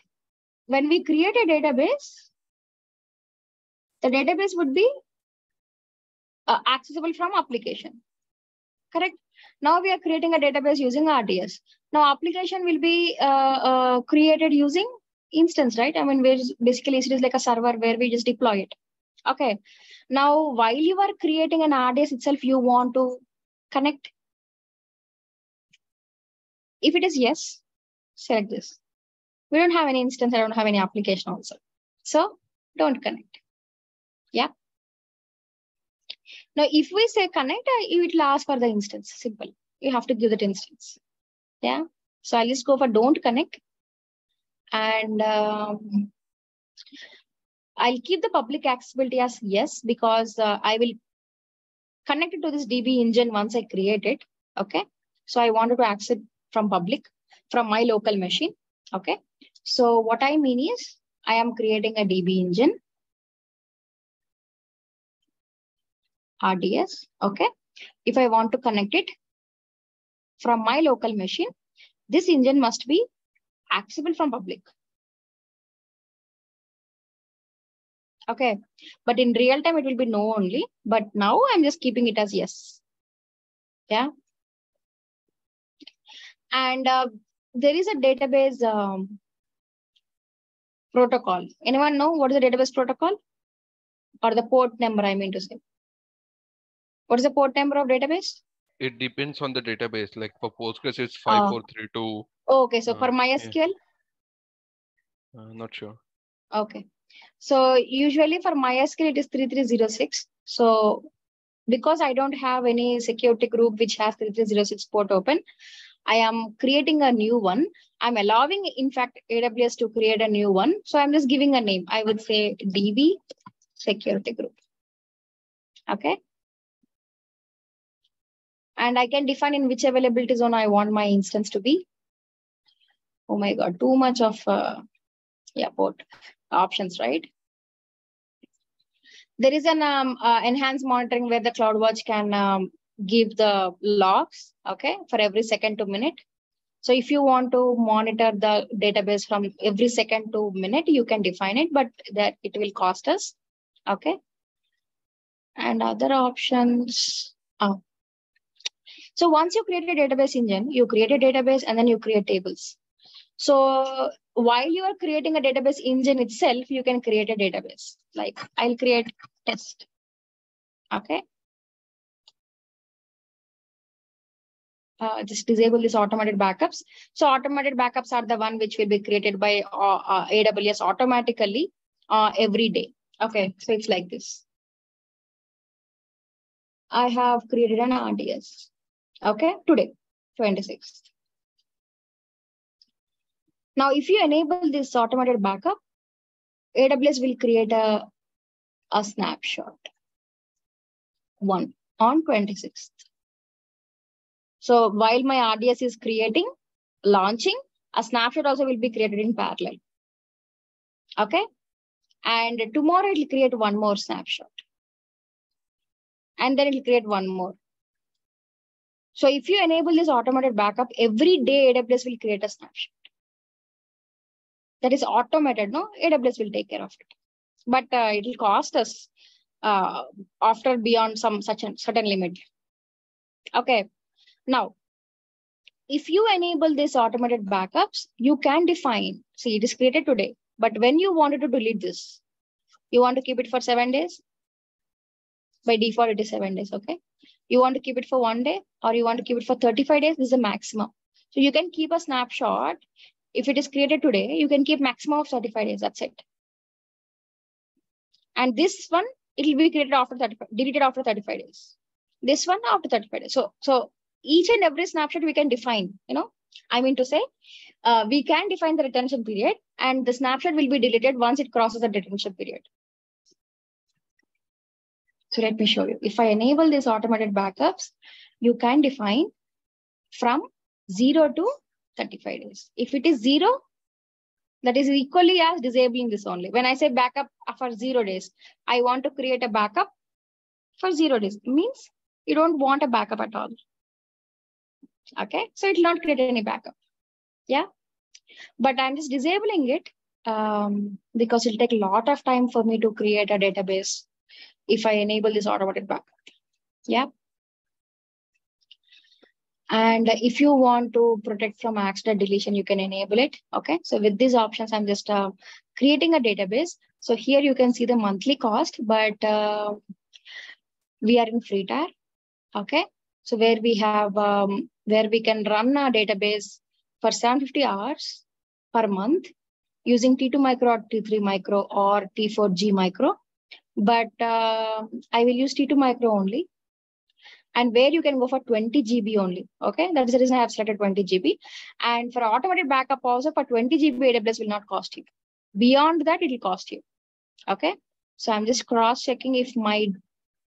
when we create a database, the database would be accessible from application. Correct? Now we are creating a database using RDS. Now application will be created using instance, right? I mean, basically it is like a server where we just deploy it. Okay. Now, while you are creating an RDS itself, you want to connect. If it is yes, select this. We don't have any instance. I don't have any application also. So don't connect. Yeah. Now, if we say connect, it will ask for the instance. Simple. You have to give that instance. Yeah. So I'll just go for don't connect. And I'll keep the public accessibility as yes, because I will connect it to this DB engine once I create it. Okay. So I wanted to access from public from my local machine. Okay. So what I mean is I am creating a DB engine. RDS. Okay. If I want to connect it from my local machine, this engine must be accessible from public. Okay. But in real time, it will be no only. But now I'm just keeping it as yes. Yeah. And there is a database protocol. Anyone know what is the database protocol? Or the port number, I mean to say. What is the port number of database? It depends on the database. Like for Postgres, it's 5432. Okay, so for MySQL? Yeah. Not sure. Okay. So usually for MySQL, it is 3306. So because I don't have any security group which has 3306 port open, I am creating a new one. I'm allowing, in fact, AWS to create a new one. So I'm just giving a name. I would say DB security group. Okay. And I can define in which availability zone I want my instance to be. Oh my God, too much of port options, right? There is an enhanced monitoring where the CloudWatch can give the logs, okay, for every second to minute. So if you want to monitor the database from every second to minute, you can define it, but that it will cost us, okay? And other options. So once you create a database engine, you create a database and then you create tables. So while you are creating a database engine itself, you can create a database. Like I'll create test. Okay. Just disable this automated backups. So automated backups are the one which will be created by AWS automatically every day. Okay, so it's like this. I have created an RDS. Okay, today, 26th. Now, if you enable this automated backup, AWS will create a snapshot. One on 26th. So while my RDS is launching, a snapshot also will be created in parallel. Okay. And tomorrow it will create one more snapshot. And then it will create one more. So if you enable this automated backup, every day AWS will create a snapshot. That is automated, no? AWS will take care of it. But it will cost us after beyond some certain limit. Okay. Now, if you enable this automated backups, you can define, see, it is created today, but when you wanted to delete this, you want to keep it for 7 days. By default, it is 7 days, okay? You want to keep it for 1 day or you want to keep it for 35 days, this is the maximum. So you can keep a snapshot. If it is created today, you can keep maximum of 35 days, that's it. And this one, it will be created after 35, deleted after 35 days. This one after 35 days. So each and every snapshot we can define, I mean to say, we can define the retention period and the snapshot will be deleted once it crosses the retention period. So let me show you. If I enable these automated backups, you can define from 0 to 35 days. If it is 0, that is equally as disabling this only. When I say backup for 0 days, I want to create a backup for 0 days. It means you don't want a backup at all. Okay, so it will not create any backup. Yeah, but I'm just disabling it because it'll take a lot of time for me to create a database if I enable this automated backup. Yeah. And if you want to protect from accident deletion, you can enable it. Okay, so with these options, I'm just creating a database. So here you can see the monthly cost, but we are in free tier. Okay, so where we have where we can run a database for 750 hours per month using T2 micro or T3 micro or T4G micro. But I will use T2 micro only. And where you can go for 20 GB only. Okay, that is the reason I have selected 20 GB. And for automated backup also for 20 GB, AWS will not cost you. Beyond that, it will cost you. Okay, so I'm just cross-checking if my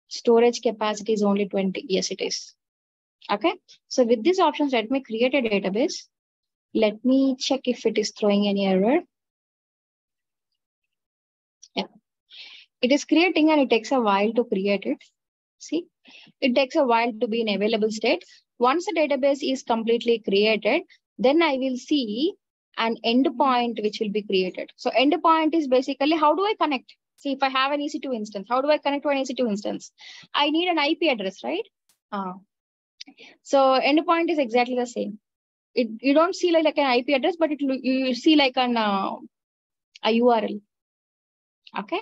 storage capacity is only 20. Yes, it is. Okay, so with these options, let me create a database. Let me check if it is throwing any error. Yeah, it is creating and it takes a while to create it. See, it takes a while to be in available state. Once the database is completely created, then I will see an endpoint which will be created. So endpoint is basically how do I connect? See, if I have an EC2 instance, how do I connect to an EC2 instance? I need an IP address, right? So endpoint is exactly the same. you don't see like an IP address, but you see like a URL. Okay.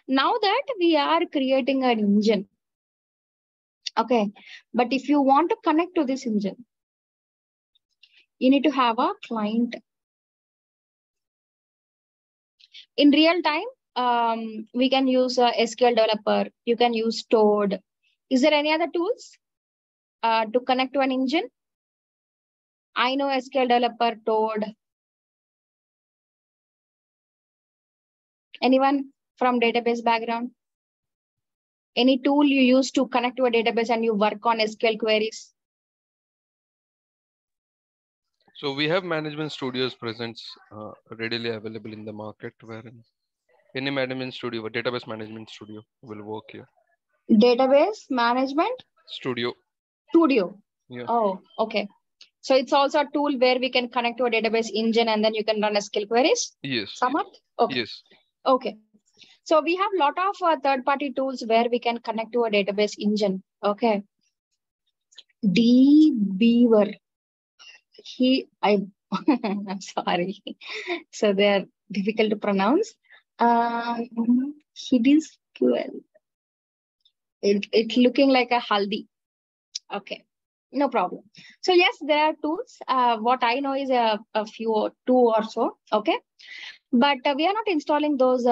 Now that we are creating an engine. Okay. But if you want to connect to this engine, you need to have a client. In real time, we can use SQL Developer. You can use Toad. Is there any other tools to connect to an engine? I know SQL Developer, Toad. Anyone from database background? Any tool you use to connect to a database and you work on SQL queries? So we have management studios present readily available in the market, wherein any management studio, database management studio will work here. Database management? Studio. Yeah. Oh, okay. So it's also a tool where we can connect to a database engine and then you can run SQL queries? Yes. Samarth? Okay. Yes. Okay. So we have a lot of third-party tools where we can connect to a database engine. Okay. dbeaver. I'm sorry. So they're difficult to pronounce. HIDISQL. It's looking like a haldi. Okay. No problem. So yes, there are tools. What I know is a few, two or so. Okay. But we are not installing those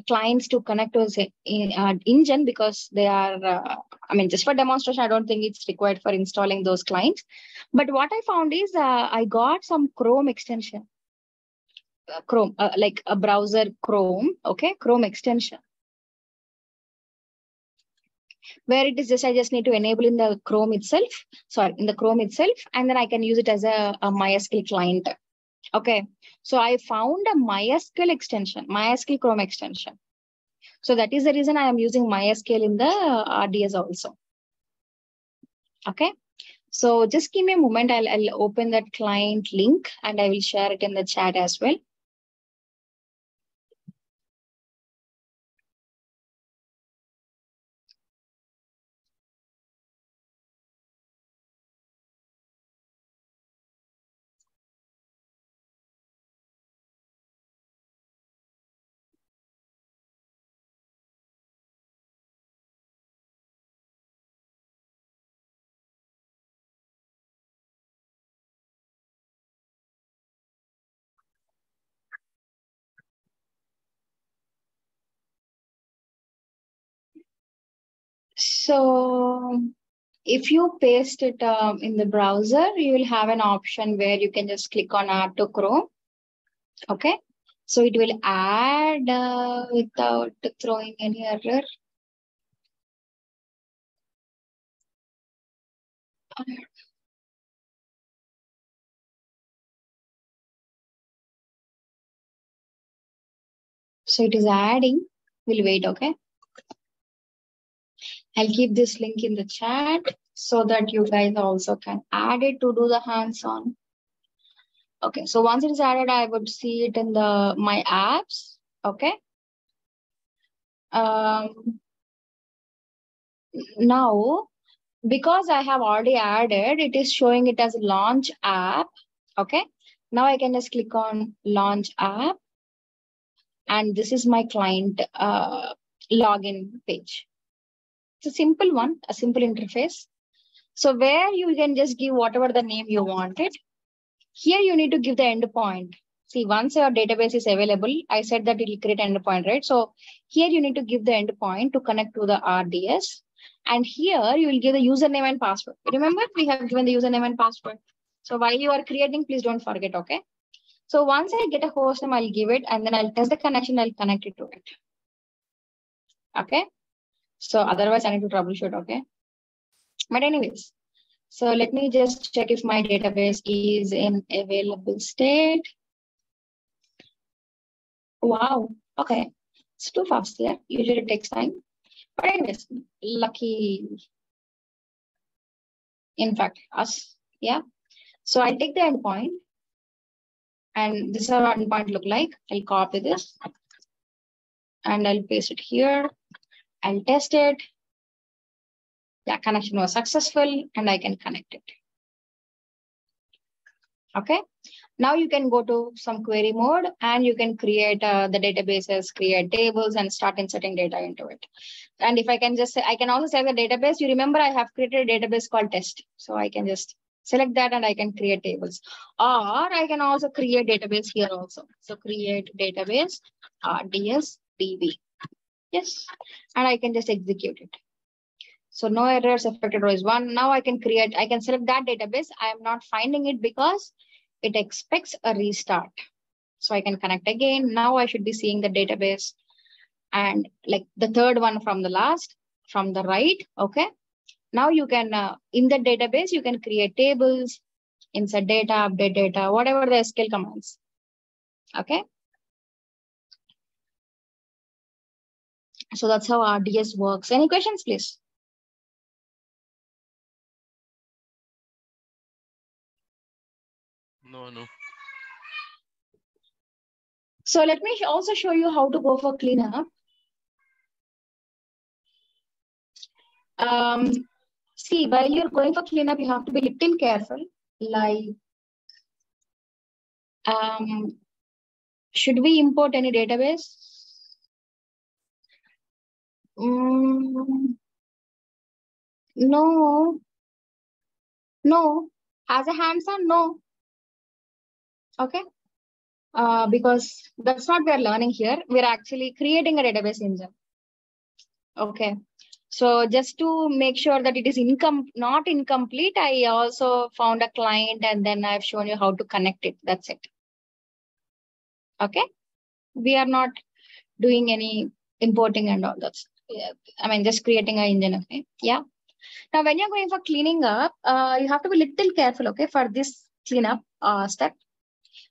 clients to connect to engine because they are, just for demonstration, I don't think it's required for installing those clients. But what I found is I got some Chrome extension. Chrome, like a browser Chrome, okay, Chrome extension. Where it is just, I just need to enable in the Chrome itself, and then I can use it as a MySQL client. Okay, so I found a MySQL extension, MySQL Chrome extension. So that is the reason I am using MySQL in the RDS also. Okay, so just give me a moment. I'll open that client link and I will share it in the chat as well. So if you paste it in the browser, you will have an option where you can just click on Add to Chrome. Okay, so it will add without throwing any error. So it is adding. We'll wait, okay? I'll keep this link in the chat so that you guys also can add it to do the hands-on. Okay, so once it is added, I would see it in the my apps. Okay. Now, because I have already added, it is showing it as launch app. Okay. Now I can just click on launch app. And this is my client login page. It's a simple one, a simple interface. So where you can just give whatever the name you wanted. Here you need to give the endpoint. See, once your database is available, I said that it will create endpoint, right? So here you need to give the endpoint to connect to the RDS. And here you will give the username and password. Remember, we have given the username and password. So while you are creating, please don't forget, okay? So once I get a host name, I'll give it, and then I'll test the connection, I'll connect it to it. Okay? So otherwise I need to troubleshoot, okay? But anyways, so let me just check if my database is in available state. Wow, okay. It's too fast there. Usually it takes time. But anyways, lucky, in fact, us, yeah. So I'll take the endpoint. And this is how endpoint look like. I'll copy this. And I'll paste it here. I'll test it. Yeah, connection was successful and I can connect it. Okay. Now you can go to some query mode and you can create the databases, create tables and start inserting data into it. And if I can just say, I can also select the database. You remember I have created a database called test. So I can just select that and I can create tables. Or I can also create database here also. So create database RDS DB. Yes. And I can just execute it. So no errors, affected row is 1. Now I can select that database. I am not finding it because it expects a restart. So I can connect again. Now I should be seeing the database and like the third one from the last, from the right. Okay. Now you can, in the database, you can create tables, insert data, update data, whatever the SQL commands. Okay. So that's how RDS works. Any questions, please? No. So let me also show you how to go for cleanup. See, while you're going for cleanup, you have to be a little careful. Like, should we import any database? No. As a hands-on, no. Okay. Because that's not we're learning here. We're actually creating a database engine. Okay. So just to make sure that it is not incomplete, I also found a client and then I've shown you how to connect it. That's it. Okay. We are not doing any importing and all that. Yeah. I mean, just creating an engine. Okay. Yeah. Now, when you're going for cleaning up, you have to be a little careful. Okay. For this cleanup step,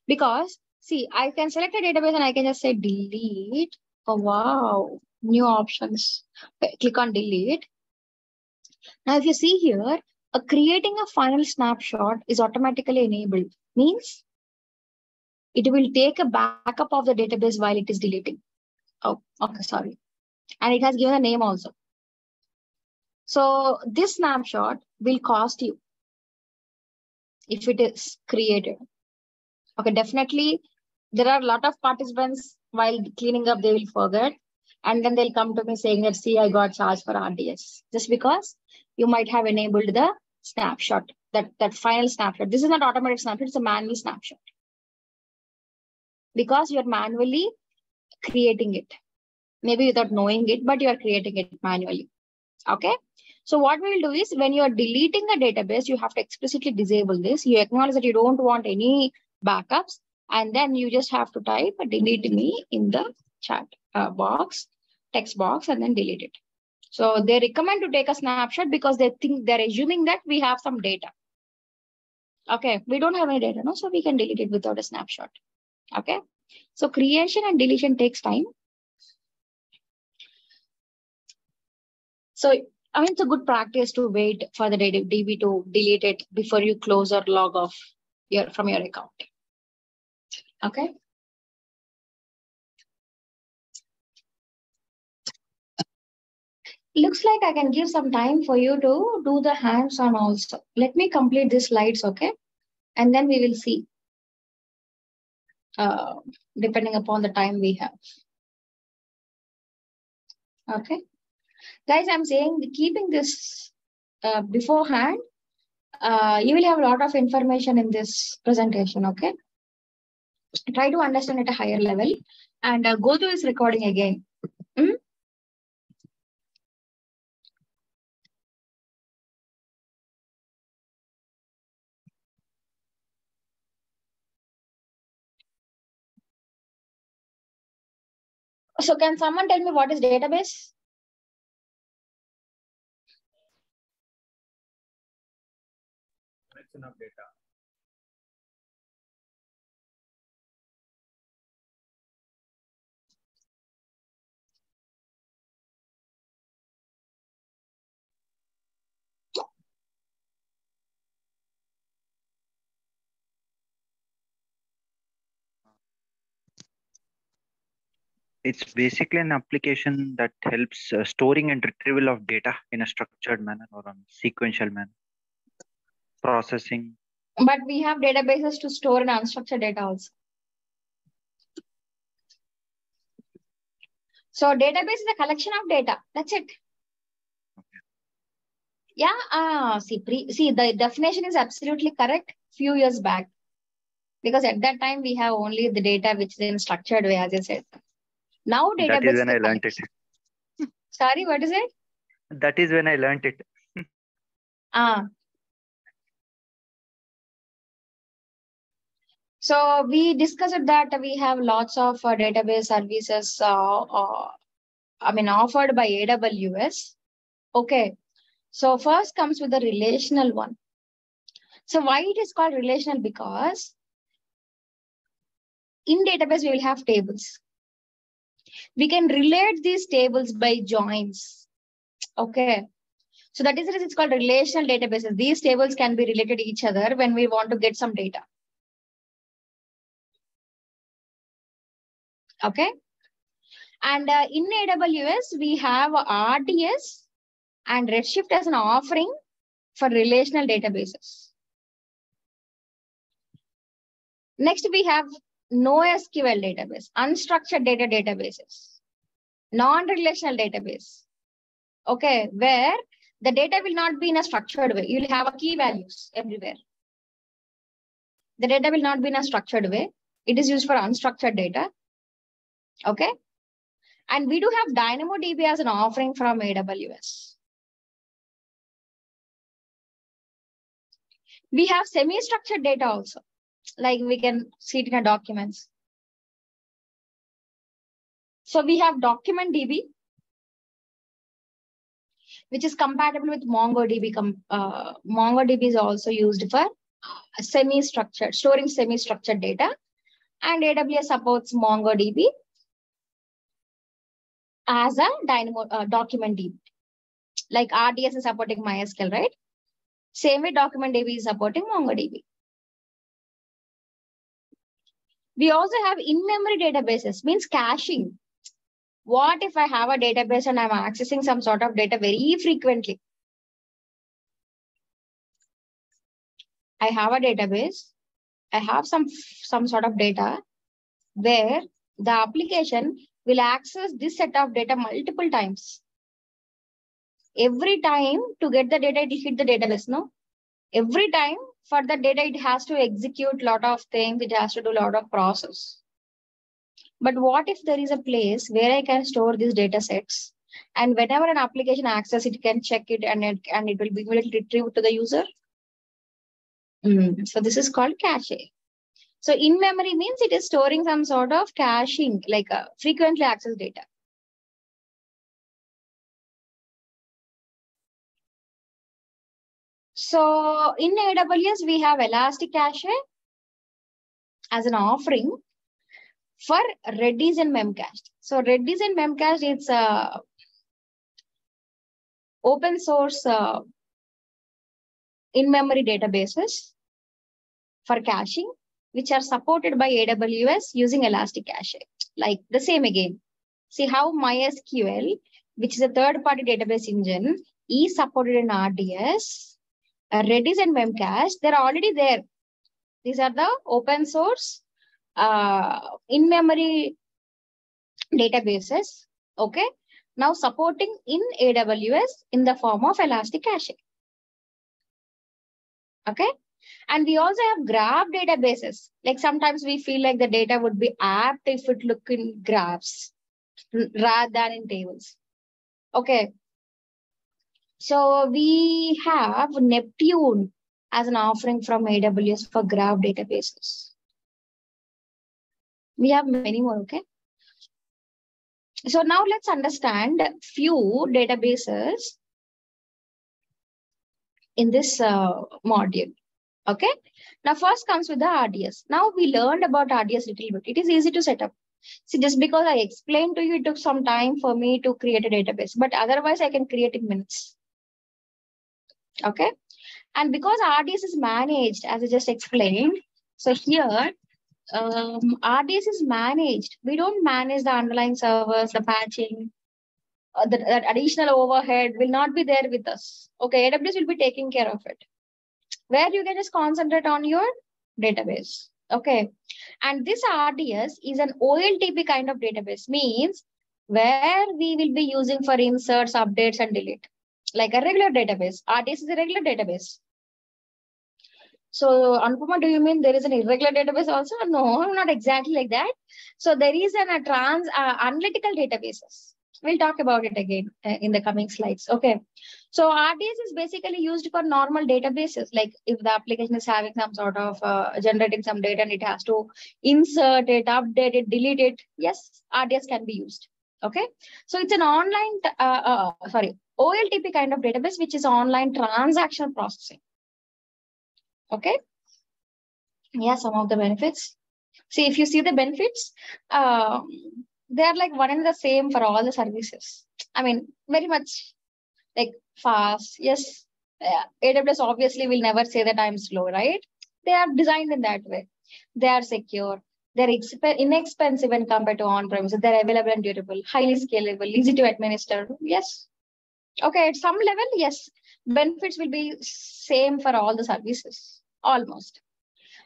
because see, I can select a database and I can just say delete. Oh, wow. New options. Okay, click on delete. Now, if you see here, creating a final snapshot is automatically enabled. Means it will take a backup of the database while it is deleting. Oh, okay, sorry. And it has given a name also. So this snapshot will cost you if it is created. Okay, definitely there are a lot of participants while cleaning up, they will forget. And then they'll come to me saying that, see, I got charged for RDS. Just because you might have enabled the snapshot, that final snapshot. This is not automatic snapshot, it's a manual snapshot. Because you're manually creating it. Maybe without knowing it, but you're creating it manually. Okay. So what we will do is when you're deleting a database, you have to explicitly disable this. You acknowledge that you don't want any backups. And then you just have to type delete me in the chat box, text box, and then delete it. So they recommend to take a snapshot because they think they're assuming that we have some data. Okay, we don't have any data, no? So we can delete it without a snapshot. Okay, so creation and deletion takes time. So, I mean, it's a good practice to wait for the DB to delete it before you close or log off from your account. Okay. Looks like I can give some time for you to do the hands-on also. Let me complete these slides, okay? And then we will see, depending upon the time we have. Okay. Guys, I'm saying keeping this beforehand, you will have a lot of information in this presentation, okay? Try to understand at a higher level and go through this recording again. So can someone tell me what is database? Collection of data. It's basically an application that helps storing and retrieval of data in a structured manner or on sequential manner. Processing, But we have databases to store and unstructured data also. So database is a collection of data. That's it. Yeah. See, the definition is absolutely correct few years back. Because at that time, we have only the data which is in structured way, as I said. Now database. That is when I learned it. Sorry, what is it? That is when I learned it. So we discussed that we have lots of database services, offered by AWS. Okay. So first comes with the relational one. So why it is called relational? Because in database, we will have tables. We can relate these tables by joins. Okay. So that is the reason it's called relational databases. These tables can be related to each other when we want to get some data. Okay. And in AWS, we have RDS and Redshift as an offering for relational databases. Next, we have NoSQL database, unstructured data databases, non-relational database. Okay, where the data will not be in a structured way. You'll have a key values everywhere. The data will not be in a structured way. It is used for unstructured data. Okay. And we do have DynamoDB as an offering from AWS. We have semi-structured data also, like we can see it in our documents. So we have DocumentDB, which is compatible with MongoDB. MongoDB is also used for semi-structured, storing semi-structured data. And AWS supports MongoDB as a DocumentDB. Like RDS is supporting MySQL, right? Same way DocumentDB is supporting MongoDB. We also have in-memory databases, means caching. What if I have a database and I'm accessing some sort of data very frequently? I have a database. I have some sort of data where the application will access this set of data multiple times. Every time to get the data, it will hit the database, no? Every time for the data, it has to execute a lot of things. It has to do a lot of process. But what if there is a place where I can store these data sets, and whenever an application accesses it, can check it and it will be immediately retrieved to the user? So this is called cache. So in-memory means it is storing some sort of caching, like a frequently accessed data. So in AWS, we have Elastic Cache as an offering for Redis and Memcached. So Redis and Memcached, it's open source in-memory databases for caching, which are supported by AWS using Elastic Cache. Like the same again. See how MySQL, which is a third-party database engine, is supported in RDS. Redis and Memcached, they're already there. These are the open source in-memory databases. Okay. Now supporting in AWS in the form of Elastic Cache. Okay. And we also have graph databases. Like sometimes we feel like the data would be apt if it look in graphs rather than in tables. Okay. So we have Neptune as an offering from AWS for graph databases. We have many more, okay? So now let's understand few databases in this module, okay? Now first comes with the RDS. Now we learned about RDS a little bit. It is easy to set up. See, just because I explained to you, it took some time for me to create a database, but otherwise I can create in minutes. Okay. And because RDS is managed, as I just explained, so here RDS is managed. We don't manage the underlying servers, the patching, that additional overhead will not be there with us. Okay, AWS will be taking care of it. where you can just concentrate on your database. Okay. And this RDS is an OLTP kind of database, means where we will be using for inserts, updates, and delete. Like a regular database. RDS is a regular database. So, Anupama, do you mean there is an irregular database also? No, not exactly like that. So, there is an analytical databases. We'll talk about it again in the coming slides. Okay. So, RDS is basically used for normal databases. Like if the application is having some sort of generating some data and it has to insert it, update it, delete it. Yes, RDS can be used. Okay. So, it's an online, OLTP kind of database, which is online transactional processing. Okay. Yeah, some of the benefits. See, if you see the benefits, they are like one and the same for all the services. I mean, very much like fast. Yes, AWS obviously will never say that I'm slow, right? They are designed in that way. They are secure. They're inexpensive when compared to on-premises. They're available and durable, highly scalable, easy to administer. Yes. Okay, at some level, yes, benefits will be same for all the services, almost.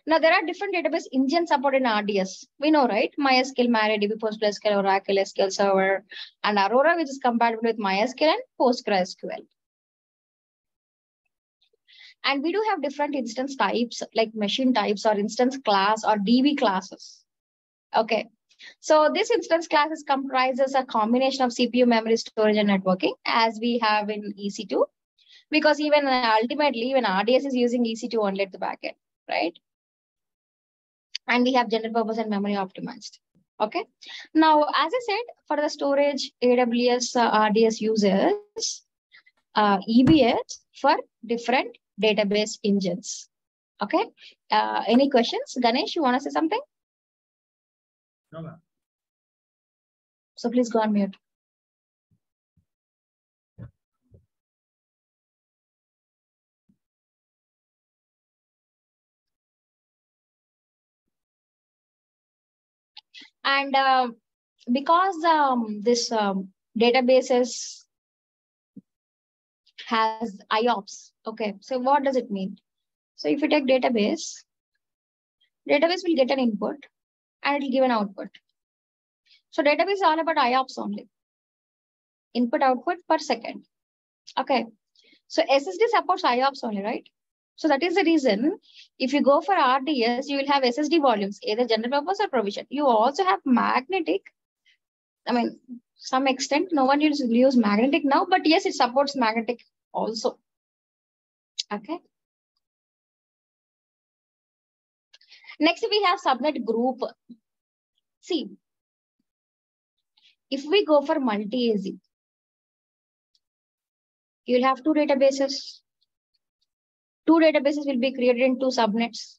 Now, there are different database engines supported in RDS. We know, right? MySQL, MariaDB, PostgreSQL, Oracle, SQL Server, and Aurora, which is compatible with MySQL and PostgreSQL. And we do have different instance types, like machine types or instance class or DB classes. Okay. So this instance classes comprises a combination of CPU, memory, storage, and networking, as we have in EC2, because even ultimately, even RDS is using EC2 only at the backend, right? And we have general purpose and memory optimized. Okay. Now, as I said, for the storage, AWS RDS uses EBS for different database engines. Okay. Any questions? Ganesh, you want to say something? No, ma'am. So please go on mute. And because this databases has IOPS, okay, so what does it mean? So if you take database will get an input and it will give an output. So database is all about IOPS only. Input output per second. Okay. So SSD supports IOPS only, right? So that is the reason if you go for RDS, you will have SSD volumes, either general purpose or provision. You also have magnetic. I mean, some extent, no one use magnetic now, but yes, it supports magnetic also. Okay. Next, we have subnet group. See, if we go for multi-AZ, you'll have two databases. Two databases will be created in two subnets.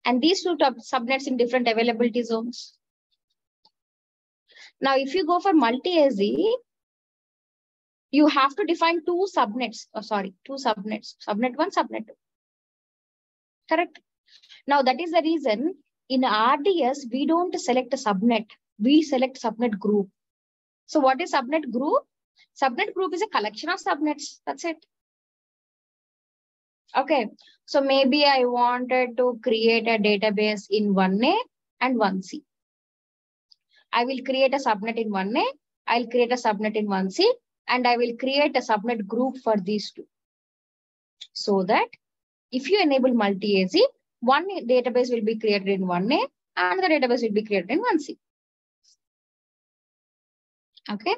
And these two subnets in different availability zones. Now, if you go for multi-AZ, you have to define two subnets. Two subnets. Subnet 1, subnet 2. Correct? Now, that is the reason in RDS, we don't select a subnet. We select subnet group. So what is subnet group? Subnet group is a collection of subnets. That's it. Okay. So maybe I wanted to create a database in 1A and 1C. I will create a subnet in 1A. I'll create a subnet in 1C. And I will create a subnet group for these two. So that if you enable multi-AZ, one database will be created in 1A and the database will be created in 1C. Okay.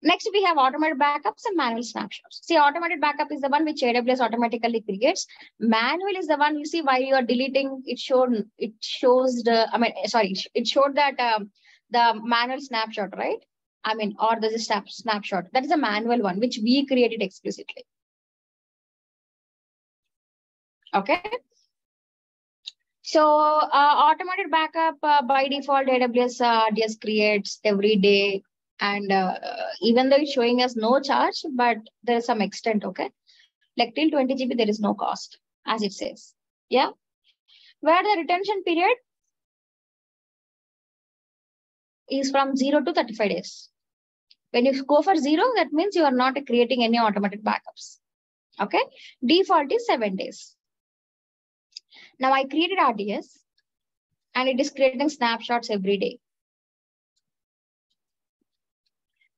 Next, we have automated backups and manual snapshots. See, automated backup is the one which AWS automatically creates. Manual is the one you see while you are deleting. It showed that the manual snapshot, right? I mean, or the snapshot. That is a manual one which we created explicitly. Okay. So automated backup by default AWS RDS creates every day. And even though it's showing us no charge, but there is some extent, okay? Like till 20 GB, there is no cost, as it says. Yeah. Where the retention period is from 0 to 35 days. When you go for 0, that means you are not creating any automated backups. Okay, default is 7 days. Now I created RDS and it is creating snapshots every day.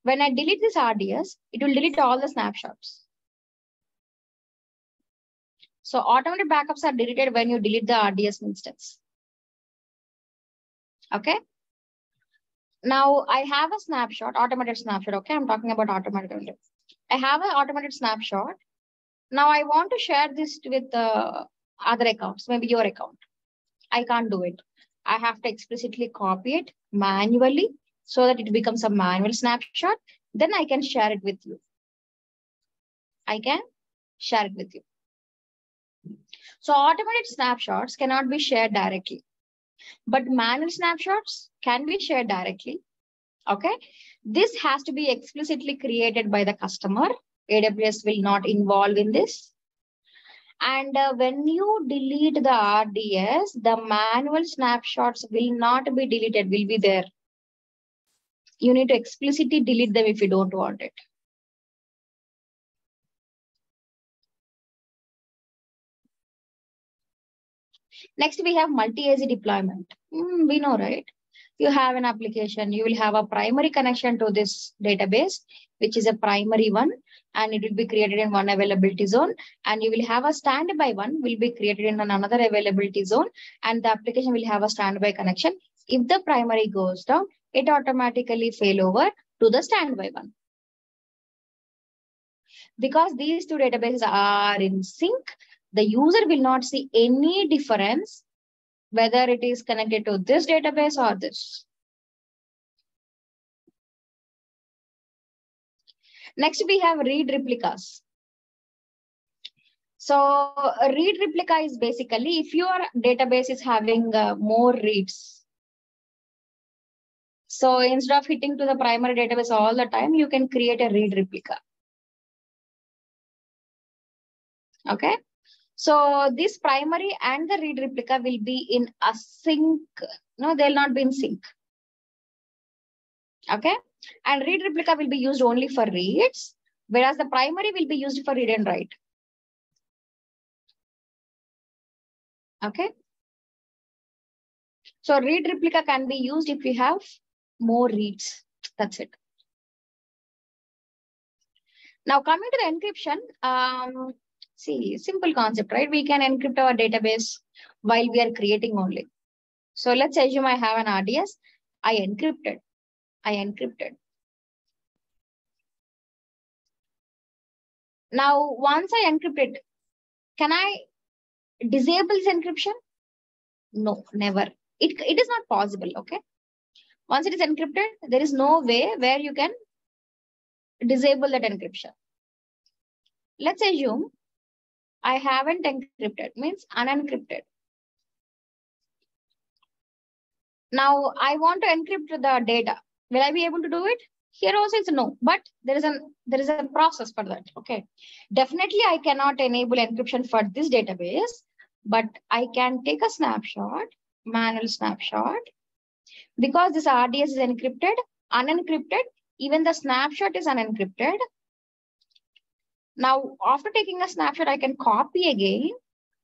When I delete this RDS, it will delete all the snapshots. So automatic backups are deleted when you delete the RDS instance. Okay. Now I have a snapshot, automated snapshot. Okay, I'm talking about automated only. I have an automated snapshot. Now I want to share this with other accounts, maybe your account. I can't do it. I have to explicitly copy it manually so that it becomes a manual snapshot. Then I can share it with you. I can share it with you. So automated snapshots cannot be shared directly, but manual snapshots can be shared directly. Okay. This has to be explicitly created by the customer. AWS will not involve in this. And when you delete the RDS, the manual snapshots will not be deleted, will be there. You need to explicitly delete them if you don't want it. Next, we have multi-AZ deployment. We know, right? You have an application, you will have a primary connection to this database, which is a primary one, and it will be created in one availability zone. And you will have a standby one, will be created in another availability zone, and the application will have a standby connection. If the primary goes down, it automatically fail over to the standby one. Because these two databases are in sync, the user will not see any difference whether it is connected to this database or this. Next, we have read replicas. So a read replica is basically if your database is having more reads. So instead of hitting to the primary database all the time, you can create a read replica. Okay. So this primary and the read replica will be in async. No, they'll not be in sync. Okay. And read replica will be used only for reads, whereas the primary will be used for read and write. Okay. So read replica can be used if you have more reads. That's it. Now coming to the encryption, see, simple concept, right? We can encrypt our database while we are creating only. So let's assume I have an RDS. I encrypted. Now, once I encrypted, can I disable this encryption? No, never. It is not possible, okay? Once it is encrypted, there is no way where you can disable that encryption. Let's assume I haven't encrypted, means unencrypted. Now I want to encrypt the data. Will I be able to do it? Here also it's no, but there is a process for that. Okay. Definitely I cannot enable encryption for this database, but I can take a snapshot, manual snapshot. Because this RDS is encrypted, unencrypted, even the snapshot is unencrypted. Now, after taking a snapshot, I can copy again.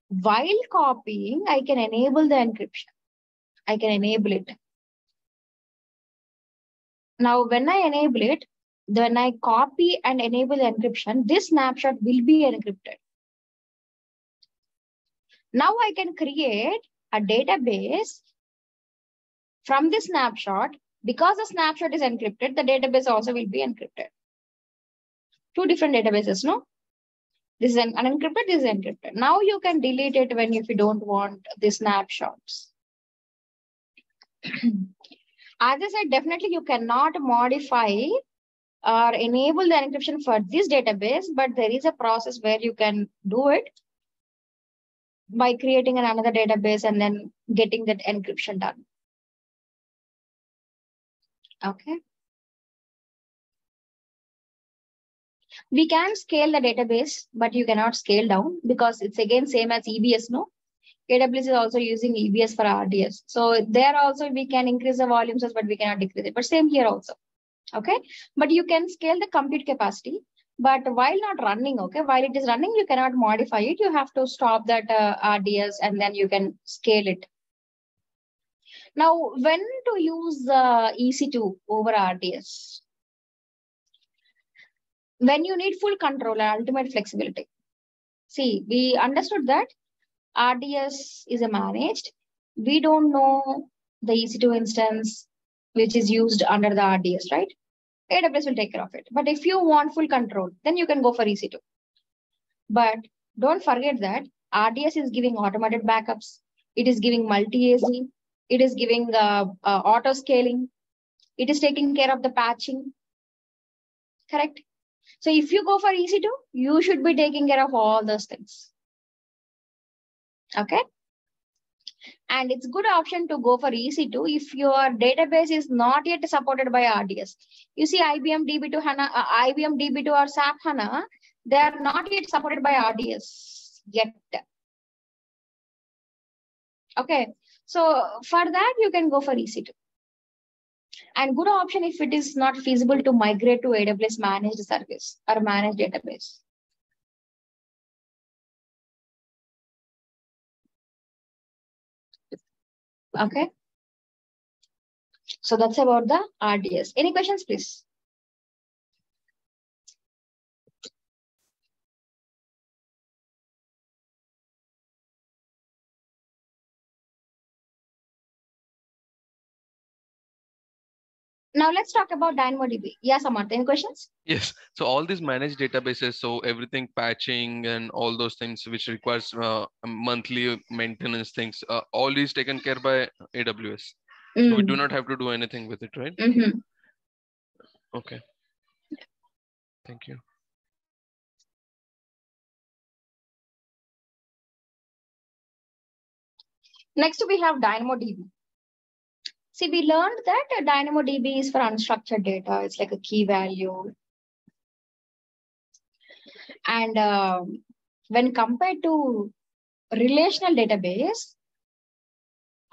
While copying, I can enable the encryption. I can enable it. Now, when I enable it, when I copy and enable the encryption, this snapshot will be encrypted. Now I can create a database from this snapshot. Because the snapshot is encrypted, the database also will be encrypted. Two different databases, no? This is an unencrypted, this is encrypted. Now you can delete it if you don't want the snapshots. As I said, definitely you cannot modify or enable the encryption for this database, but there is a process where you can do it by creating another database and then getting that encryption done. Okay. We can scale the database, but you cannot scale down because it's again same as EBS, no? AWS is also using EBS for RDS. So there also we can increase the volumes, but we cannot decrease it. But same here also. Okay. But you can scale the compute capacity. But while not running, okay, while it is running, you cannot modify it. You have to stop that RDS and then you can scale it. Now, when to use EC2 over RDS? When you need full control and ultimate flexibility. See, we understood that RDS is a managed. We don't know the EC2 instance which is used under the RDS, right? AWS will take care of it. But if you want full control, then you can go for EC2. But don't forget that RDS is giving automated backups. It is giving multi-AZ. It is giving auto scaling. It is taking care of the patching. Correct? So if you go for EC2, you should be taking care of all those things. Okay? And it's a good option to go for EC2 if your database is not yet supported by RDS. You see IBM DB2 HANA, IBM DB2 or SAP HANA, they are not yet supported by RDS yet. Okay, so for that you can go for EC2. And good option if it is not feasible to migrate to AWS managed service or managed database. Okay. So that's about the RDS. Any questions, please? Now let's talk about DynamoDB. Yeah, Samarth, any questions? Yes. So all these managed databases, so everything patching and all those things which requires monthly maintenance things, all is taken care by AWS. So we do not have to do anything with it, right? Okay. Thank you. Next, we have DynamoDB. See, we learned that DynamoDB is for unstructured data. It's like a key value. And when compared to relational database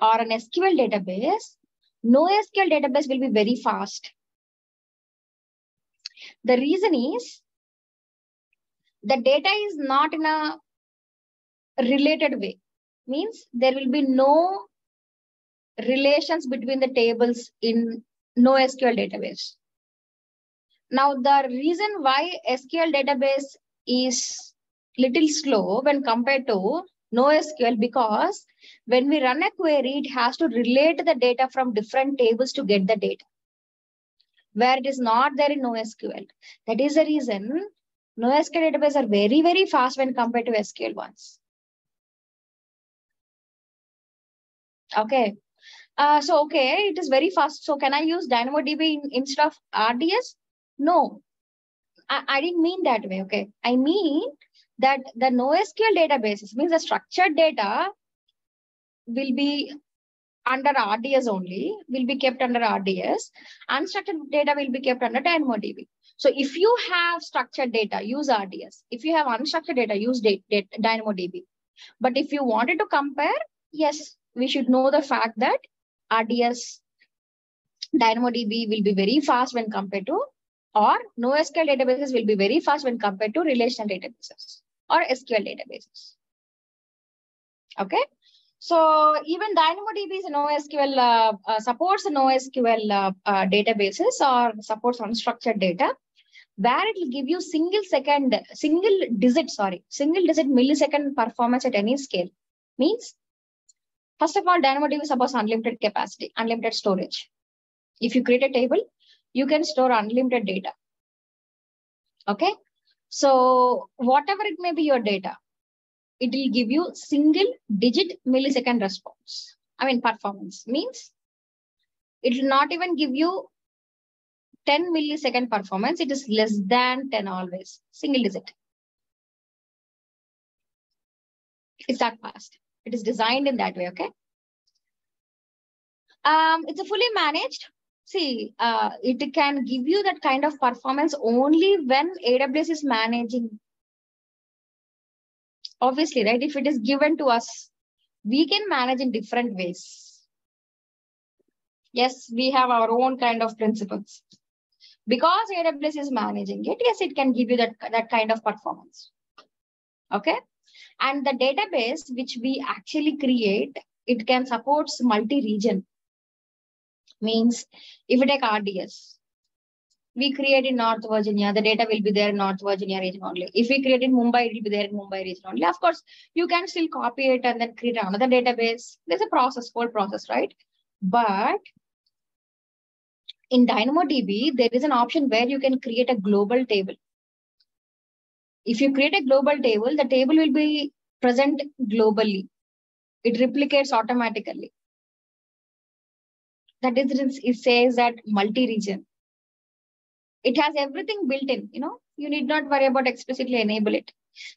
or an SQL database, NoSQL database will be very fast. The reason is the data is not in a related way. Means there will be no relations between the tables in NoSQL database. Now, the reason why SQL database is little slow when compared to NoSQL, because when we run a query, it has to relate the data from different tables to get the data, where it is not there in NoSQL. That is the reason NoSQL databases are very, very fast when compared to SQL ones. Okay. Okay, it is very fast. So can I use DynamoDB instead of RDS? No, I didn't mean that way. Okay, I mean that the NoSQL databases means the structured data will be under RDS only, will be kept under RDS. Unstructured data will be kept under DynamoDB. So if you have structured data, use RDS. If you have unstructured data, use DynamoDB. But if you wanted to compare, yes, we should know the fact that RDS DynamoDB will be very fast when compared to, or NoSQL databases will be very fast when compared to relational databases or SQL databases. Okay, so even DynamoDB is NoSQL supports NoSQL databases or supports unstructured data, where it will give you single digit millisecond performance at any scale. Means, first of all, DynamoDB supports unlimited capacity, unlimited storage. If you create a table, you can store unlimited data. Okay. So whatever it may be your data, it will give you single digit millisecond response. Performance means it will not even give you 10 millisecond performance. It is less than 10 always, single digit. It's that fast. It is designed in that way, okay? It's a fully managed. See, it can give you that kind of performance only when AWS is managing. Obviously, right? If it is given to us, we can manage in different ways. Yes, we have our own kind of principles. Because AWS is managing it, yes, it can give you that kind of performance. Okay. And the database which we actually create, it can support multi-region. Means if you take RDS, we create in North Virginia, the data will be there in North Virginia region only. If we create in Mumbai, it will be there in Mumbai region only. Of course, you can still copy it and then create another database. There's a process, whole process, right? But in DynamoDB, there is an option where you can create a global table. If you create a global table, the table will be present globally. It replicates automatically. That is, it says that multi-region. It has everything built in, you need not worry about explicitly enable it.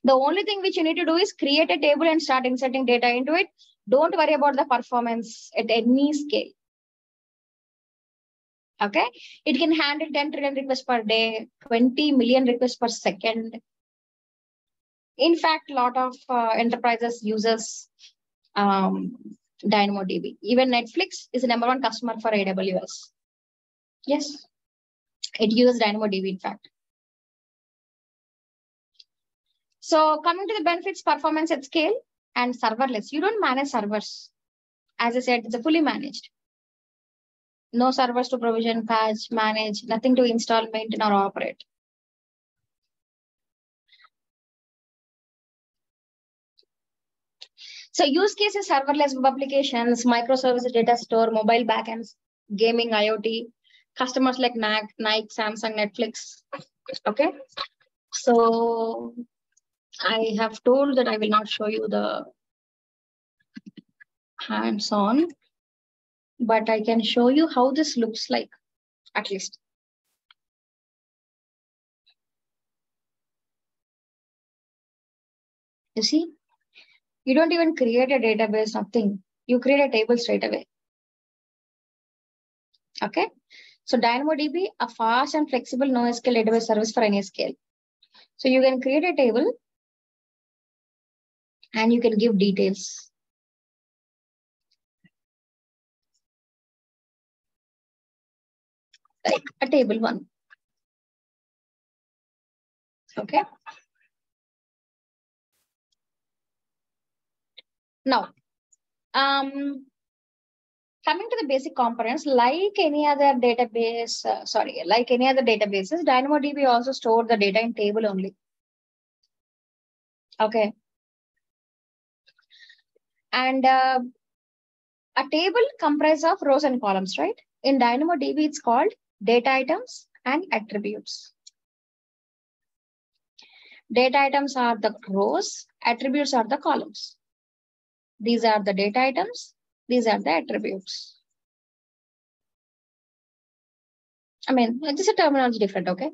The only thing which you need to do is create a table and start inserting data into it. Don't worry about the performance at any scale. Okay. It can handle 10 trillion requests per day, 20 million requests per second. In fact, a lot of enterprises uses DynamoDB. Even Netflix is the #1 customer for AWS. Yes. It uses DynamoDB, in fact. So coming to the benefits, performance at scale and serverless. You don't manage servers. As I said, it's a fully managed. No servers to provision, patch, manage, nothing to install, maintain, or operate. So use cases, serverless web applications, microservices, data store, mobile backends, gaming, IoT, customers like Nike, Samsung, Netflix. Okay. So I have told that I will not show you the hands-on, but I can show you how this looks like, at least. You see, you don't even create a database, nothing. You create a table straight away. Okay. So DynamoDB, a fast and flexible NoSQL database service for any scale. So you can create a table and you can give details. Like a table 1. Okay. Now, coming to the basic components, like any other database, like any other databases, DynamoDB also stored the data in table only. Okay. And a table comprises of rows and columns, right? In DynamoDB, it's called data items and attributes. Data items are the rows, attributes are the columns. These are the data items, these are the attributes. I mean, this is a terminology different, okay?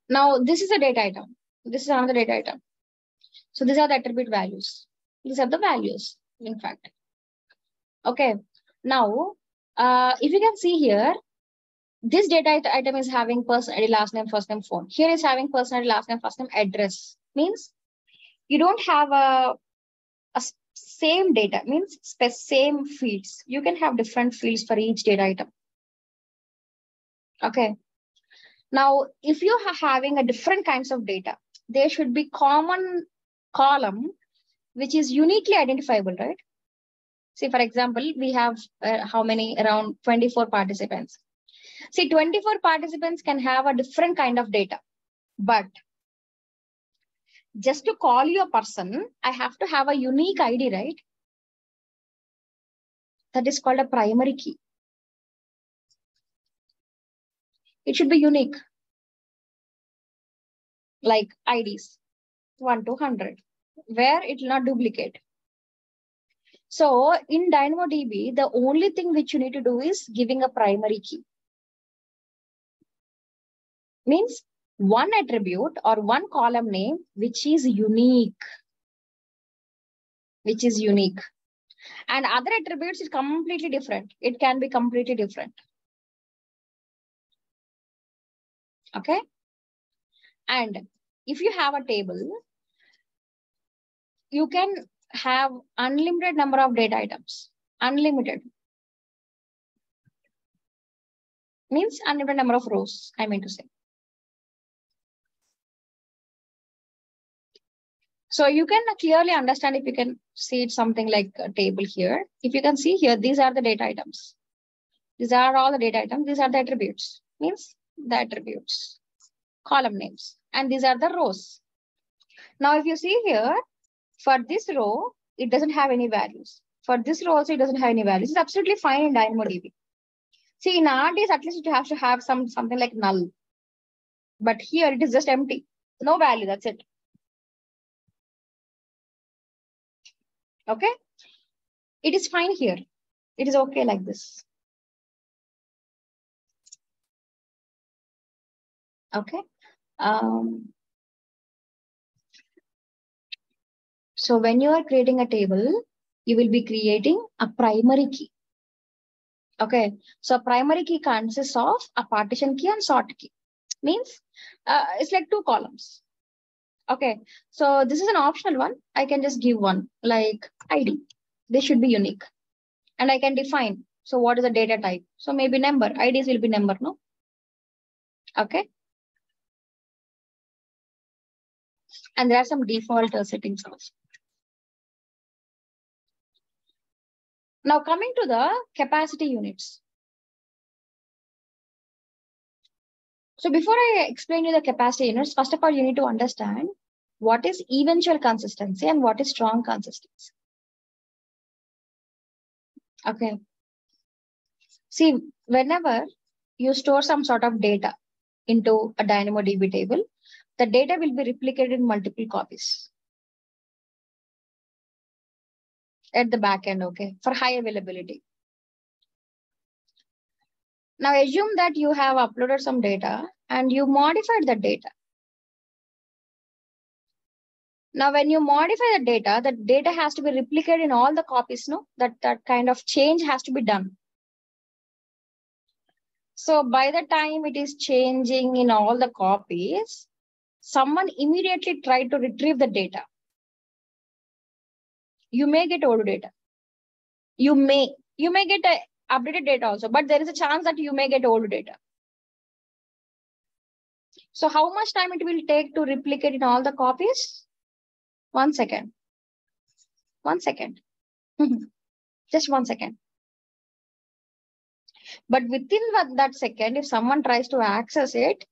Now, this is a data item. This is another data item. So these are the attribute values. These are the values, in fact. Okay. Now, if you can see here, this data item is having person ID, last name, first name, phone. Here is having person ID, last name, first name, address. Means you don't have a same data, means same fields. You can have different fields for each data item. Okay. Now, if you are having a different kinds of data, there should be common column which is uniquely identifiable, right? See, for example, we have how many? Around 24 participants. See, 24 participants can have a different kind of data, but just to call you a person, I have to have a unique ID, right? That is called a primary key. It should be unique, like IDs 1 to 100, where it will not duplicate. So in DynamoDB, the only thing which you need to do is giving a primary key. Means one attribute or one column name which is unique. And other attributes is completely different. It can be completely different. Okay. And if you have a table, you can have unlimited number of data items. Unlimited. Means unlimited number of rows, I mean to say. So you can clearly understand if you can see it something like a table here. If you can see here, these are the data items. These are all the data items. These are the attributes. Means the attributes, column names. And these are the rows. Now, if you see here, for this row, it doesn't have any values. For this row also, it doesn't have any values. It's absolutely fine in DynamoDB. See, in nowadays, at least you have to have something like null. But here it is just empty. No value, that's it. Okay. It is fine here. It is okay like this. Okay. So when you are creating a table, you will be creating a primary key. Okay. So a primary key consists of a partition key and sort key. Means it's like two columns. Okay. So this is an optional one. I can just give one like ID. This should be unique. And I can define. So what is the data type? So maybe number. IDs will be number, no? Okay. And there are some default settings also. Now coming to the capacity units. So before I explain you the capacity units, first of all, you need to understand what is eventual consistency and what is strong consistency. Okay. See, whenever you store some sort of data into a DynamoDB table, the data will be replicated in multiple copies at the back end, okay, for high availability. Now assume that you have uploaded some data and you modified the data. Now, when you modify the data has to be replicated in all the copies, no? That kind of change has to be done. So by the time it is changing in all the copies, someone immediately tried to retrieve the data. You may get old data. You may get updated data also, but there is a chance that you may get old data. So how much time it will take to replicate in all the copies? 1 second. 1 second. Just 1 second. But within that second, if someone tries to access it,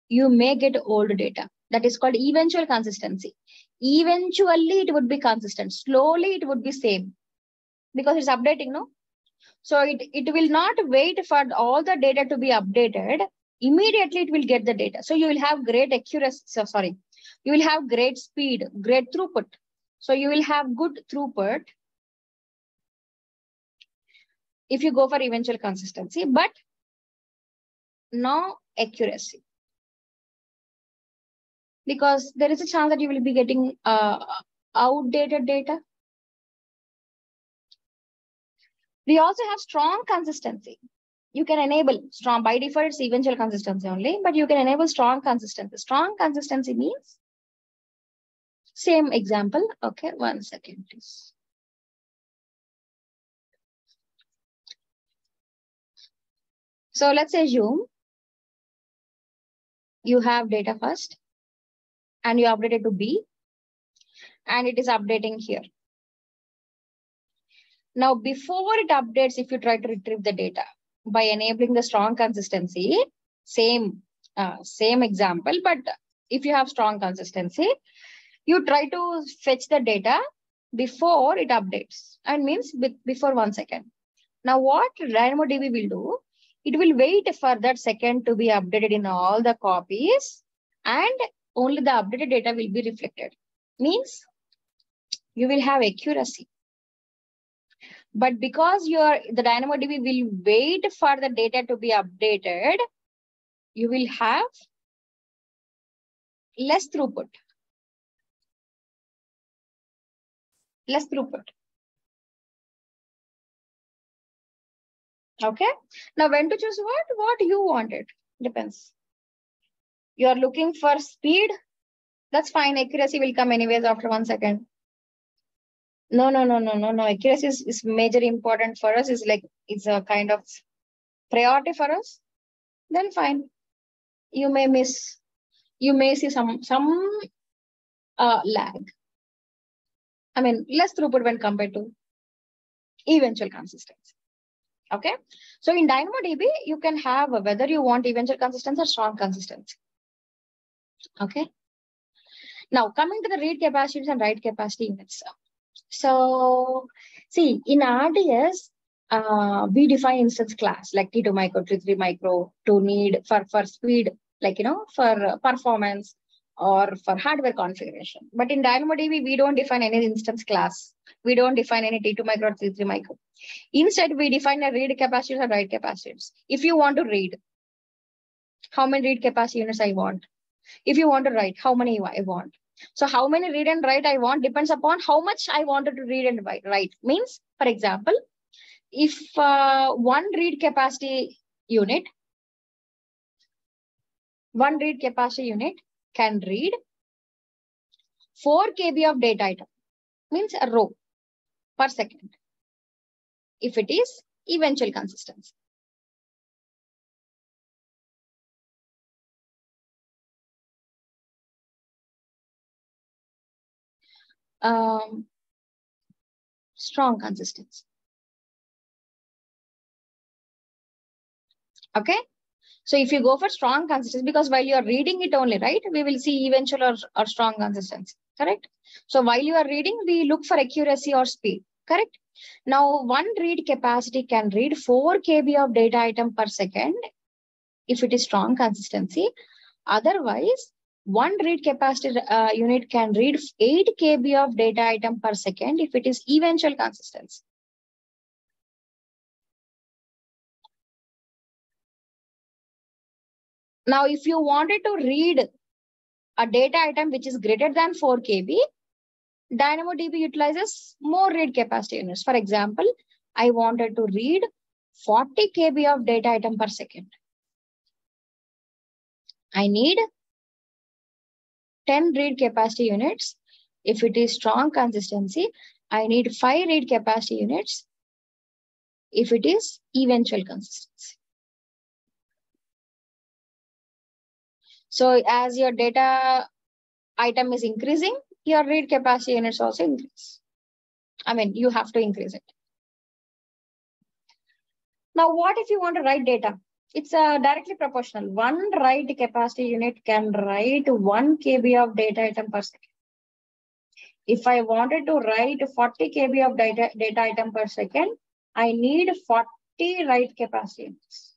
you may get old data. That is called eventual consistency. Eventually, it would be consistent. Slowly, it would be same. Because it's updating, no? So it will not wait for all the data to be updated. Immediately, it will get the data. So you will have great accuracy. So, sorry. You will have great speed, great throughput. So you will have good throughput if you go for eventual consistency, but no accuracy. Because there is a chance that you will be getting outdated data. We also have strong consistency. You can enable strong, by default, it's eventual consistency only, but you can enable strong consistency. Strong consistency means, same example. Okay, 1 second, please. So let's assume you have data first and you update it to B and it is updating here. Now, before it updates, if you try to retrieve the data by enabling the strong consistency, same example, but if you have strong consistency, you try to fetch the data before it updates, and means before 1 second. Now, what DynamoDB will do, it will wait for that second to be updated in all the copies, and only the updated data will be reflected. Means you will have accuracy. But because the DynamoDB will wait for the data to be updated, you will have less throughput. Less throughput. Okay. Now, when to choose what you wanted depends. You are looking for speed. That's fine. Accuracy will come anyways after 1 second. No. Accuracy is major important for us. It's a kind of priority for us. then fine. You may see some lag. I mean, less throughput when compared to eventual consistency. Okay. So in DynamoDB, you can have whether you want eventual consistency or strong consistency. Okay. Now coming to the read capacities and write capacity units. So see, in RDS, we define instance class like T2 micro, T3 micro to need for speed, like, for performance or for hardware configuration. But in DynamoDB, we don't define any instance class. We don't define any T2 micro or T3 micro. Instead, we define a read capacitors and write capacitors. If you want to read, how many read capacity units I want. If you want to write, how many I want. So how many read and write I want depends upon how much I wanted to read and write. Means, for example, if one read capacity unit can read 4 KB of data item, means a row per second, if it is eventual consistency. Strong consistency. Okay. So if you go for strong consistency, because while you are reading it only, right, we will see eventual or strong consistency, correct? So while you are reading, we look for accuracy or speed, correct? Now, one read capacity can read 4 KB of data item per second if it is strong consistency. Otherwise, one read capacity unit can read 8 KB of data item per second if it is eventual consistency. Now, if you wanted to read a data item which is greater than 4 KB, DynamoDB utilizes more read capacity units. For example, I wanted to read 40 KB of data item per second. I need 10 read capacity units. If it is strong consistency, I need 5 read capacity units if it is eventual consistency. So as your data item is increasing, your read capacity units also increase. I mean, you have to increase it. Now, what if you want to write data? It's directly proportional. One write capacity unit can write 1 KB of data item per second. If I wanted to write 40 KB of data item per second, I need 40 write capacity units.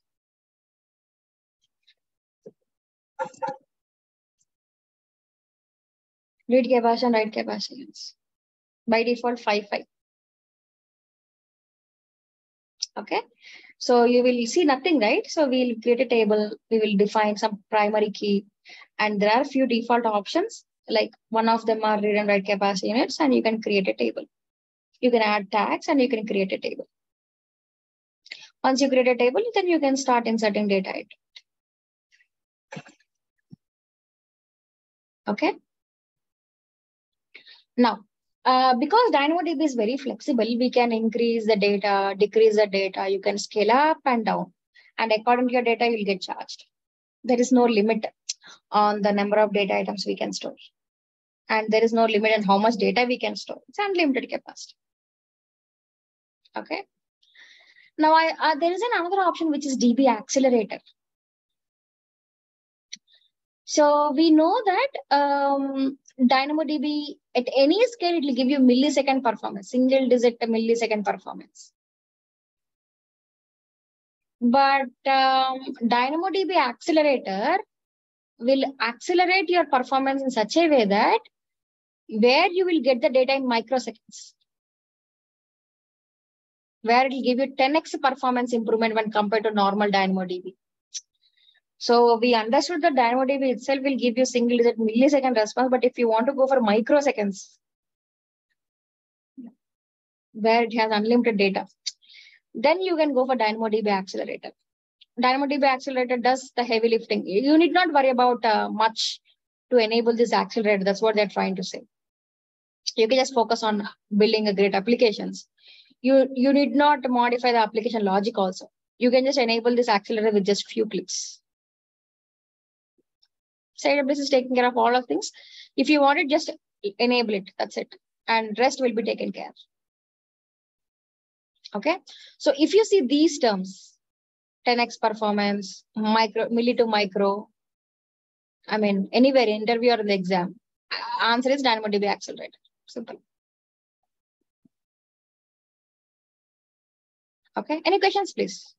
Read capacity and write capacity units. By default, 5. Okay. So you will see nothing, right? So we'll create a table. We will define some primary key. And there are a few default options. Like one of them are read and write capacity units, and you can create a table. You can add tags and you can create a table. Once you create a table, then you can start inserting data. Okay. Now, because DynamoDB is very flexible, we can increase the data, decrease the data. You can scale up and down. And according to your data, you'll get charged. There is no limit on the number of data items we can store. And there is no limit on how much data we can store. It's unlimited capacity. Okay. Now, there is another option, which is DB Accelerator. So we know that DynamoDB at any scale, it will give you millisecond performance, single digit millisecond performance. But DynamoDB Accelerator will accelerate your performance in such a way that where you will get the data in microseconds, where it will give you 10x performance improvement when compared to normal DynamoDB. So we understood that DynamoDB itself will give you single digit millisecond response, but if you want to go for microseconds, where it has unlimited data, then you can go for DynamoDB Accelerator. DynamoDB Accelerator does the heavy lifting. You need not worry about much to enable this accelerator. That's what they're trying to say. You can just focus on building a great applications. You need not modify the application logic also. You can just enable this accelerator with just few clicks. So AWS is taking care of all of things. If you want it, just enable it. That's it. And rest will be taken care. Okay. So if you see these terms, 10x performance, milli to micro, I mean, anywhere, interview or in the exam, answer is DynamoDB Accelerator. Simple. Okay. Any questions, please?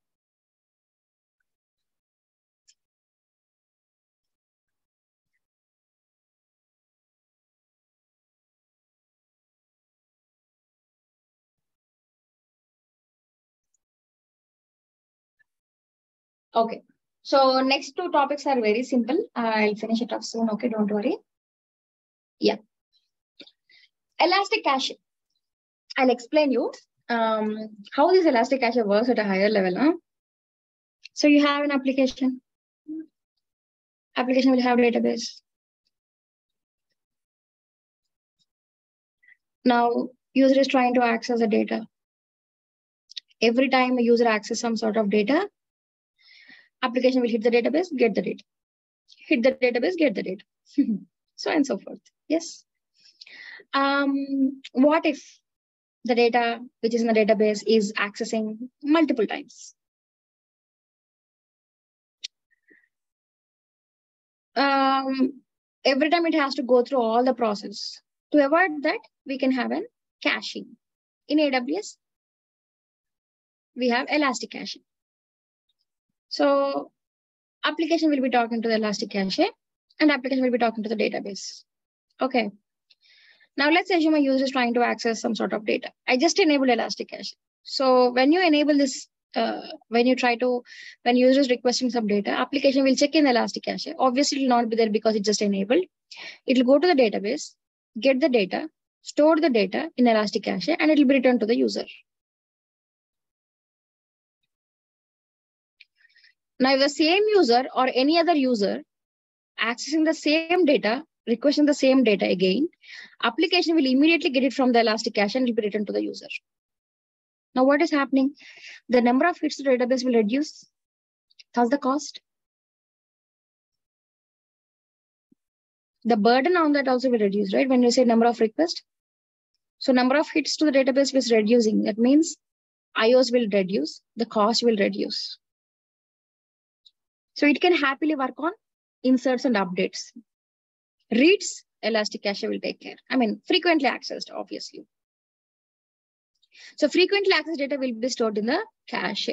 Okay. So next two topics are very simple. I'll finish it off soon. Okay, don't worry. Yeah. Elastic Cache. I'll explain you how this Elastic Cache works at a higher level. Huh? So you have an application. Application will have database. Now, user is trying to access the data. Every time a user accesses some sort of data, application will hit the database, get the data. Hit the database, get the data. So on and so forth. Yes. What if the data which is in the database is accessing multiple times? Every time it has to go through all the process. To avoid that, we can have a caching. In AWS, we have Elastic Cache. So application will be talking to the Elastic Cache and application will be talking to the database. Okay. Now let's assume a user is trying to access some sort of data. I just enabled Elastic Cache. So when you enable this, when user is requesting some data, application will check in Elastic Cache. Obviously, it will not be there because it just enabled. It will go to the database, get the data, store the data in Elastic Cache, and it will be returned to the user. Now, if the same user or any other user accessing the same data, requesting the same data again, application will immediately get it from the Elastic Cache and it will be returned to the user. Now, what is happening? The number of hits to the database will reduce. Thus, the cost. The burden on that also will reduce, right? When you say number of requests. So number of hits to the database is reducing. That means IOs will reduce, the cost will reduce. So it can happily work on inserts and updates. Reads, Elastic Cache will take care. I mean, frequently accessed, obviously. So frequently accessed data will be stored in the cache.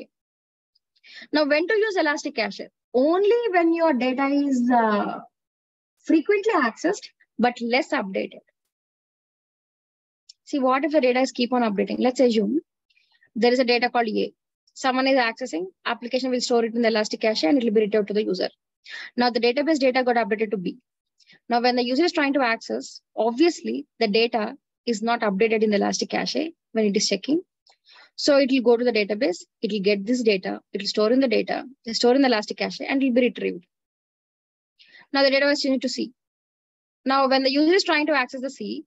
Now, when to use Elastic Cache? Only when your data is frequently accessed, but less updated. See, what if the data is keep on updating? Let's assume there is a data called A. Someone is accessing, application will store it in the Elastic Cache and it will be returned to the user. Now the database data got updated to B. Now when the user is trying to access, obviously the data is not updated in the Elastic Cache when it is checking. So it will go to the database, it will get this data, it will store in the data, store in the Elastic Cache and it will be retrieved. Now the data was changed to C. Now when the user is trying to access the C,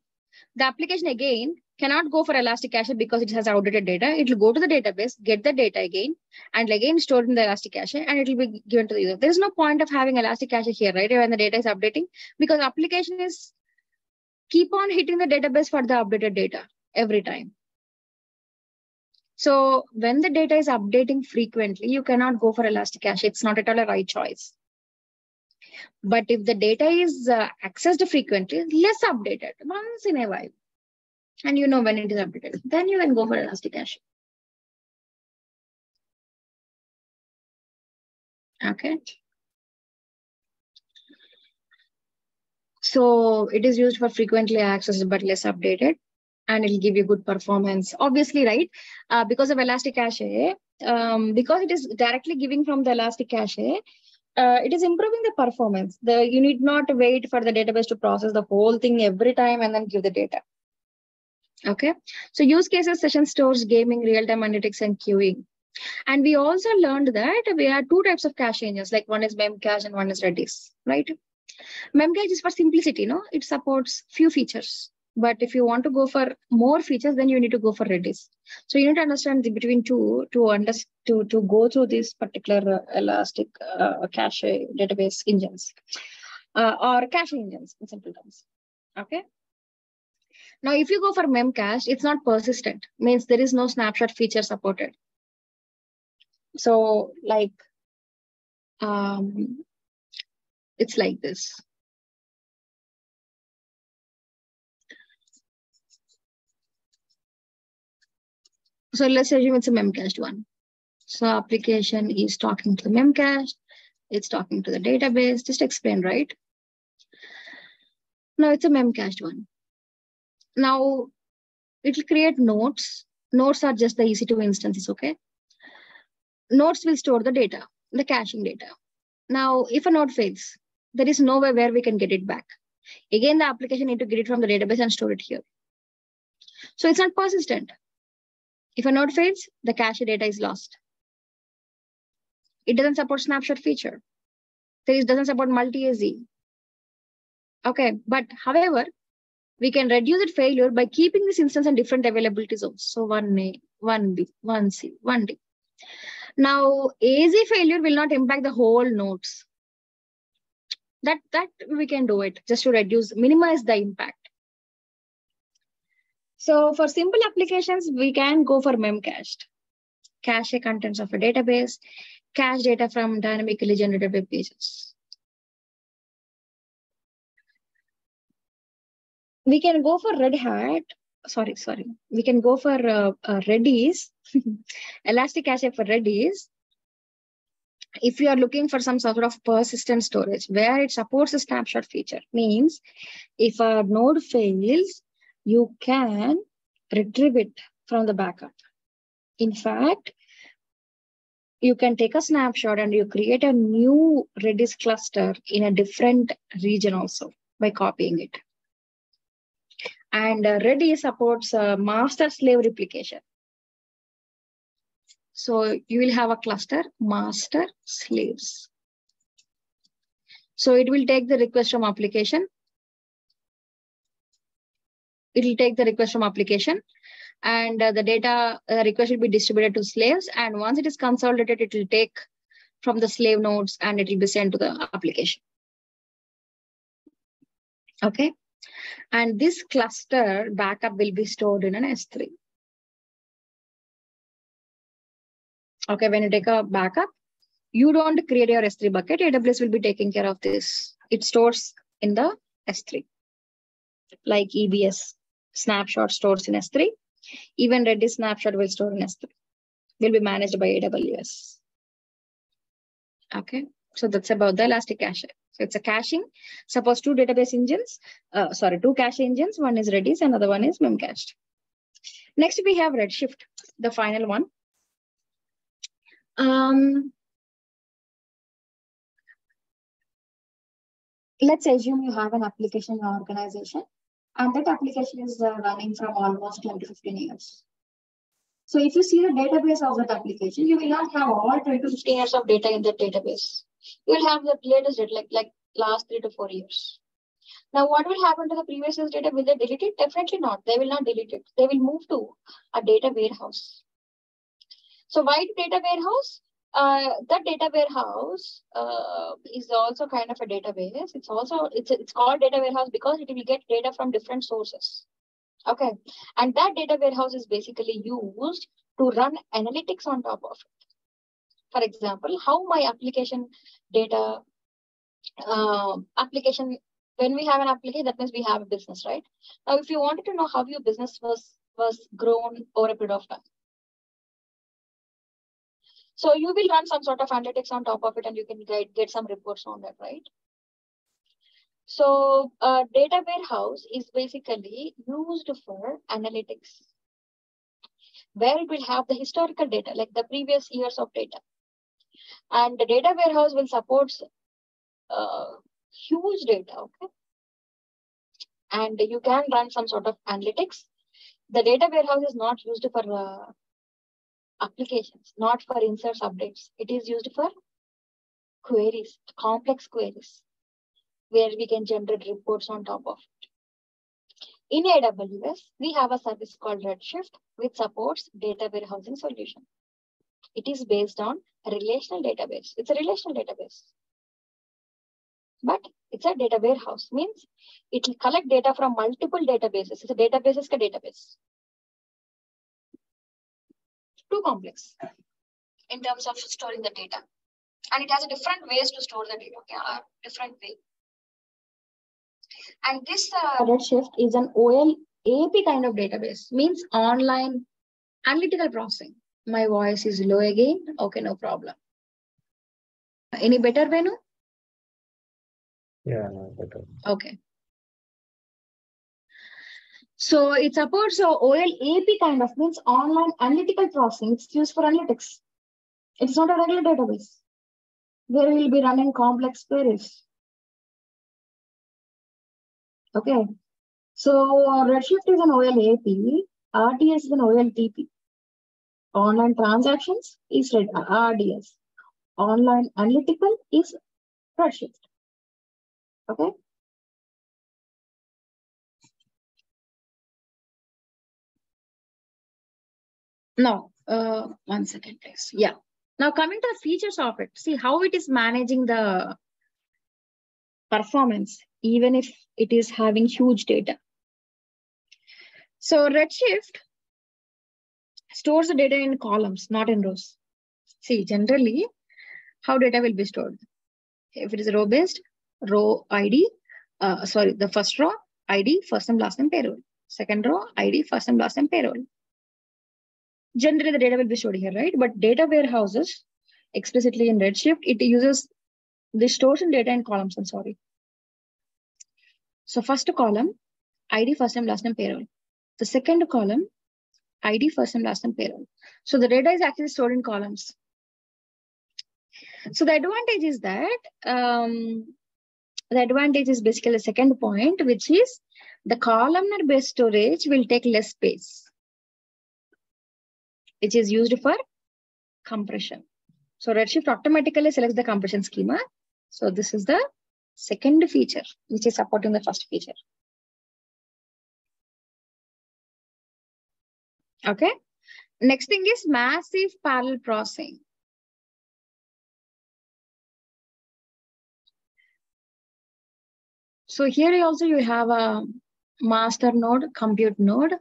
the application again cannot go for Elastic Cache because it has outdated data. It will go to the database, get the data again, and again store it in the Elastic Cache, and it will be given to the user. There is no point of having Elastic Cache here, right? When the data is updating, because application is keep on hitting the database for the updated data every time. So when the data is updating frequently, you cannot go for Elastic Cache. It's not at all a right choice. But if the data is accessed frequently, less updated, once in a while, and you know when it is updated, then you can go for Elastic Cache. Okay. So it is used for frequently accessed but less updated, and it will give you good performance. Obviously, right? Because of Elastic Cache, because it is directly giving from the Elastic Cache, it is improving the performance. You need not wait for the database to process the whole thing every time and then give the data. Okay. So use cases, session stores, gaming, real-time analytics, and queuing. And we also learned that we have two types of cache engines, like one is Memcache and one is Redis, right? Memcache is for simplicity, no? It supports few features. But if you want to go for more features, then you need to go for Redis. So you need to understand the between two to go through this particular Elastic Cache database engines. or cache engines in simple terms. Okay. Now, if you go for Memcached, it's not persistent, means there is no snapshot feature supported. So like, it's like this. So let's assume it's a Memcached one. So application is talking to the Memcached, it's talking to the database, just explain, right? Now it's a Memcached one. Now it will create nodes. Nodes are just the EC2 instances, okay? Nodes will store the data, the caching data. Now, if a node fails, there is no way where we can get it back. Again, the application need to get it from the database and store it here. So it's not persistent. If a node fails, the cache data is lost. It doesn't support snapshot feature. It doesn't support multi-AZ. Okay, but however, we can reduce that failure by keeping this instance in different availability zones. So 1A, 1B, 1C, 1D. Now, AZ failure will not impact the whole nodes. That we can do it just to minimize the impact. So for simple applications, we can go for Memcached. Cache contents of a database, cache data from dynamically generated web pages. We can go for Red Hat. Sorry. We can go for Redis, Elastic Cache for Redis. If you are looking for some sort of persistent storage where it supports a snapshot feature, means if a node fails, you can retrieve it from the backup. In fact, you can take a snapshot and you create a new Redis cluster in a different region also by copying it. And Redis supports master-slave replication. So you will have a cluster, master, slaves. So it will take the request from application. It will take the request from application and the data request will be distributed to slaves. And once it is consolidated, it will take from the slave nodes and it will be sent to the application. Okay. And this cluster backup will be stored in an S3. Okay, when you take a backup, you don't create your S3 bucket. AWS will be taking care of this. It stores in the S3. Like EBS snapshot stores in S3. Even Redis snapshot will store in S3. Will be managed by AWS. Okay, so that's about the Elastic Cache. So it's a caching. Suppose two database engines, two cache engines. One is Redis, another one is Memcached. Next, we have Redshift, the final one. Let's assume you have an application in your organization, and that application is running from almost 10 to 15 years. So if you see the database of that application, you will not have all 10 to 15 years of data in that database. You will have the latest data, like last 3 to 4 years. Now, what will happen to the previous year's data? Will they delete it? Definitely not. They will not delete it. They will move to a data warehouse. So why data warehouse? That data warehouse is also kind of a database. It's called data warehouse because it will get data from different sources. Okay, and that data warehouse is basically used to run analytics on top of it. For example, how my application data when we have an application, that means we have a business, right? Now, if you wanted to know how your business was grown over a period of time, so you will run some sort of analytics on top of it and you can get some reports on that, right? So data warehouse is basically used for analytics, where it will have the historical data, like the previous years of data. And the data warehouse will support huge data, okay? And you can run some sort of analytics. The data warehouse is not used for applications, not for inserts, updates. It is used for queries, complex queries, where we can generate reports on top of it. In AWS, we have a service called Redshift, which supports data warehousing solution. It is based on a relational database. It's a relational database. But It's a data warehouse. Means it will collect data from multiple databases. It's a database is a database. Too complex in terms of storing the data. And it has a different ways to store the data. Okay? Different way. And this Redshift is an OLAP kind of database. Means online analytical processing. My voice is low again. Okay, no problem. Any better, Venu? Yeah, no, better. Okay. So it supports OLAP kind of, means online analytical processing. It's used for analytics. It's not a regular database where we'll be running complex queries. Okay. So Redshift is an OLAP. RDS is an OLTP. Online transactions is RDS. Online analytical is Redshift. Okay. Now, 1 second, please. Yeah. Now coming to the features of it, see how it is managing the performance, even if it is having huge data. So Redshift stores the data in columns, not in rows. See, generally, how data will be stored. If it is row-based, row ID, the first row, ID, first and last name, payroll. Second row, ID, first and last name, payroll. Generally, the data will be stored here, right? But data warehouses, explicitly in Redshift, it uses the stores in data in columns, I'm sorry. So first column, ID, first name, last name, payroll. The second column, ID, first name, last name, payroll. So the data is actually stored in columns. So the advantage is that, the advantage is basically the second point, which is the columnar-based storage will take less space, which is used for compression. So Redshift automatically selects the compression schema. So this is the second feature, which is supporting the first feature. Okay. Next thing is massive parallel processing. So here also you have a master node, compute node.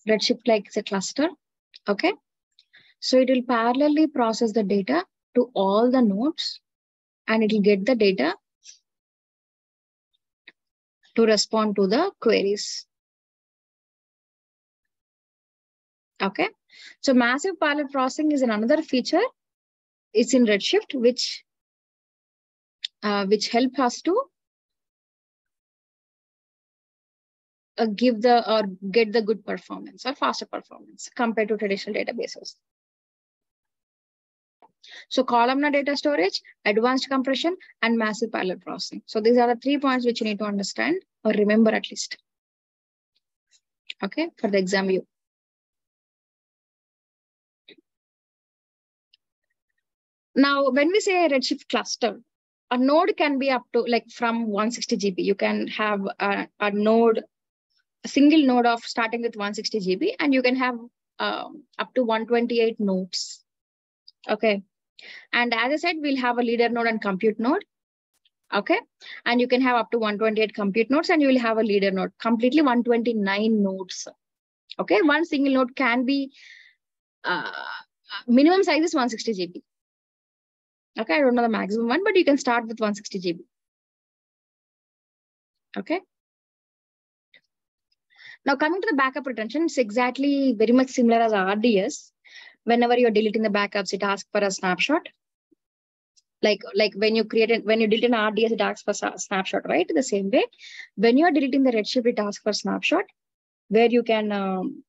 Redshift like it's a cluster. Okay. So it will parallelly process the data to all the nodes and it will get the data to respond to the queries. Okay. So massive parallel processing is another feature. It's in Redshift, which help us to give the or get the good performance or faster performance compared to traditional databases. So columnar data storage, advanced compression, and massive parallel processing. So these are the 3 points which you need to understand or remember at least. Okay, for the exam view. Now, when we say a Redshift cluster, a node can be up to like from 160 GB. You can have a node, a single node of starting with 160 GB, and you can have up to 128 nodes. Okay. And as I said, we'll have a leader node and compute node. Okay. And you can have up to 128 compute nodes and you will have a leader node, completely 129 nodes. Okay. One single node can be, minimum size is 160 GB. Okay. I don't know the maximum one, but you can start with 160 GB. Okay. Now coming to the backup retention, it's exactly very much similar as RDS. Whenever you're deleting the backups, it asks for a snapshot. Like when you delete an RDS, it asks for a snapshot, right? The same way, when you're deleting the Redshift, it asks for snapshot, where you can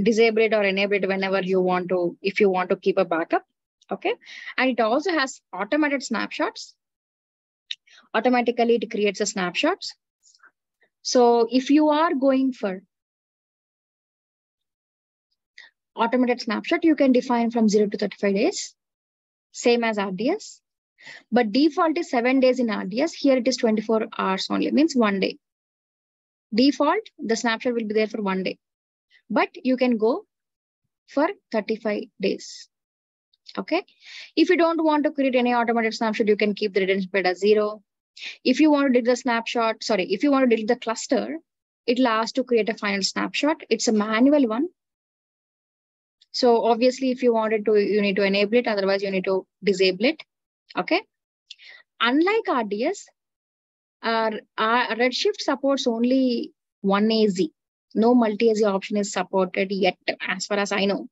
disable it or enable it whenever you want to, if you want to keep a backup. Okay. And it also has automated snapshots. Automatically, it creates a snapshots. So if you are going for automated snapshot, you can define from 0 to 35 days, same as RDS. But default is 7 days in RDS. Here it is 24 hours only, means 1 day. Default, the snapshot will be there for 1 day. But you can go for 35 days. Okay. If you don't want to create any automated snapshot, you can keep the retention period as 0 If you want to delete the snapshot, if you want to delete the cluster, it'll ask to create a final snapshot. It's a manual one. So obviously, if you wanted to, you need to enable it. Otherwise, you need to disable it. Okay. Unlike RDS, Redshift supports only one AZ. No multi-AZ option is supported yet, as far as I know.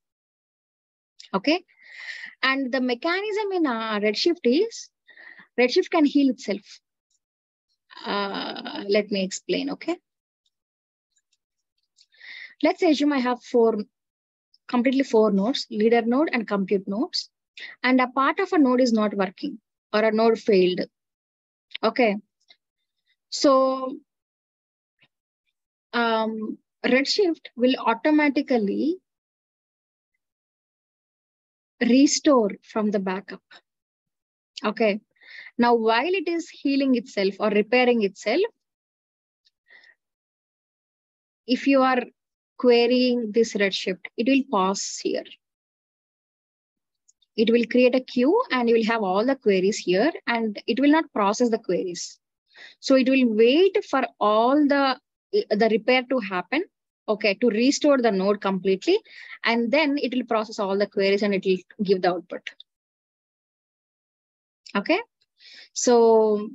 Okay. And the mechanism in Redshift is, Redshift can heal itself. Let me explain, okay? Let's assume I have completely four nodes, leader node and compute nodes, and a part of a node is not working or a node failed. Okay. So Redshift will automatically restore from the backup. Okay. Now, while it is healing itself or repairing itself, if you are querying this Redshift, it will pause here. It will create a queue and you will have all the queries here, and it will not process the queries. So it will wait for all the repair to happen, okay, to restore the node completely, and then it will process all the queries and it will give the output. Okay, so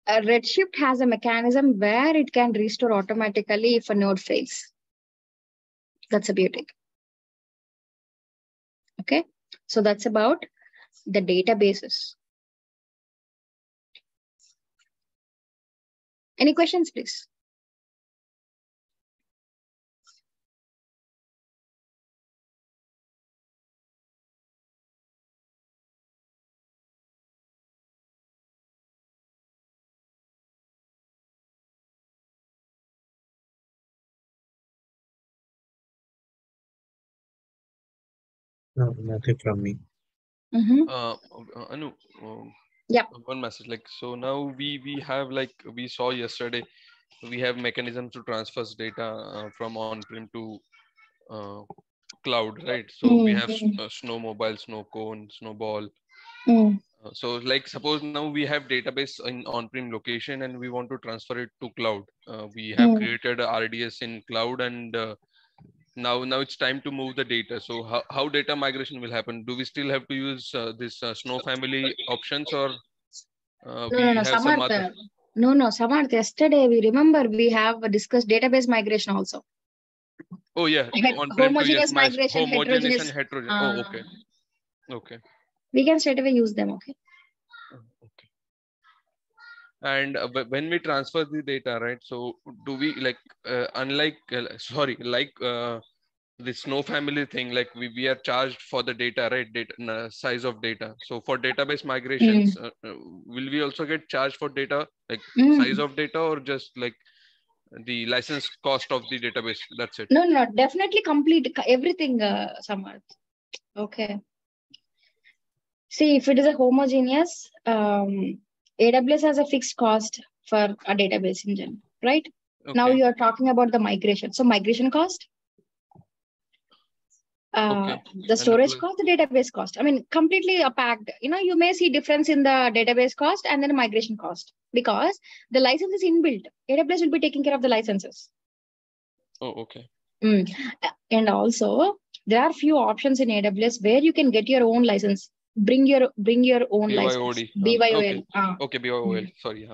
Redshift has a mechanism where it can restore automatically if a node fails. That's a beauty. Okay, so that's about the databases. Any questions, please? No, nothing from me. Anu, yeah. One message. Like, so now we have, like we saw yesterday, we have mechanisms to transfer data from on-prem to cloud, right? So we have Snow Mobile, Snow Cone, Snowball. So like, suppose now we have database in on-prem location and we want to transfer it to cloud. We have created a RDS in cloud, and now it's time to move the data. So how data migration will happen? Do we still have to use this Snow family options, or we have some other? No, Samarth, yesterday we remember we have discussed database migration also. Oh yeah, homogeneous migration, homogeneous and heterogeneous. Oh, okay. Okay. We can straight away use them, okay? Okay. And when we transfer the data, right? So do we like unlike the Snow family thing, like we are charged for the data, right? Data size of data. So for database migrations, will we also get charged for data, like size of data, or just like the license cost of the database? That's it. No, definitely complete everything, Samarth. Okay. See, if it is a homogeneous, AWS has a fixed cost for a database engine, right? Okay. Now you are talking about the migration. So migration cost, the storage cost, the database cost. I mean, completely packed. You may see difference in the database cost and then the migration cost, because the license is inbuilt. AWS will be taking care of the licenses. Oh, okay. And also, there are few options in AWS where you can get your own license. Bring your own license. BYOL. Okay, BYOL. Sorry.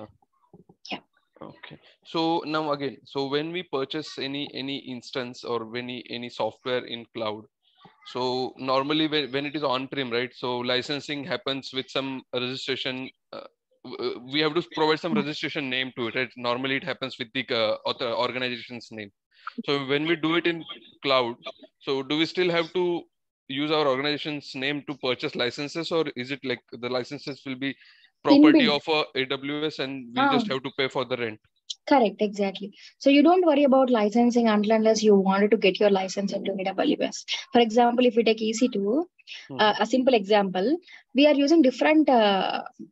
Yeah. Okay. So now again, so when we purchase any instance or any software in cloud, so normally when it is on-prem, right? So licensing happens with some registration. We have to provide some registration name to it, right? Normally it happens with the organization's name. So when we do it in cloud, so do we still have to use our organization's name to purchase licenses, or is it like the licenses will be property of AWS and we just have to pay for the rent? Correct, exactly. So you don't worry about licensing unless you wanted to get your license into AWS. For example, if we take EC2, a simple example, we are using different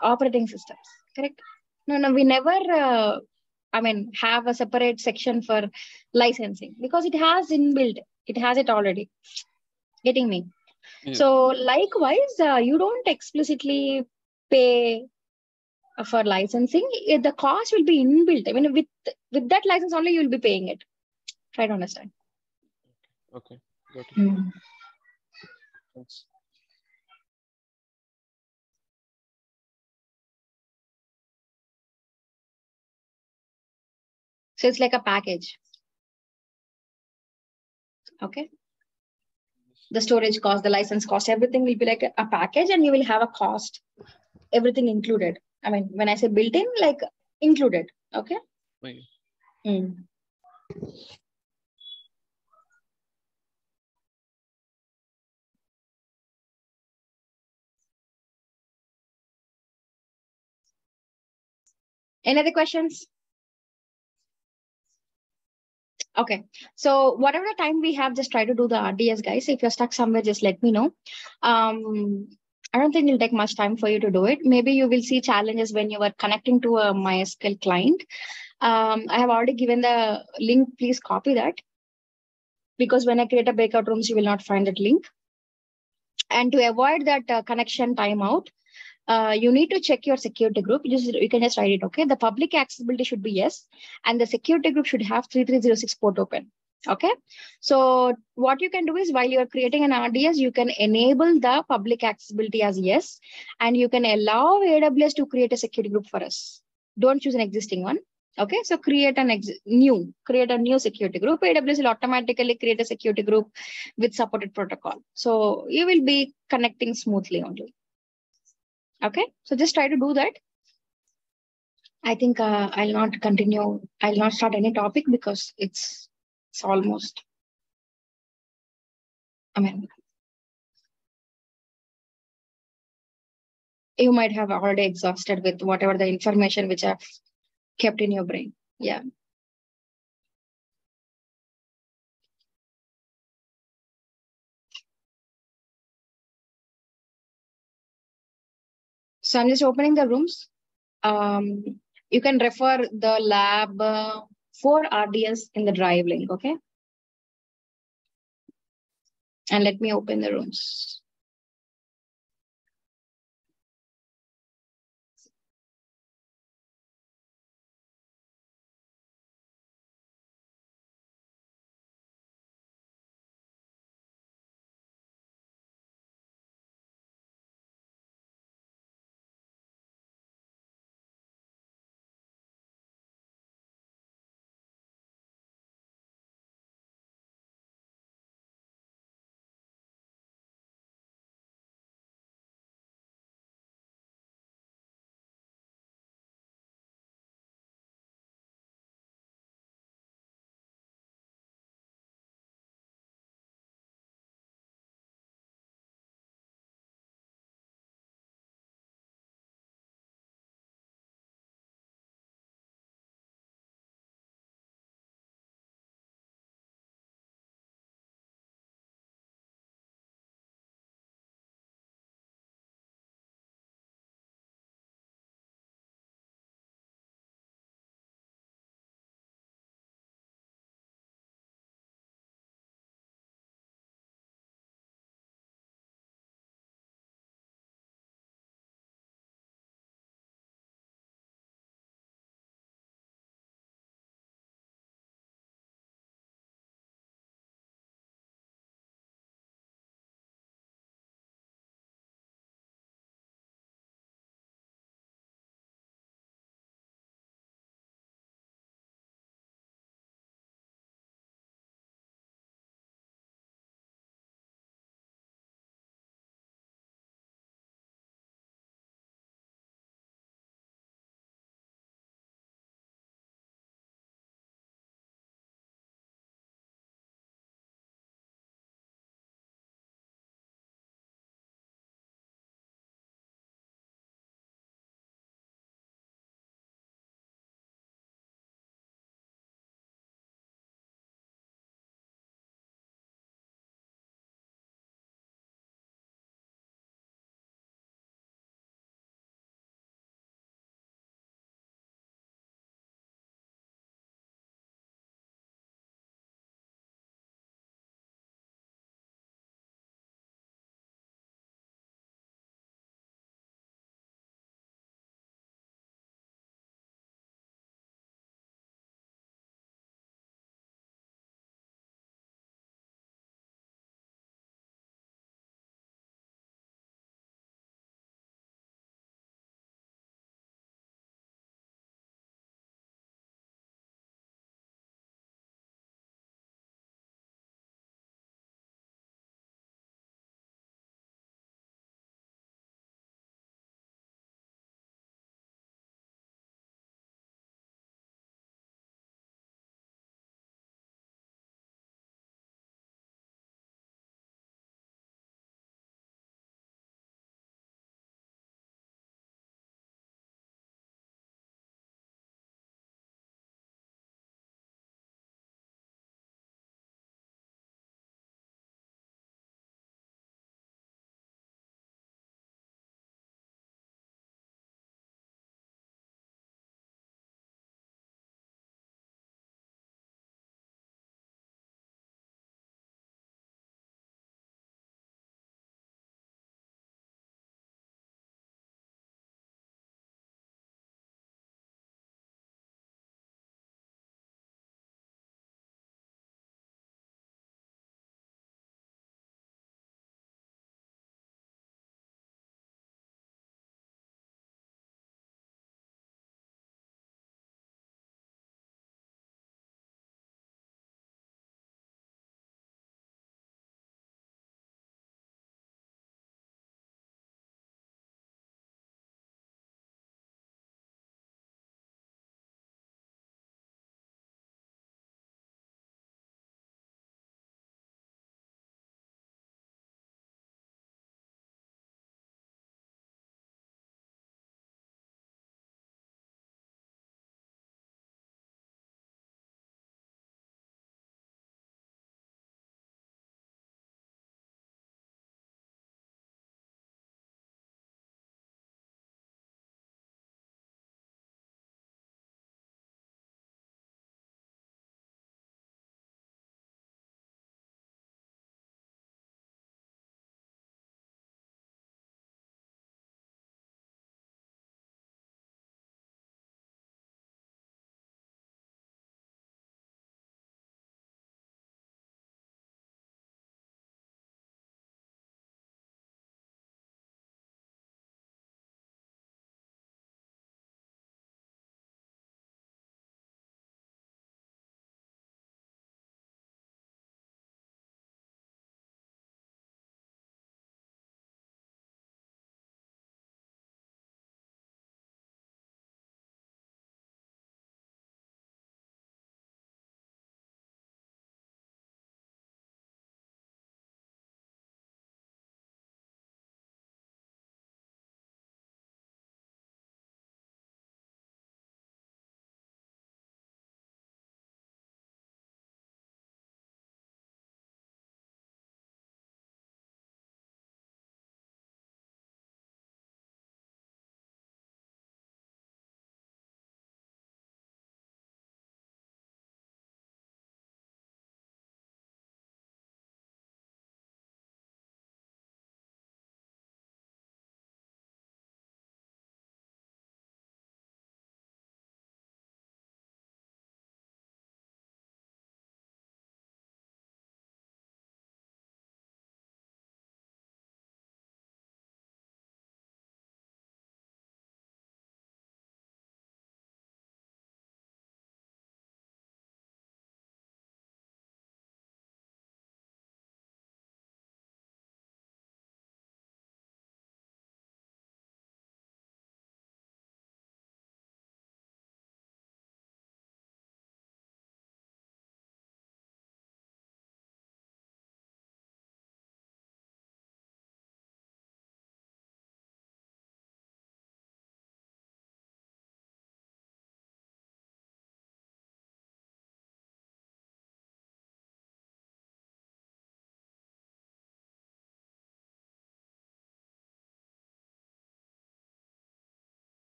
operating systems, correct? No, we never, have a separate section for licensing because it has inbuilt, it has it already. Getting me? Yeah. So likewise, you don't explicitly pay for licensing, the cost will be inbuilt. I mean, with that license only, you will be paying it. Try to understand. Okay, got it. Thanks. So it's like a package. Okay. The storage cost, the license cost, everything will be like a package, and you will have a cost, everything included. I mean, when I say built in, like included. Okay. Okay. Any other questions? Okay, so whatever the time we have, just try to do the RDS, guys. If you're stuck somewhere, just let me know. I don't think it'll take much time for you to do it. Maybe you will see challenges when you are connecting to a MySQL client. I have already given the link. Please copy that, because when I create a breakout rooms, you will not find that link. And to avoid that connection timeout, you need to check your security group. You can just write it, okay? The public accessibility should be yes, and the security group should have 3306 port open, okay? So what you can do is, while you're creating an RDS, you can enable the public accessibility as yes, and you can allow AWS to create a security group for us. Don't choose an existing one, okay? So create a new security group. AWS will automatically create a security group with supported protocol. So you will be connecting smoothly only. Okay, so just try to do that. I think I'll not continue. I'll not start any topic because it's almost, I mean, you might have already exhausted with whatever the information which I've kept in your brain. Yeah. So I'm just opening the rooms. You can refer the lab for RDS in the drive link, okay? And let me open the rooms.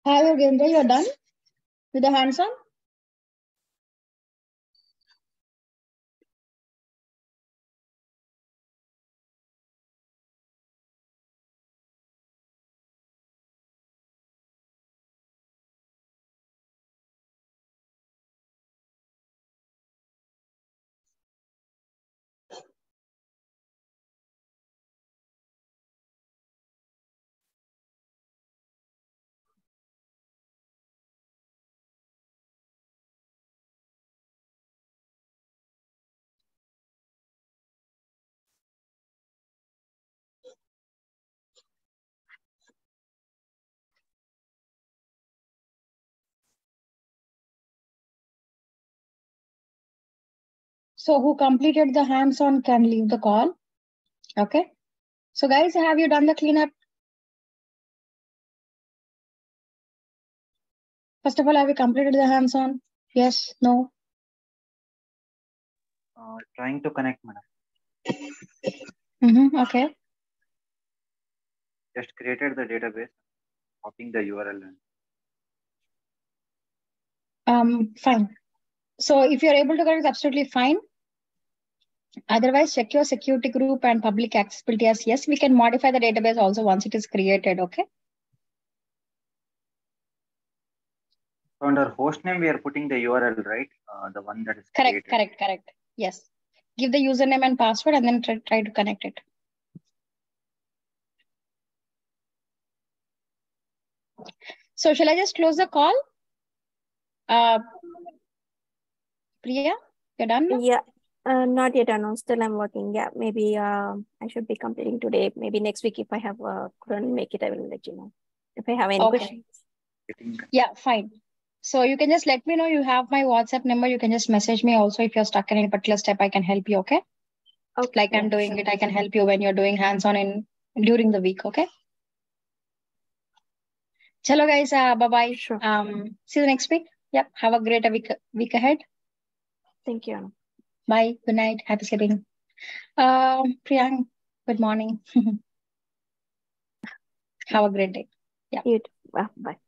Hi, Yogendra, you're done with the hands-on? So who completed the hands-on can leave the call. Okay. So guys, have you done the cleanup? First of all, have you completed the hands-on? Yes, no? Trying to connect, madam. Okay. Just created the database, copying the URL. Fine. So if you're able to connect, absolutely fine. Otherwise, check your security group and public accessibility as yes. We can modify the database also once it is created, okay? So under hostname, we are putting the URL, right? The one that is created. Correct. Yes. Give the username and password and then try to connect it. So shall I just close the call? Priya, you're done now? Yeah. Not yet announced. Still I'm working. Yeah, maybe I should be completing today. Maybe next week if I have couldn't make it, I will let you know. If I have any questions. Yeah, fine. So you can just let me know. You have my WhatsApp number. You can just message me also if you're stuck in any particular step. I can help you. Okay. Okay. Like I'm doing it, I can help you when you're doing hands-on during the week. Okay. Chalo guys. Bye bye. Sure. See you next week. Yep. Have a great week ahead. Thank you. Bye. Good night. Happy sleeping. Priyank. Good morning. Have a great day. Yeah. You too. Bye.